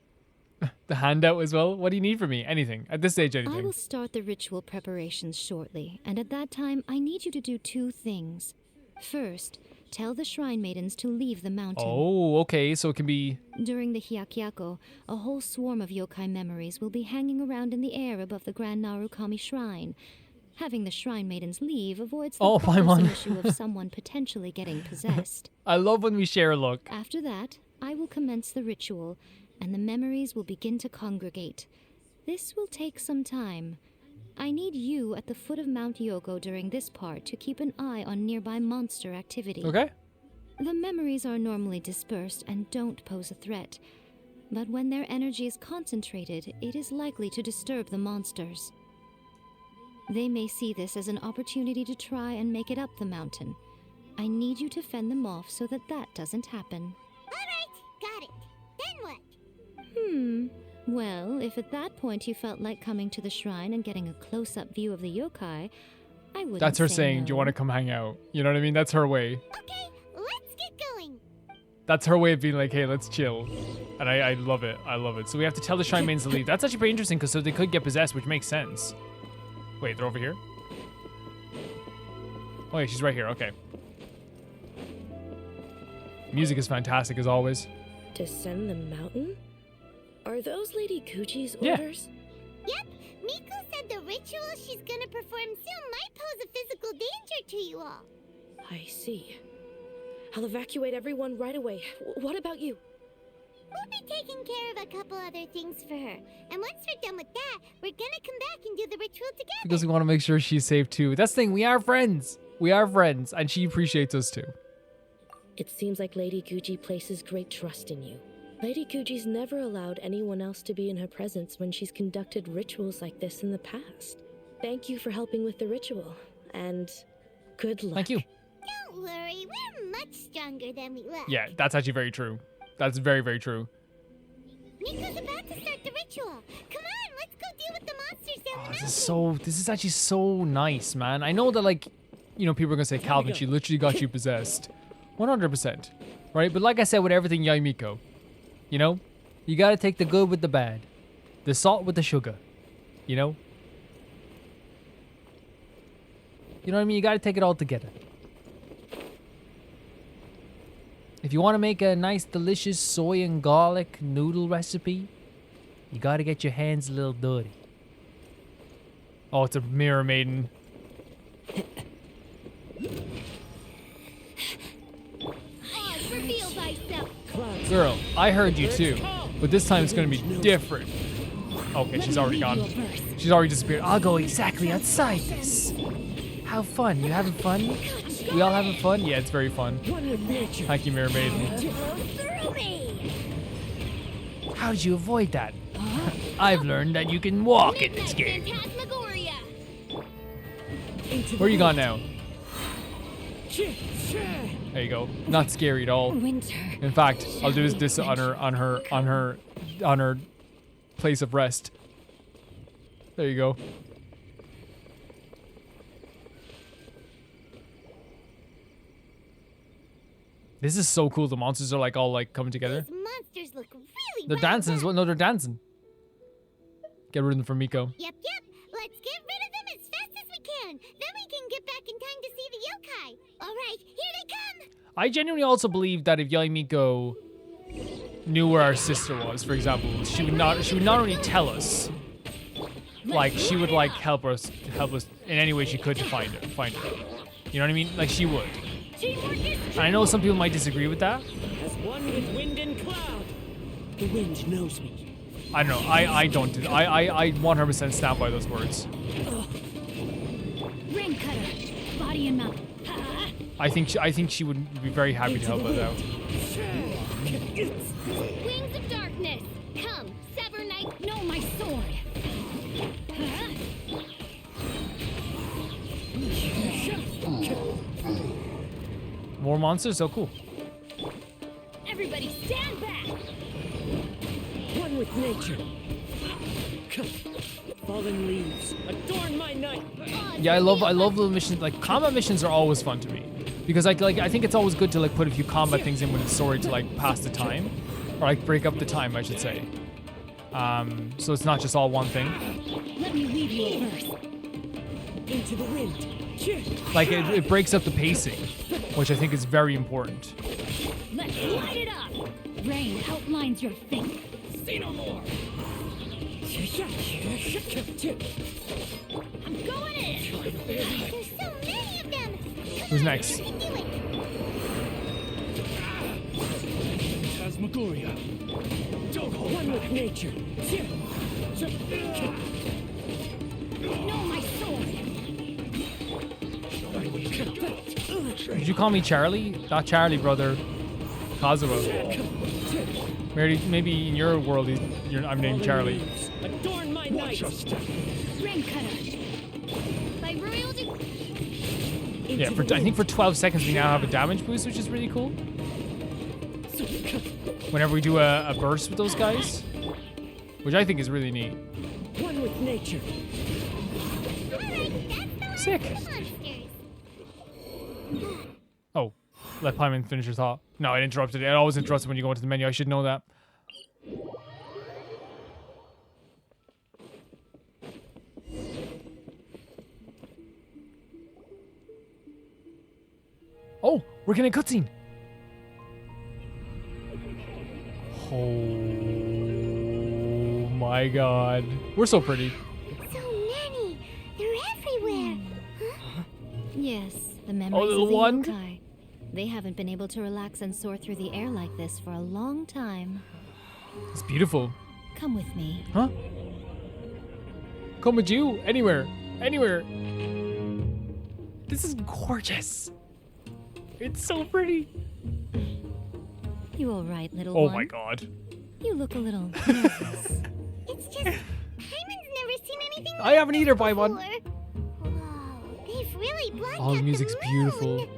The handout as well? What do you need from me? Anything. At this stage, anything. I will start the ritual preparations shortly, and at that time, I need you to do two things. First, tell the shrine maidens to leave the mountain. Oh, okay, so it can be... During the Hyakyako, a whole swarm of yokai memories will be hanging around in the air above the Grand Narukami Shrine. Having the shrine maidens leave avoids the bothersome issue of someone potentially getting possessed. I love when we share a look. After that, I will commence the ritual, and the memories will begin to congregate. This will take some time. I need you at the foot of Mount Yogo during this part to keep an eye on nearby monster activity. Okay. The memories are normally dispersed and don't pose a threat, but when their energy is concentrated, it is likely to disturb the monsters. They may see this as an opportunity to try and make it up the mountain. I need you to fend them off so that that doesn't happen. All right, got it. Then what? Well, if at that point you felt like coming to the shrine and getting a close-up view of the yokai, I wouldn't That's her say saying, no. do you want to come hang out? You know what I mean? That's her way. Okay, let's get going. That's her way of being like, hey, let's chill. And I love it. I love it. So we have to tell the shrine maidens to leave. That's actually pretty interesting because so they could get possessed, which makes sense. Wait, they're over here? Oh, yeah, she's right here. Okay. Music is fantastic as always. Descend the mountain? Are those Lady Kuchi's Yeah. orders? Yep, Miko said the ritual she's gonna perform soon might pose a physical danger to you all. I see. I'll evacuate everyone right away. What about you? We'll be taking care of a couple other things for her. And once we're done with that, we're gonna come back and do the ritual together. Because we want to make sure she's safe too. That's the thing. We are friends. We are friends. And she appreciates us too. It seems like Lady Guji places great trust in you. Lady Guji's never allowed anyone else to be in her presence when she's conducted rituals like this in the past. Thank you for helping with the ritual, and good luck. Thank you. Don't worry, we're much stronger than we look. Yeah, that's actually very true. That's very, very true. Miko's about to start the ritual. Come on, let's go deal with the monsters down the mountain. This is actually so nice, man. I know that, like, you know, people are gonna say, Calvin, she literally got you possessed. 100%. Right? But like I said with everything Yae Miko, you know, you gotta take the good with the bad. The salt with the sugar. You know? You know what I mean? You gotta take it all together. If you want to make a nice, delicious soy and garlic noodle recipe, you gotta get your hands a little dirty. Oh, it's a mirror maiden. Reveal thyself. Girl, I heard you too, but this time it's gonna be different. Okay, she's already gone. She's already disappeared. I'll go exactly outside this. How fun. You having fun? We all having fun? Yeah, it's very fun. Thank you, Mirror Maiden. How did you avoid that? I've learned that you can walk in this game. Where you gone now? There you go. Not scary at all. In fact, I'll do this on her place of rest. There you go. This is so cool. The monsters are like all like coming together. These monsters look really They're dancing as well. No, they're dancing. Get rid of them from Miko. Yep. Let's get rid of them as fast as we can. Then we can get back in time to see the yokai. All right, here they come. I genuinely also believe that if Yae Miko knew where our sister was, for example, she would not only tell us, like she would like help us in any way she could to find her. You know what I mean? Like she would. And I know some people might disagree with that. As one with wind and cloud. The wind knows me. I don't know. I don't. I 100% stand by those words. Ring cutter, body and mouth. I think she would be very happy to help us out. Wings of darkness, come, sever knight, know my sword. More monsters? Oh, cool. Everybody stand back. One with nature. Fallen leaves, adorn my night. Yeah, I love the missions. Like combat missions are always fun to me because I think it's always good to like put a few combat things in with the story to like pass the time or like break up the time, I should say. So it's not just all one thing. Let me leave you a verse. Into the wind. Like it breaks up the pacing, which I think is very important. Let's light it up. Rain outlines your fate. Say no more. I'm going in. There's so many of them. Who's next? Phantasmagoria. One with nature. Know my sword. Did you call me Charlie? Not Charlie, brother. Kazuo. Maybe in your world, I'm named Charlie. Adorn my night. Ring cutter. By royalty. Yeah, I think for 12 seconds we now have a damage boost, which is really cool. Whenever we do a burst with those guys, which I think is really neat. One with nature. Sick. Oh, let Paimon finish her thought. No, I interrupted it. I always interrupt when you go into the menu. I should know that. Oh, we're getting a cutscene. Oh my god. We're so pretty. So many. They're everywhere. Huh? Yes, the memories little of the one? yokai. They haven't been able to relax and soar through the air like this for a long time. It's beautiful. Come with me. Huh? Come with you. Anywhere. Anywhere. This is gorgeous. It's so pretty. You all right, little Oh one? my god. You look a little nervous. It's just, Paimon's never seen anything I haven't either, Paimon. before. Whoa, they've really blocked Oh, the out music's moon. beautiful.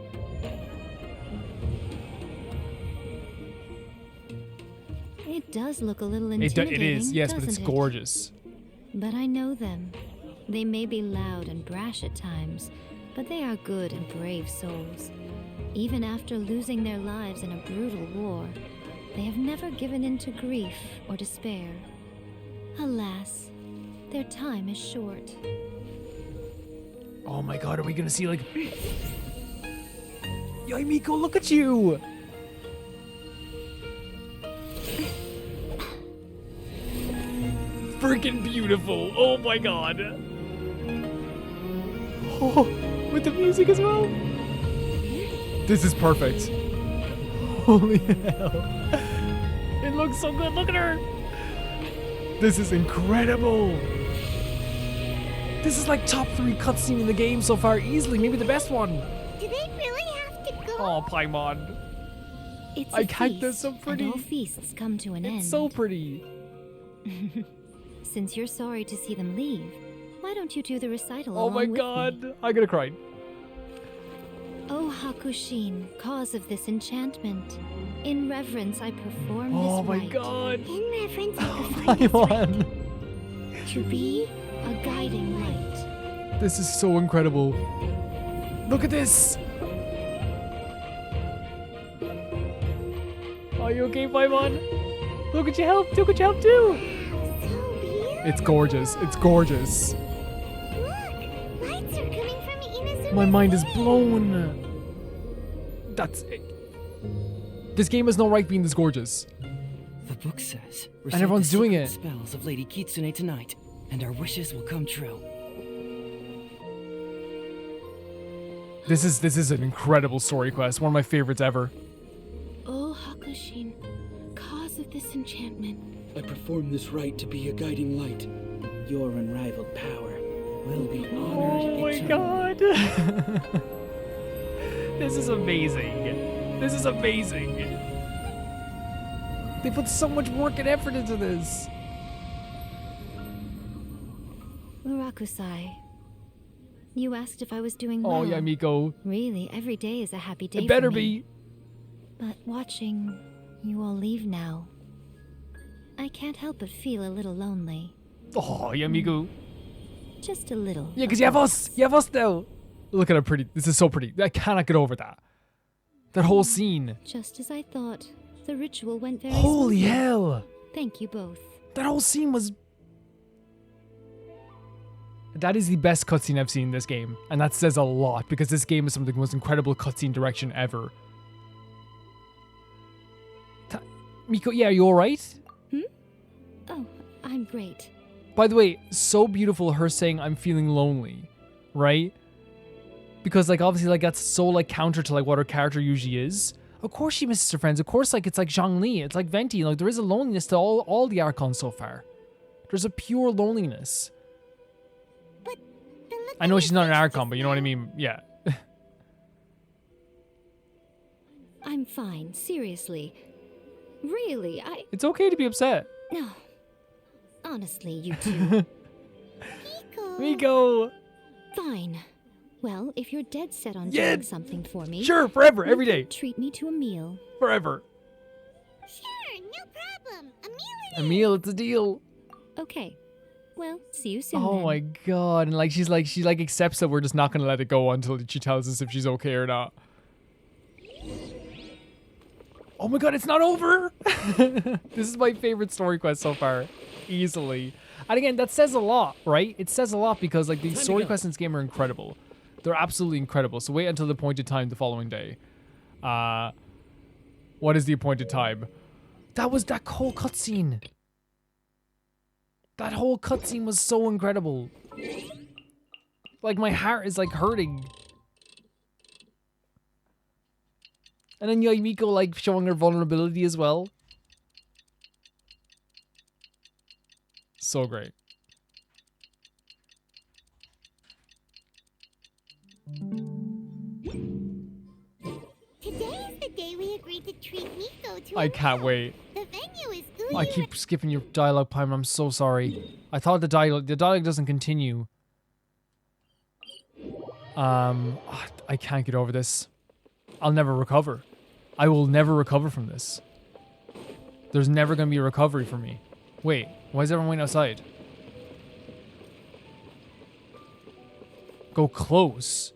It does look a little It intimidating, is, yes, but it's doesn't it? gorgeous. But I know them. They may be loud and brash at times, but they are good and brave souls. Even after losing their lives in a brutal war, they have never given in to grief or despair. Alas, their time is short. Oh my god, are we gonna see like... Yae Miko, look at you! Freaking beautiful! Oh my god! Oh, with the music as well? This is perfect. Holy hell. It looks so good, look at her! This is incredible! This is like top 3 cutscene in the game so far, easily, maybe the best one. Do they really have to go? Oh, Paimon. It's I a can't, feast, they're so pretty. and all feasts come to an end. It's so pretty. Since you're sorry to see them leave, why don't you do the recital Oh along my with god, me? I'm gonna cry. O Hakushin, cause of this enchantment, in reverence I perform Oh this my rite. god. In reference, I perform this Paimon. rite. To be a guiding light. This is so incredible. Look at this. Are you okay, Paimon? Look at your help. Look at your help too. So beautiful. It's gorgeous. It's gorgeous. Look, lights are coming from Inazuma's My mind is ear. blown. That's it. This game has no right being this gorgeous. The book says, And everyone's the doing secret it. spells of Lady Kitsune tonight, and our wishes will come true. This is an incredible story quest. One of my favorites ever. O Hakushin, cause of this enchantment. I perform this rite to be a guiding light. Your unrivaled power will be honored. Oh my eternally. god. This is amazing. This is amazing. They put so much work and effort into this. Murakusai, you asked if I was doing well. Oh, Yae Miko. Really, every day is a happy day It better for me. be. But watching you all leave now, I can't help but feel a little lonely. Oh, Yae Miko. Just a little. Yeah, because you have us. You have us now. Look at how pretty. This is so pretty. I cannot get over that. That whole scene. Just as I thought, the ritual went very Holy smoothly. hell. Thank you both. That whole scene was... That is the best cutscene I've seen in this game. And that says a lot, because this game is some of the most incredible cutscene direction ever. Miko, yeah, are you alright? Oh, I'm great. By the way, so beautiful her saying I'm feeling lonely, right? Because like obviously like that's so like counter to like what her character usually is. Of course she misses her friends. Of course like it's like Zhongli, it's like Venti. Like there is a loneliness to all the Archons so far. There's a pure loneliness. But the look I know on she's your not an face Archon, just but you know what I now- mean? Yeah. I'm fine, seriously. Really, It's okay to be upset. No. Honestly, you two. Miko. Miko. Fine. Well, if you're dead set on Yeah. doing something for me, Sure, forever, you every can day. treat me to a meal. Forever. Sure, no problem. A meal it A is. meal, it's a deal. Okay. Well, see you soon. Oh then. my god. And like she accepts that we're just not gonna let it go until she tells us if she's okay or not. Oh my god, it's not over! This is my favorite story quest so far. Easily. And again, that says a lot, right? It says a lot because like these story quests in this game are incredible. They're absolutely incredible. So wait until the appointed time the following day. What is the appointed time? That was that whole cutscene. That whole cutscene was so incredible. Like my heart is like hurting. And then Yae Miko like showing her vulnerability as well. So great. Today is the day we agreed to treat Miko to I a can't meal. wait. The venue is ooey. I keep skipping your dialogue, Paimon. I'm so sorry. I thought the dialogue doesn't continue. I can't get over this. I'll never recover. I will never recover from this. There's never gonna be a recovery for me. Wait, why is everyone waiting outside? Go close.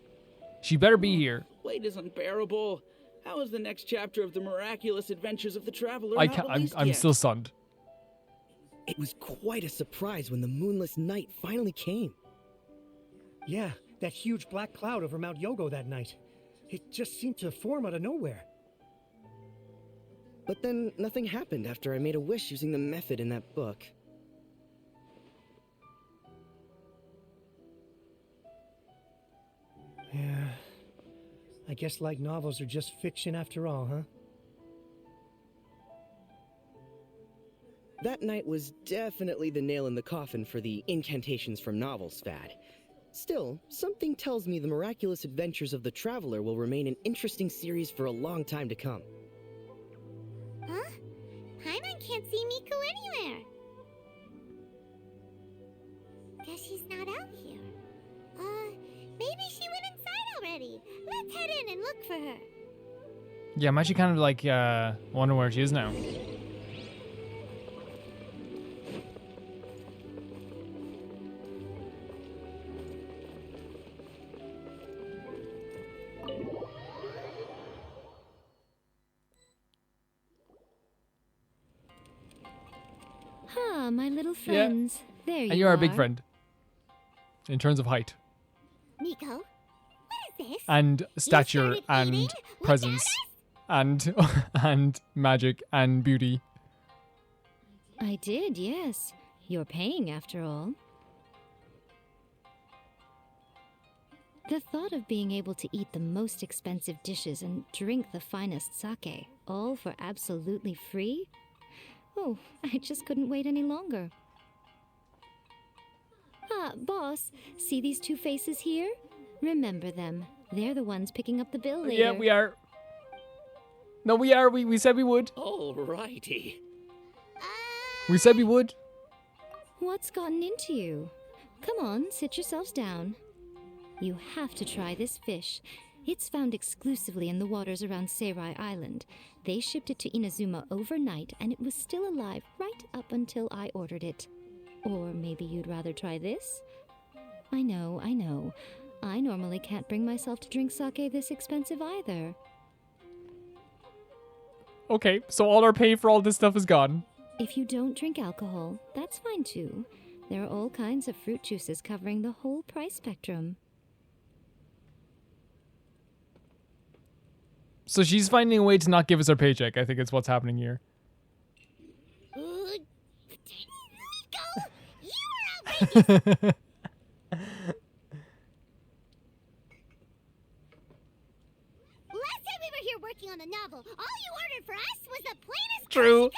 She better be here. Wait is unbearable. How is the next chapter of the miraculous adventures of the traveler I not can't. released I'm yet? still stunned. It was quite a surprise when the moonless night finally came. Yeah, that huge black cloud over Mount Yogo that night. It just seemed to form out of nowhere. But then nothing happened after I made a wish using the method in that book. Yeah. I guess light novels are just fiction after all, huh? That night was definitely the nail in the coffin for the incantations from novels fad. Still, something tells me the miraculous adventures of the traveler will remain an interesting series for a long time to come. Huh? Paimon can't see Miko anywhere. Guess she's not out here. Maybe she went inside already. Let's head in and look for her. Yeah, I'm actually kind of like wondering where she is now. Ah, my little friends. There you are. And you're a big friend. In terms of height. Miko, what is this? And stature started and eating presence. And and magic and beauty. I did, yes. You're paying after all. The thought of being able to eat the most expensive dishes and drink the finest sake, all for absolutely free? Oh, I just couldn't wait any longer. Ah, boss, see these two faces here? Remember them. They're the ones picking up the bill later. Yeah, we are. No, we are. We said we would. Alrighty. We said we would. What's gotten into you? Come on, sit yourselves down. You have to try this fish. It's found exclusively in the waters around Seirai Island. They shipped it to Inazuma overnight, and it was still alive right up until I ordered it. Or maybe you'd rather try this? I know, I know. I normally can't bring myself to drink sake this expensive either. Okay, so all our pay for all this stuff is gone. If you don't drink alcohol, that's fine too. There are all kinds of fruit juices covering the whole price spectrum. So she's finding a way to not give us our paycheck. I think it's what's happening here. Miko, you are outrageous. Last time we were here working on the novel, all you ordered for us was the plainest. True.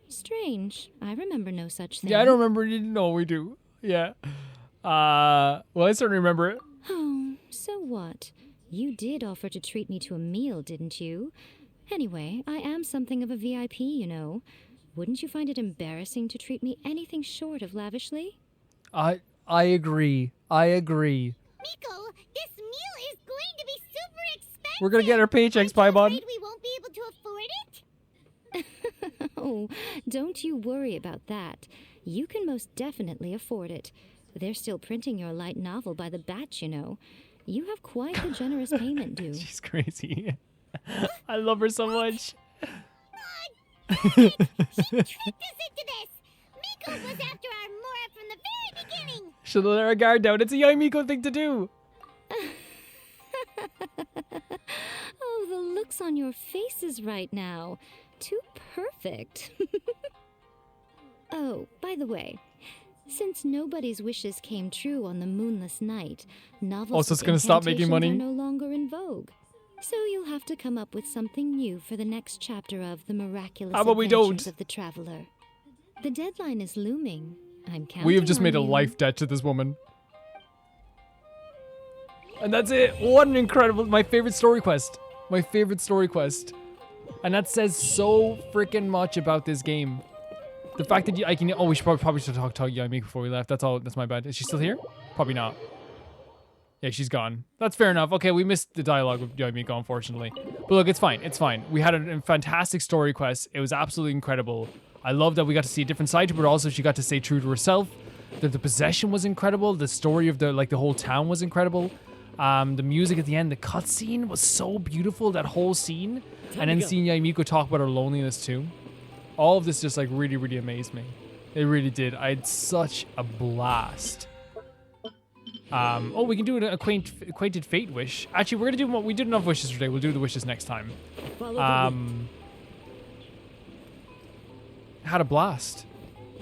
Strange. I remember no such thing. Yeah, I don't remember. No, we do. Yeah. Well, I certainly remember it. Oh, so what? You did offer to treat me to a meal, didn't you? Anyway, I am something of a VIP, you know. Wouldn't you find it embarrassing to treat me anything short of lavishly? I agree. I agree. Miko, this meal is going to be super expensive. We're gonna get our paychecks, Paimon. Afraid we won't be able to afford it? Oh, don't you worry about that. You can most definitely afford it. They're still printing your light novel by the batch, you know. You have quite the generous payment due. She's crazy. I love her so much. She tricked us into this. Miko was after our Mora from the very beginning. Should have let our guard down. It's a Yae Miko thing to do. Oh, the looks on your faces right now. Too perfect. Oh, by the way, since nobody's wishes came true on the moonless night, novels so it's with gonna stop making incantations money? are no longer in vogue. So you'll have to come up with something new for the next chapter of The Miraculous How about we Adventures don't? of the Traveler. The deadline is looming. I'm counting We have just on made a you. life debt to this woman. And that's it. What an incredible... My favorite story quest. My favorite story quest. And that says so freaking much about this game. The fact that I can... Oh, we should probably should talk to Yae Miko before we left. That's all. That's my bad. Is she still here? Probably not. Yeah, she's gone. That's fair enough. Okay, we missed the dialogue with Yae Miko, unfortunately. But look, it's fine. It's fine. We had a fantastic story quest. It was absolutely incredible. I love that we got to see a different side to her, but also she got to stay true to herself. The possession was incredible. The story of the whole town was incredible. The music at the end, the cutscene was so beautiful, that whole scene. And then seeing Yae Miko talk about her loneliness too. All of this just like really, really amazed me. It really did. I had such a blast. Oh, we can do an acquainted fate wish. Actually, we're gonna do what we did enough wishes today. We'll do the wishes next time. Had a blast.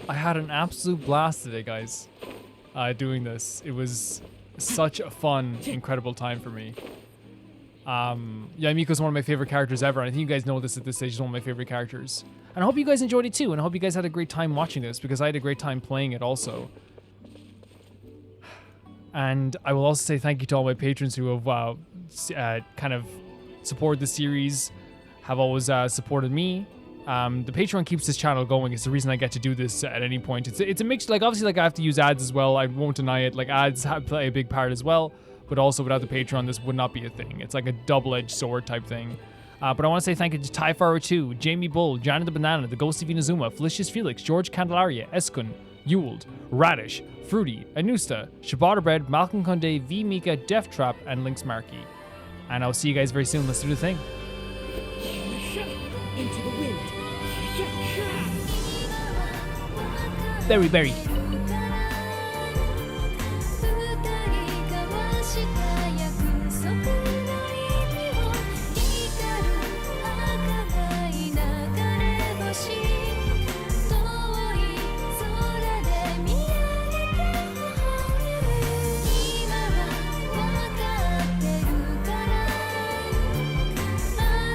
I had an absolute blast today, guys. Doing this. It was such a fun, incredible time for me. Yae Miko's one of my favorite characters ever. And I think you guys know this at this stage. She's one of my favorite characters. And I hope you guys enjoyed it too. And I hope you guys had a great time watching this, because I had a great time playing it also. And I will also say thank you to all my patrons who have kind of supported the series, have always supported me. The Patreon keeps this channel going. It's the reason I get to do this at any point. It's a mix. Like, obviously, like, I have to use ads as well. I won't deny it. Like, ads play a big part as well. But also, without the Patreon, this would not be a thing. It's like a double-edged sword type thing. But I want to say thank you to Tyfaro 2, Jamie Bull, Johnny the Banana, The Ghost of Inazuma, Felicious Felix, George Candelaria, Eskun, Ewald, Radish, Fruity, Anusta, Shabata Malcolm Conde, V Mika, Death Trap, and Lynx Markey. And I'll see you guys very soon. Let's do the thing. Into the wind. Berry.